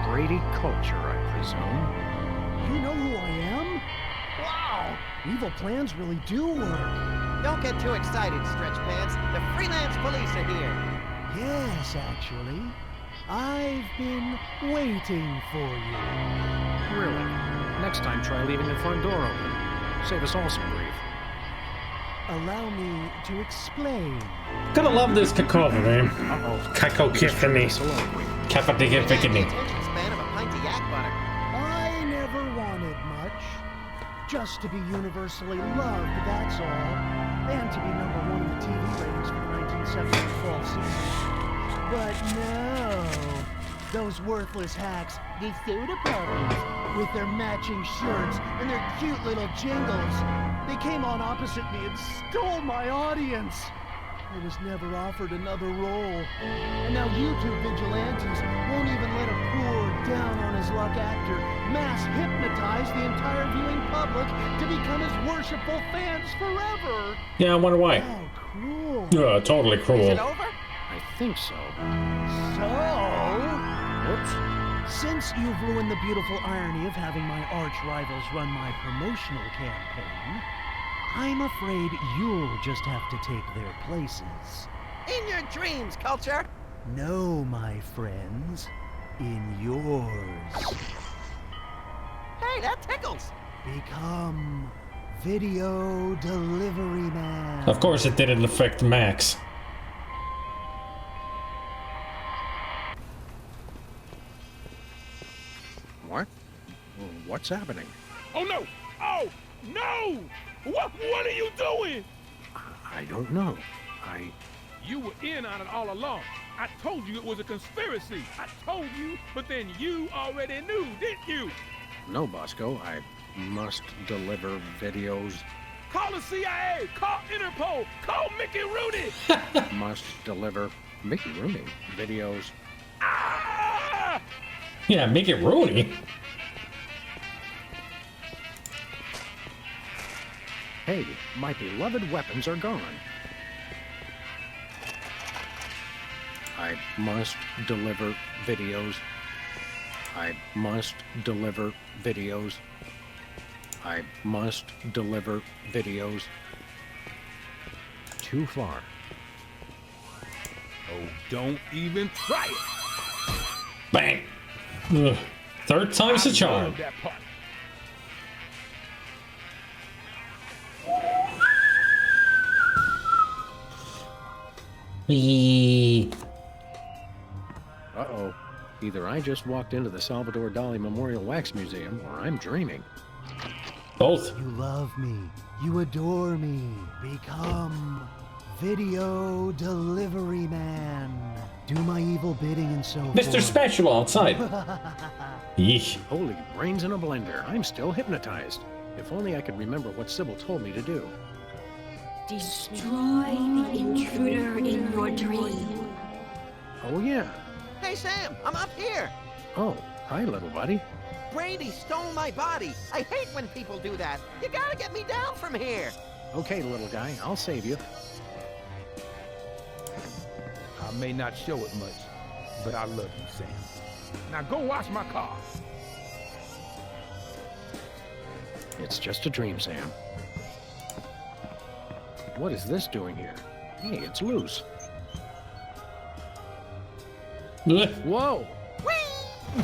Brady Culture, I presume. You know who I am? Wow, evil plans really do work. Don't get too excited, Stretch Pants. The Freelance Police are here. Yes, actually. I've been waiting for you. Really? Next time, try leaving the front door open. Save us all some grief. Allow me to explain. Gotta love this cacophony. Uh-oh. Cacophony. Cacophony. Attention span of a pint of yak butter. I never wanted much. Just to be universally loved, that's all. And to be #1 in the TV ratings for the 1970 fall season. But no, those worthless hacks, the soda puppies, with their matching shirts and their cute little jingles, they came on opposite me and stole my audience. I was never offered another role. And now YouTube vigilantes won't even let a poor, down-on-his-luck actor mass hypnotize the entire viewing public to become his worshipful fans forever. Yeah, I wonder why. How cruel. Yeah, totally Is cruel. it over? I think so. So, Oops. since you've ruined the beautiful irony of having my arch rivals run my promotional campaign, I'm afraid you'll just have to take their places. In your dreams, Culture. No, my friends, in yours. Hey, that tickles. Become video delivery man. Of course it didn't affect Max. What? What's happening? Oh no! Oh no! What are you doing? I don't know. You were in on it all along. I told you it was a conspiracy. I told you, but then you already knew, didn't you? No, Bosco. I must deliver videos. Call the CIA! Call Interpol! Call Mickey Rooney! Must deliver Mickey Rooney videos. Ah! Yeah, make it Rooney. Hey, my beloved weapons are gone. I must deliver videos. I must deliver videos. I must deliver videos. Too far. Oh, don't even try it! Bang. Ugh. Third time's a charm. Love that part. Wee. Uh-oh. Either I just walked into the Salvador Dali Memorial Wax Museum, or I'm dreaming. Both. You love me. You adore me. Become video delivery man. Do my evil bidding and so forth. Mr. Special outside. Yeesh. Holy brains in a blender. I'm still hypnotized. If only I could remember what Sybil told me to do. Destroy the intruder in your dream. Oh, yeah. Hey, Sam, I'm up here. Oh, hi, little buddy. Brady stole my body. I hate when people do that. You gotta get me down from here. Okay, little guy, I'll save you. I may not show it much, but I love you, Sam. Now go wash my car. It's just a dream, Sam. What is this doing here? Hey, it's loose. Blech. Whoa! Whee!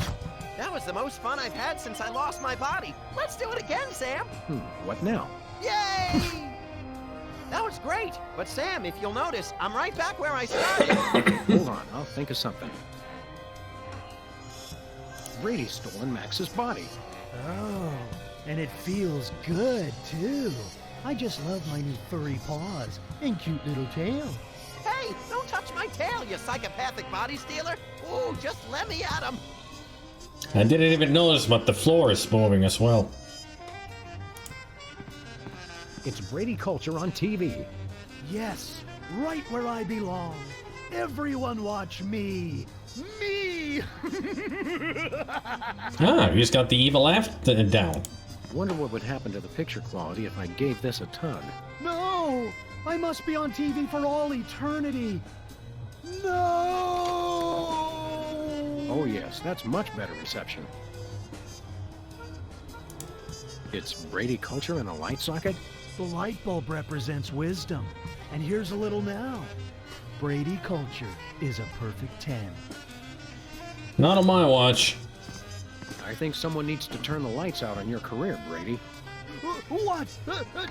That was the most fun I've had since I lost my body. Let's do it again, Sam. What now? Yay! That was great. But Sam, if you'll notice, I'm right back where I started. Hold on, I'll think of something. Brady's stolen Max's body. Oh, and it feels good, too. I just love my new furry paws and cute little tail. Hey, don't touch my tail, you psychopathic body stealer. Ooh, just let me at him. I didn't even notice, but the floor is moving as well. It's Brady culture on TV. Yes, right where I belong. Everyone watch me. Me! Ah, he's got the evil laugh down. Wonder what would happen to the picture quality if I gave this a tug. No! I must be on TV for all eternity. No! Oh yes, that's much better reception. It's Brady culture in a light socket? The light bulb represents wisdom. And here's a little now. Brady culture is a perfect 10. Not on my watch. I think someone needs to turn the lights out on your career, Brady. What?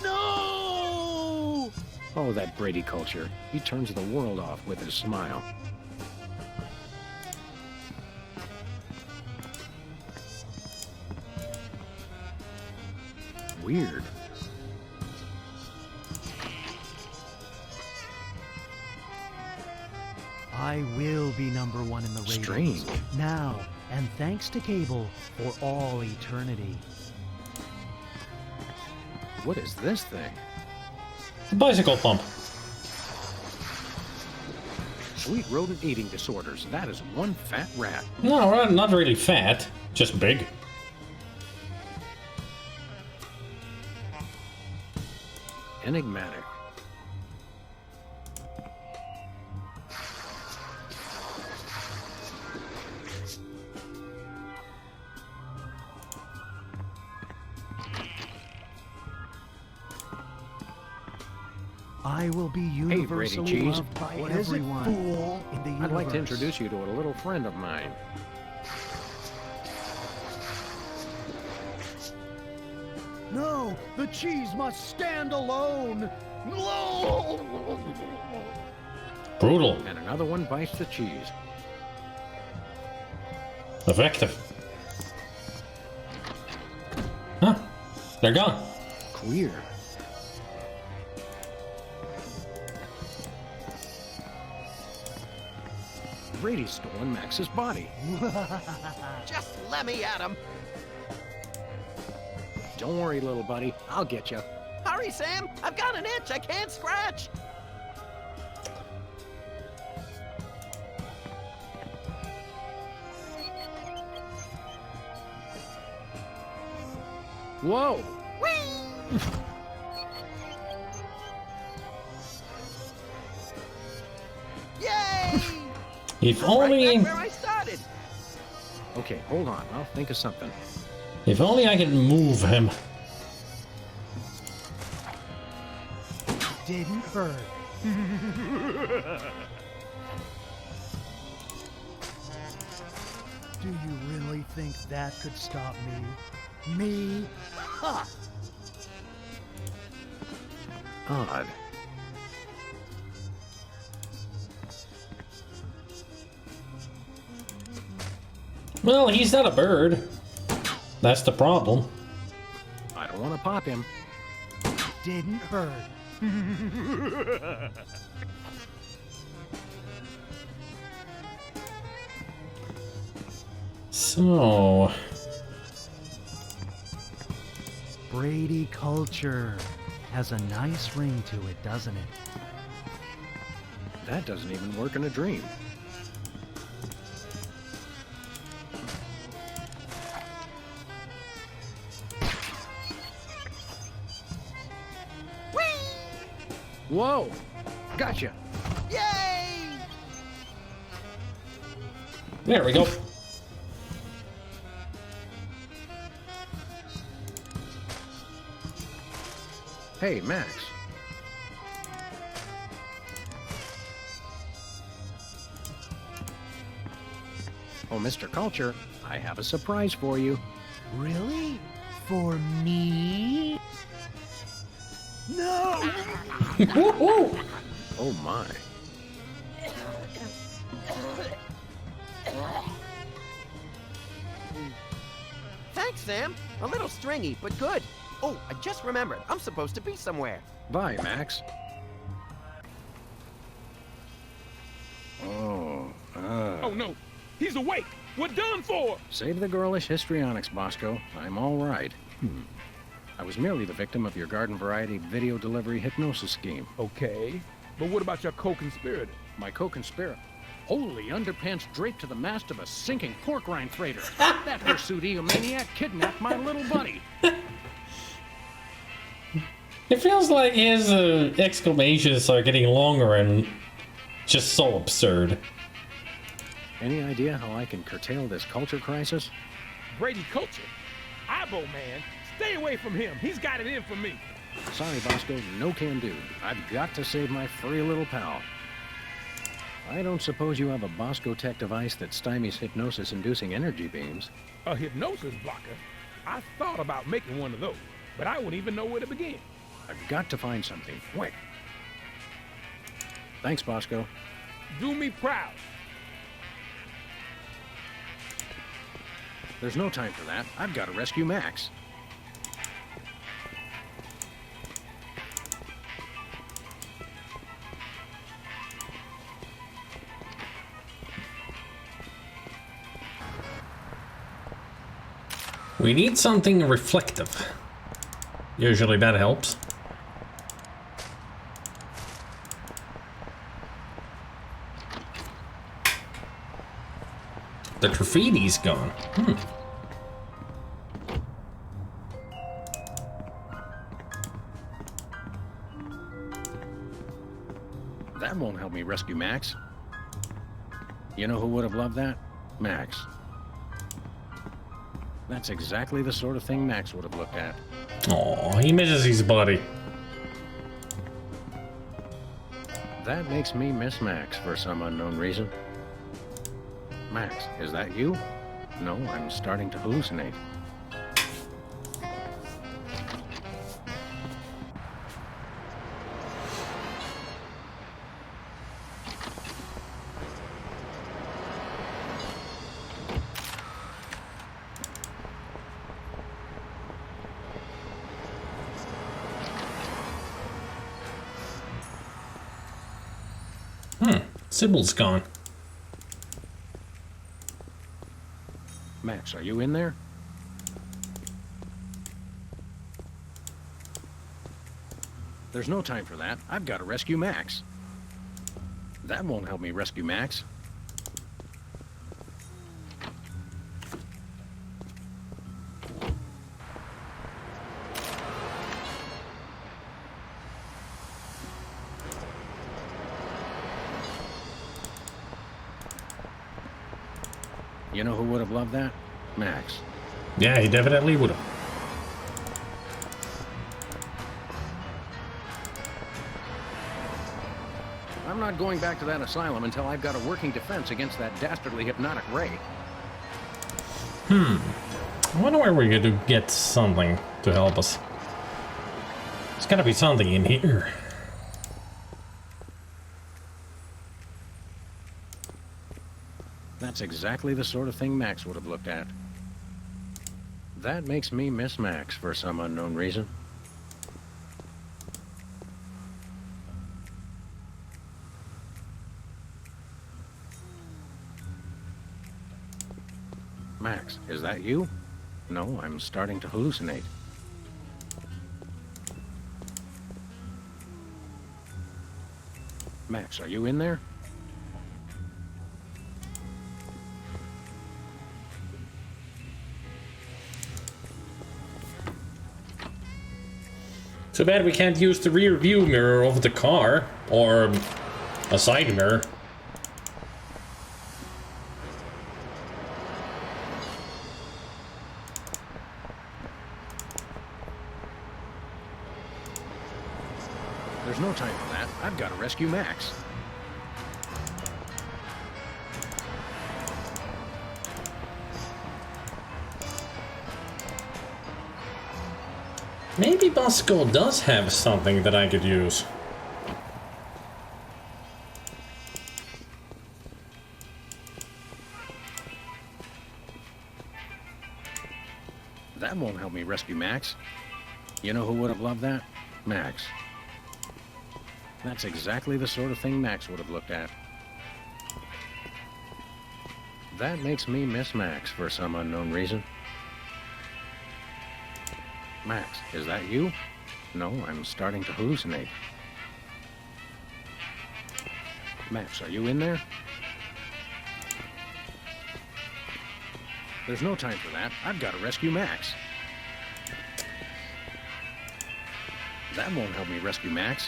No! Oh, that Brady culture. He turns the world off with his smile. Weird. I will be number one in the ratings. Strange. Now, and thanks to cable for all eternity. What is this thing? A bicycle pump. Sweet rodent eating disorders. That is one fat rat. No, not really fat. Just big. Enigmatic. I will be universally Cheese. loved by What is it, everyone fool? in the universe. I'd like to introduce you to a little friend of mine. No, the cheese must stand alone. No! Brutal. And another one bites the cheese. Effective. Huh. They're gone. Queer. Brady's stolen Max's body. Just let me at him. Don't worry, little buddy. I'll get you. Hurry, Sam. I've got an itch I can't scratch. Whoa! Whee! Yay! If Right only... back where I started. Okay, hold on. I'll think of something. If only I could move him. Didn't hurt. Do you really think that could stop me? Me? Ha! Odd. Well, he's not a bird. That's the problem. I don't want to pop him. Didn't hurt. So... Brady culture has a nice ring to it, doesn't it? That doesn't even work in a dream. Whoa! Gotcha! Yay! There we go. Hey, Max. Oh, Mr. Culture, I have a surprise for you. Really? For me? No! Oh my. Thanks, Sam. A little stringy, but good. Oh, I just remembered. I'm supposed to be somewhere. Bye, Max. Oh no, he's awake. We're done for. Save the girlish histrionics, Bosco. I'm all right. I was merely the victim of your garden variety video delivery hypnosis scheme. Okay, but what about your co-conspirator? My co-conspirator. Holy underpants draped to the mast of a sinking pork rind freighter. That hirsute egomaniac kidnapped my little buddy. It feels like his exclamations are getting longer and just so absurd. Any idea how I can curtail this culture crisis? Brady Culture. Ibo, man. Stay away from him. He's got it in for me. Sorry, Bosco, no can do. I've got to save my furry little pal. I don't suppose you have a Bosco tech device that stymies hypnosis-inducing energy beams. A hypnosis blocker? I thought about making one of those, but I wouldn't even know where to begin. I've got to find something, quick. Thanks, Bosco. Do me proud. There's no time for that. I've got to rescue Max. We need something reflective. Usually that helps. The graffiti's gone. That won't help me rescue Max. You know who would have loved that? Max. That's exactly the sort of thing Max would have looked at. Aw, he misses his buddy. That makes me miss Max for some unknown reason. Max, is that you? No, I'm starting to hallucinate. Sybil's gone. Max, are you in there? There's no time for that. I've got to rescue Max. That won't help me rescue Max. You know who would have loved that? Max. Yeah, he definitely would have. I'm not going back to that asylum until I've got a working defense against that dastardly hypnotic ray. I wonder where we're going to get something to help us. There's got to be something in here. That's exactly the sort of thing Max would have looked at. That makes me miss Max for some unknown reason. Max, is that you? No, I'm starting to hallucinate. Max, are you in there? Too bad we can't use the rear view mirror of the car, or a side mirror. There's no time for that. I've got to rescue Max. Maybe Bosco does have something that I could use. That won't help me rescue Max. You know who would have loved that? Max. That's exactly the sort of thing Max would have looked at. That makes me miss Max for some unknown reason. Max, is that you? No, I'm starting to hallucinate. Max, are you in there? There's no time for that. I've got to rescue Max. That won't help me rescue Max.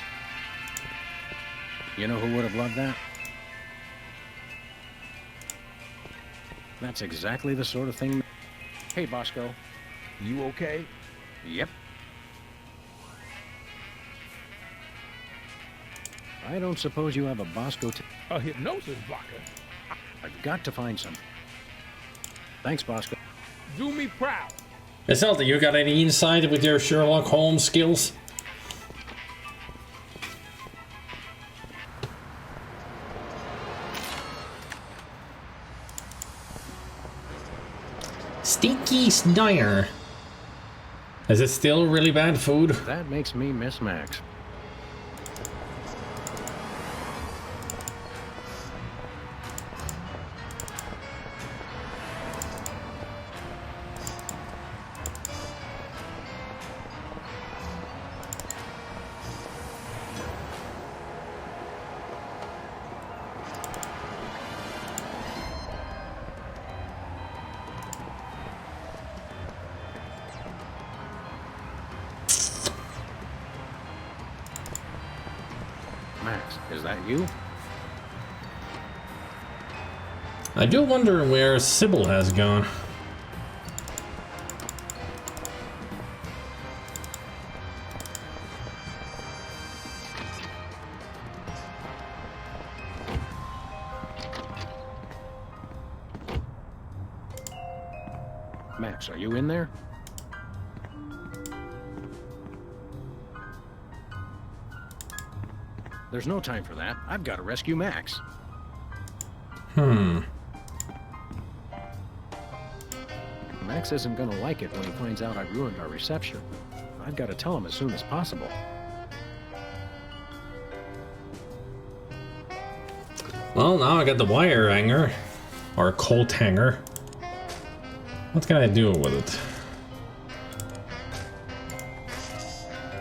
You know who would have loved that? That's exactly the sort of thing... Hey, Bosco. You okay? Yep. I don't suppose you have a Bosco... A hypnosis blocker. I've got to find some. Thanks, Bosco. Do me proud. It's not that you got any insight with your Sherlock Holmes skills. Stinky's Diner. Is it still really bad food? That makes me miss Max. Max, is that you? I do wonder where Sybil has gone. Max, are you in there? There's no time for that. I've got to rescue Max. Max isn't gonna like it when he finds out I ruined our reception. I've got to tell him as soon as possible. Well, now I got the wire hanger. Or coat hanger. What can I do with it?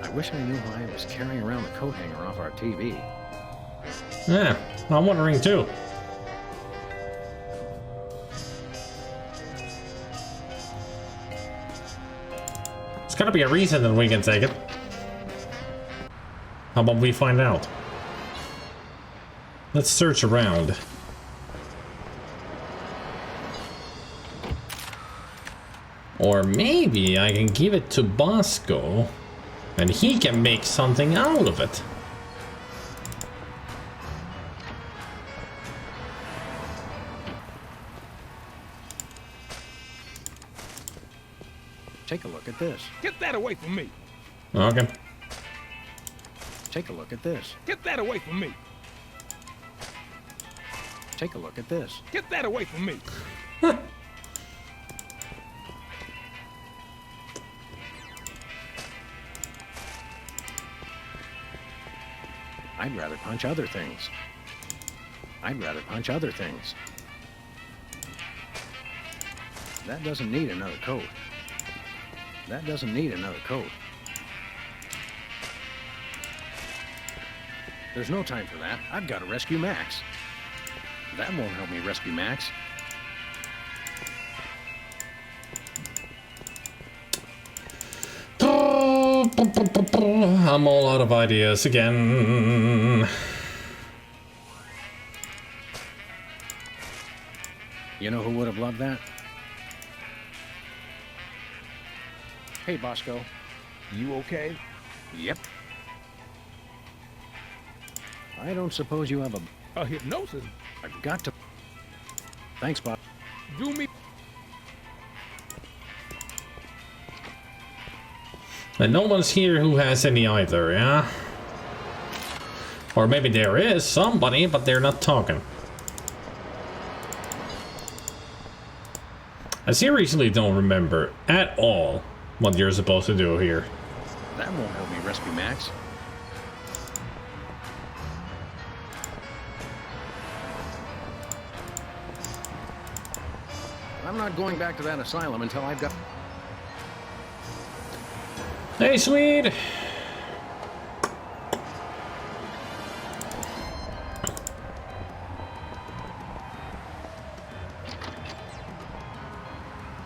I wish I knew why I was carrying around the coat hanger off our TV. Yeah, I'm wondering too. There's gotta be a reason that we can take it. How about we find out? Let's search around. Or maybe I can give it to Bosco and he can make something out of it. Take a look at this. Get that away from me. Okay. Take a look at this. Get that away from me. Take a look at this. Get that away from me. I'd rather punch other things. I'd rather punch other things. That doesn't need another coat. That doesn't need another coat. There's no time for that. I've got to rescue Max. That won't help me rescue Max. I'm all out of ideas again. You know who would have loved that? Hey, Bosco. You okay? Yep. I don't suppose you have A hypnosis? I've got to... Thanks, Bob. Do me. And no one's here who has any either, yeah? Or maybe there is somebody, but they're not talking. I seriously don't remember at all what you're supposed to do here. That won't help me rescue Max. I'm not going back to that asylum until I've got... Hey, Swede!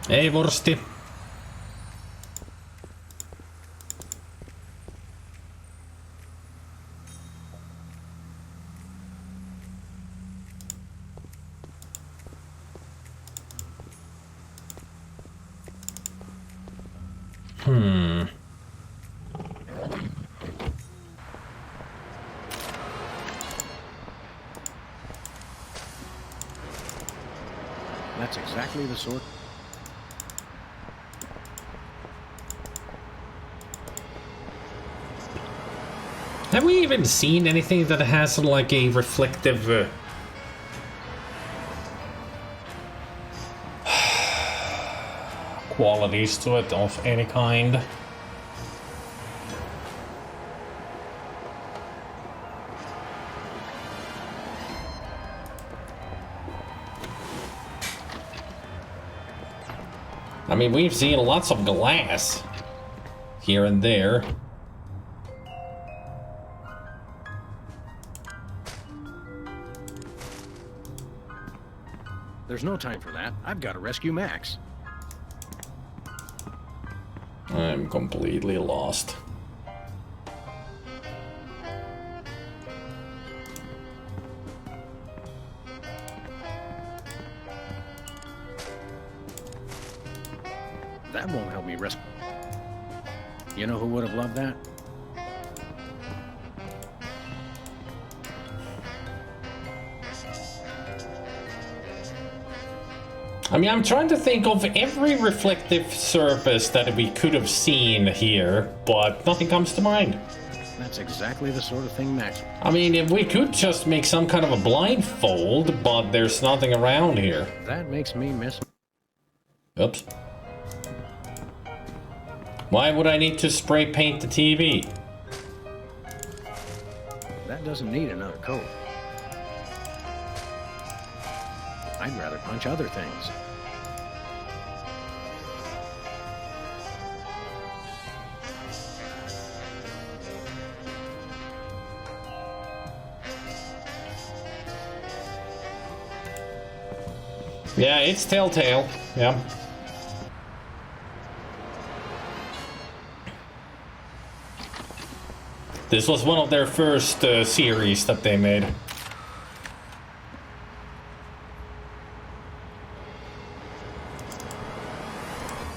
Hey, Vorsti. That's exactly the sort... Have we even seen anything that has like a reflective qualities to it of any kind? I mean, we've seen lots of glass here and there. There's no time for that. I've got to rescue Max. I'm completely lost. That won't help me rescue... You know who would have loved that? I mean, I'm trying to think of every reflective surface that we could have seen here, but nothing comes to mind. That's exactly the sort of thing Max... I mean, if we could just make some kind of a blindfold, but there's nothing around here. That makes me miss... Oops. Why would I need to spray paint the TV? That doesn't need another coat. I'd rather punch other things. Yeah, it's Telltale. Yeah. This was one of their first series that they made.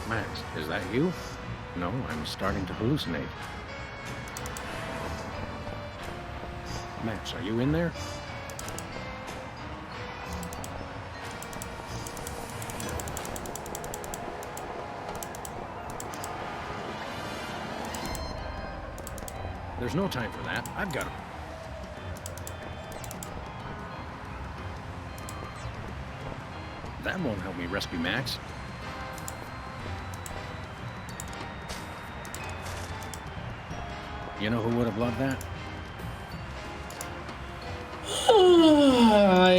Max, is that you? No, I'm starting to hallucinate. Max, are you in there? There's no time for that. I've got to... That won't help me rescue Max. You know who would have loved that? I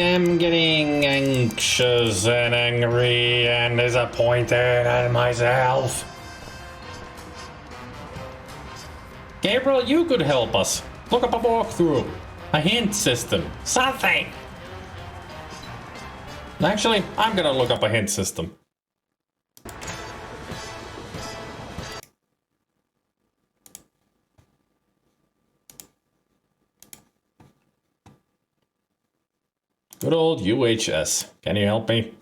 am getting anxious and angry and disappointed at myself. Gabriel, you could help us. Look up a walkthrough, a hint system, something. Actually, I'm gonna look up a hint system. Good old UHS. Can you help me?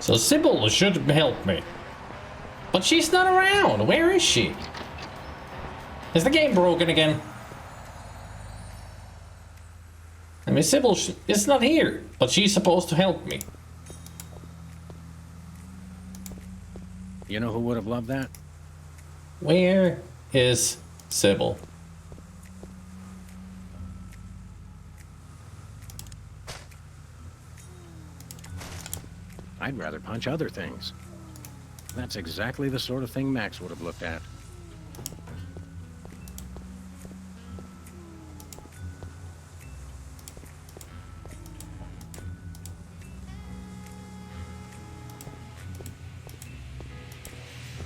So Sybil should help me. But she's not around. Where is she? Is the game broken again? I mean, Sybil is not here, but she's supposed to help me. You know who would have loved that? Where is Sybil? I'd rather punch other things. That's exactly the sort of thing Max would have looked at.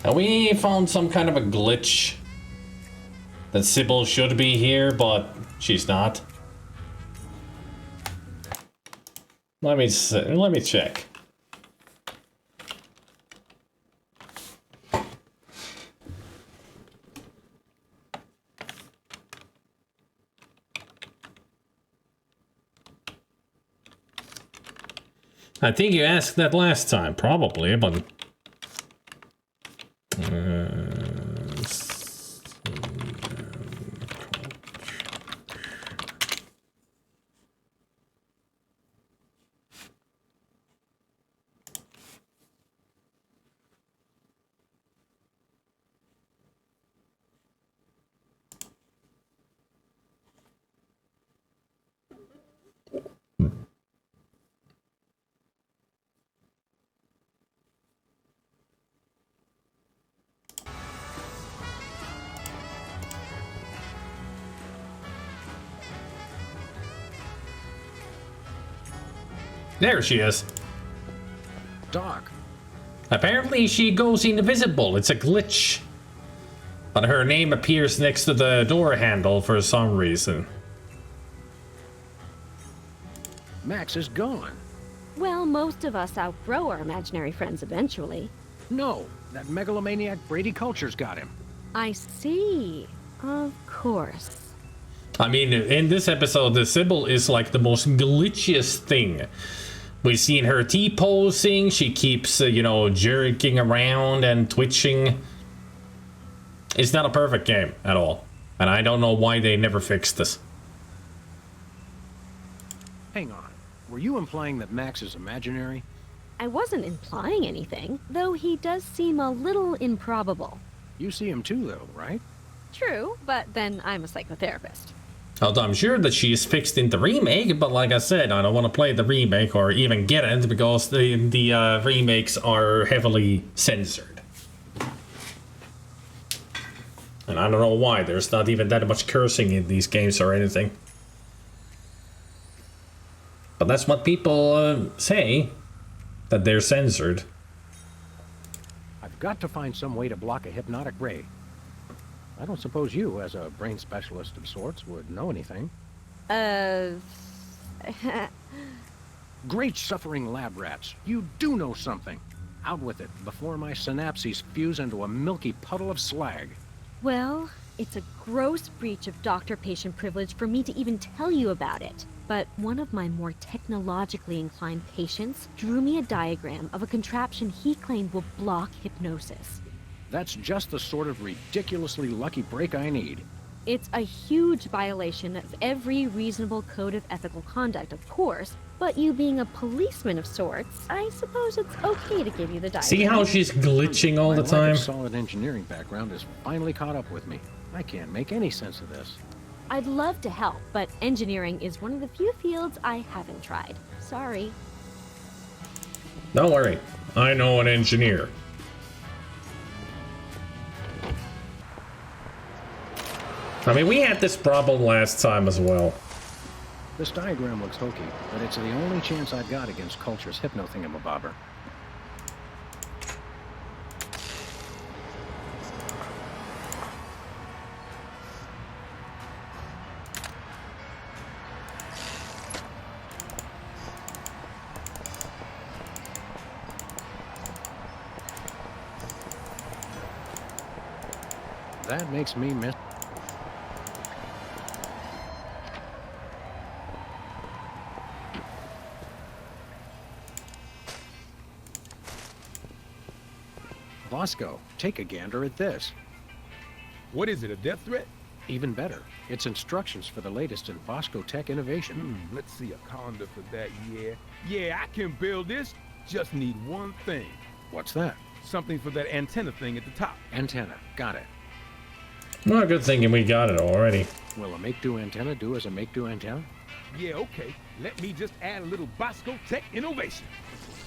Now we found some kind of a glitch that Sybil should be here, but she's not. Let me check. I think you asked that last time, probably, but... There she is. Doc. Apparently she goes invisible. It's a glitch. But her name appears next to the door handle for some reason. Max is gone. Well, most of us outgrow our imaginary friends eventually. No, that megalomaniac Brady Culture's got him. I see. Of course. I mean, in this episode, the Sybil is like the most glitchiest thing. We've seen her T-posing. She keeps, you know, jerking around and twitching. It's not a perfect game at all. And I don't know why they never fixed this. Hang on. Were you implying that Max is imaginary? I wasn't implying anything, though he does seem a little improbable. You see him too, though, right? True, but then I'm a psychotherapist. Although I'm sure that she is fixed in the remake, but like I said, I don't want to play the remake or even get it because the remakes are heavily censored. And I don't know why. There's not even that much cursing in these games or anything. But that's what people say, that they're censored. I've got to find some way to block a hypnotic ray. I don't suppose you, as a brain specialist of sorts, would know anything. Great suffering lab rats. You do know something. Out with it before my synapses fuse into a milky puddle of slag. Well, it's a gross breach of doctor-patient privilege for me to even tell you about it. But one of my more technologically inclined patients drew me a diagram of a contraption he claimed will block hypnosis. That's just the sort of ridiculously lucky break I need. It's a huge violation of every reasonable code of ethical conduct, of course, but you being a policeman of sorts, I suppose it's okay to give you the diagram. See how she's glitching all the My time? lack of solid engineering background has finally caught up with me. I can't make any sense of this. I'd love to help, but engineering is one of the few fields I haven't tried. Sorry. Don't worry, I know an engineer. I mean, we had this problem last time as well. This diagram looks hokey, but it's the only chance I've got against Culture's hypno-thingamabobber. That makes me miss. Bosco, take a gander at this. What is it, a death threat? Even better, it's instructions for the latest in Bosco tech innovation. Let's see a calendar for that, yeah. Yeah, I can build this. Just need one thing. What's that? Something for that antenna thing at the top. Antenna, got it. Well, good thinking we got it already. Will a make-do antenna do as a make-do antenna? Yeah, okay. Let me just add a little Bosco tech innovation.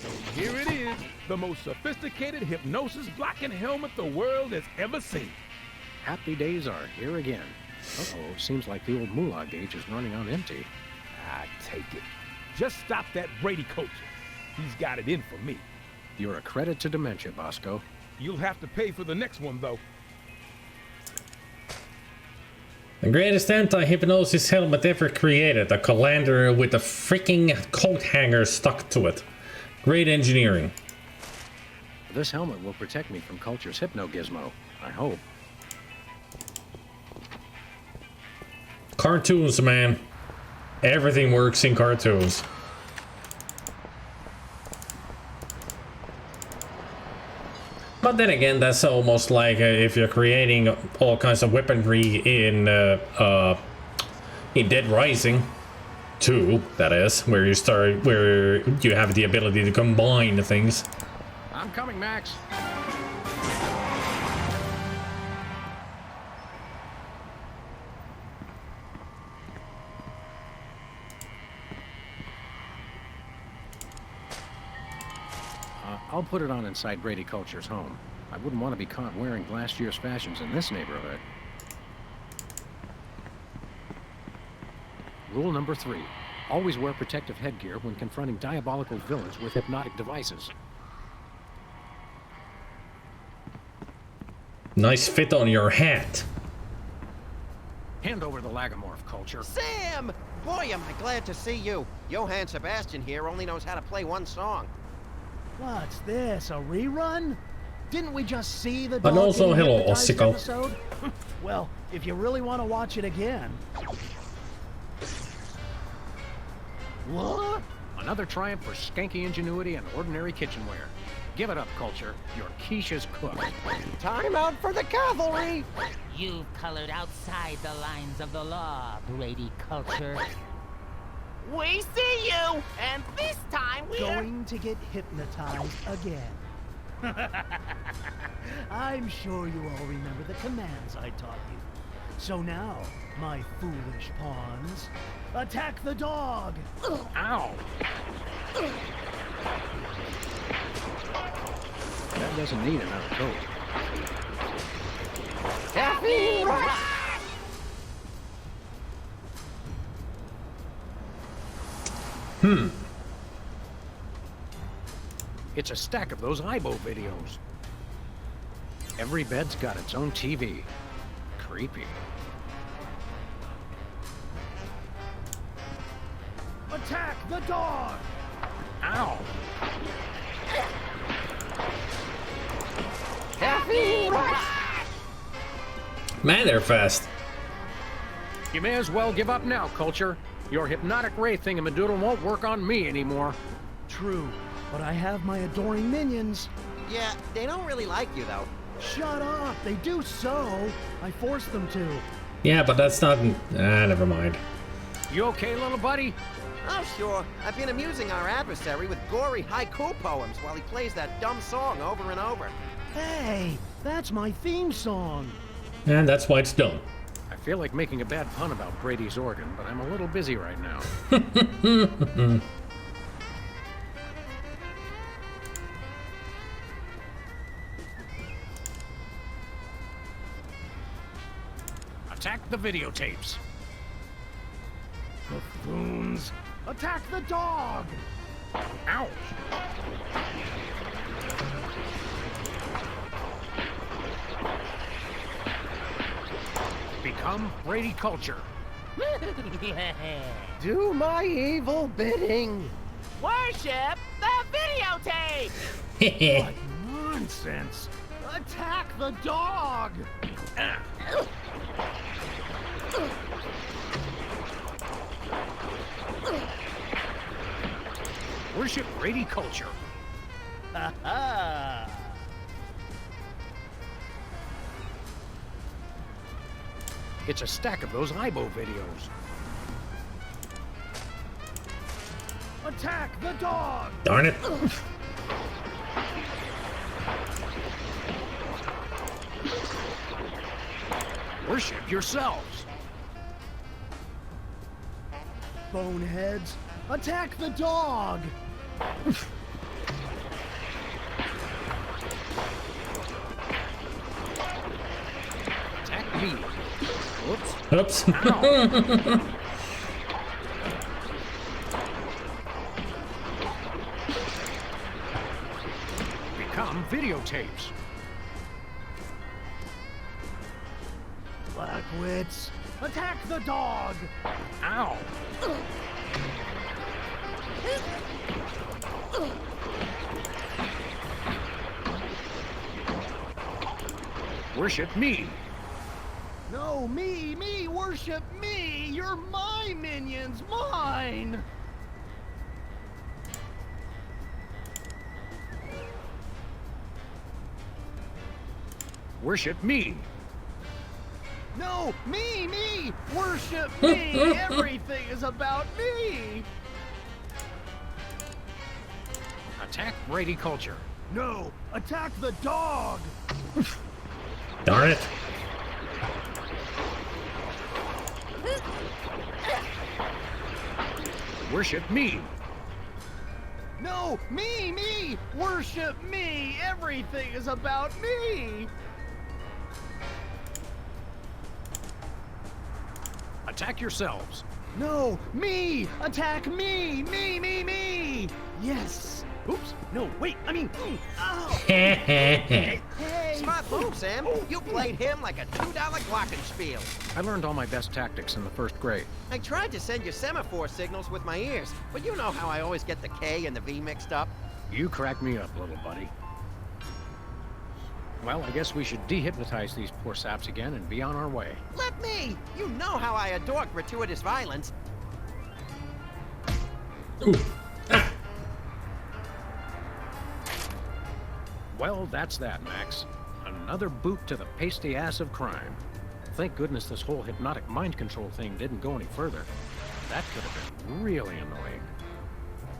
So here it is, the most sophisticated hypnosis blocking helmet the world has ever seen. Happy days are here again. Uh-oh, seems like the old moolah gauge is running on empty. I take it. Just stop that Brady culture. He's got it in for me. You're a credit to dementia, Bosco. You'll have to pay for the next one, though. The greatest anti-hypnosis helmet ever created. A colander with a freaking coat hanger stuck to it. Great engineering. This helmet will protect me from Culture's hypno-gizmo. I hope. Cartoons, man. Everything works in cartoons. But then again, that's almost like if you're creating all kinds of weaponry in Dead Rising 2, that is, where you have the ability to combine things. I'm coming, Max. I'll put it on inside Brady Culture's home. I wouldn't want to be caught wearing last year's fashions in this neighborhood. Rule number 3. Always wear protective headgear when confronting diabolical villains with hypnotic devices. Nice fit on your hat. Hand over the Lagomorph, Culture. Sam! Boy, am I glad to see you. Johann Sebastian here only knows how to play one song. What's this, a rerun? Didn't we just see the And dog also, getting hello, hypnotized Ossico. episode? Well, if you really want to watch it again. What? Another triumph for skanky ingenuity and ordinary kitchenware. Give it up, Culture. Your quiche is cooked. Time out for the cavalry! You've colored outside the lines of the law, Brady Culture. We see you, and this time we're Going to get hypnotized again. I'm sure you all remember the commands I taught you. So now, my foolish pawns, attack the dog! Ow! That doesn't need another coat. Caffeine rush! It's a stack of those Ibo videos. Every bed's got its own TV. Creepy. Attack the dog! Ow! Caffeine rush! Man, they're fast. You may as well give up now, Culture. Your hypnotic ray thingamadoodle won't work on me anymore. True, but I have my adoring minions. Yeah, they don't really like you, though. Shut up, they do so. I forced them to. Yeah, but that's not... never mind. You okay, little buddy? Oh, sure. I've been amusing our adversary with gory haiku poems while he plays that dumb song over and over. Hey, that's my theme song. And that's why it's done. I feel like making a bad pun about Brady's organ, but I'm a little busy right now. Attack the videotapes. Buffoons. Attack the dog! Ow! Become Brady Culture. Do my evil bidding. Worship the videotape! What nonsense! Attack the dog! Worship Brady Culture. It's a stack of those IBO videos. Attack the dog! Darn it. Worship yourselves. Boneheads, attack the dog! Attack me. Whoops. Oops. Ow. Become videotapes. Blackwits, attack the dog! Ow. Worship me. No, me, worship me! You're my minions, mine! Worship me. No, me! Worship me! Everything is about me! Attack Brady Culture. No, attack the dog! Darn it. Worship me. No, me! Worship me! Everything is about me! Attack yourselves. No, me! Attack me! Me! Yes! Oops, no, wait, I mean, ow! Hey! Smart move, Sam. You played him like a $2 glockenspiel. I learned all my best tactics in the first grade. I tried to send you semaphore signals with my ears, but you know how I always get the K and the V mixed up. You crack me up, little buddy. Well, I guess we should dehypnotize these poor saps again and be on our way. Let me! You know how I adore gratuitous violence. Ooh. Well, that's that, Max. Another boot to the pasty ass of crime. Thank goodness this whole hypnotic mind control thing didn't go any further. That could have been really annoying.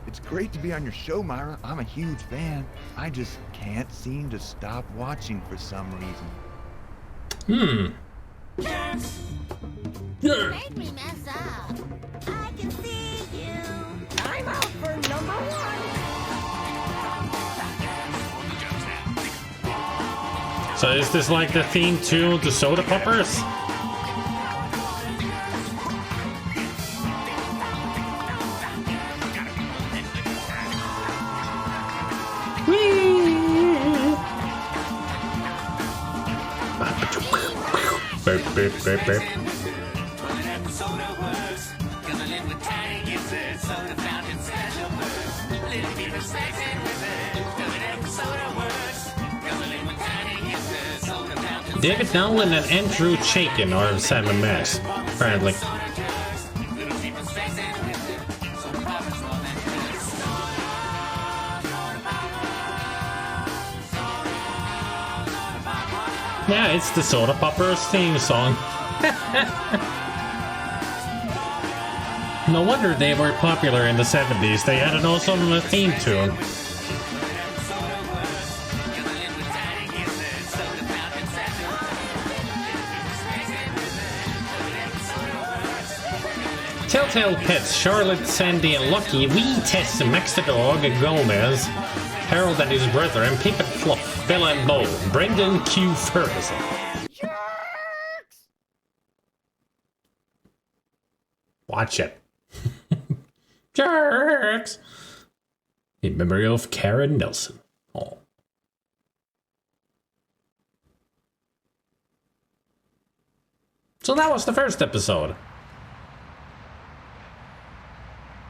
It's great to be on your show, Myra. I'm a huge fan. I just can't seem to stop watching for some reason. Yeah. Make me mess up. I can see you. I'm out for number one. So is this like the theme to the Soda Poppers? Beep, beep, beep, beep. Soda works, 'cause I live with Tiny Gizzard, soda fountain special burst. Little David Nolan and Andrew Chaikin are Sam and Max, apparently. Yeah, it's the Soda Poppers theme song. No wonder they were popular in the 70s. They had an awesome theme tune. Telltale pets Charlotte, Sandy, and Lucky, Wee Tess, Max the dog, Gomez, Harold and his brother, and Pip and Fluff, Bella and Bo, Brendan Q. Ferguson. Watch it. Jerks! In memory of Karen Nelson. Oh. So that was the first episode.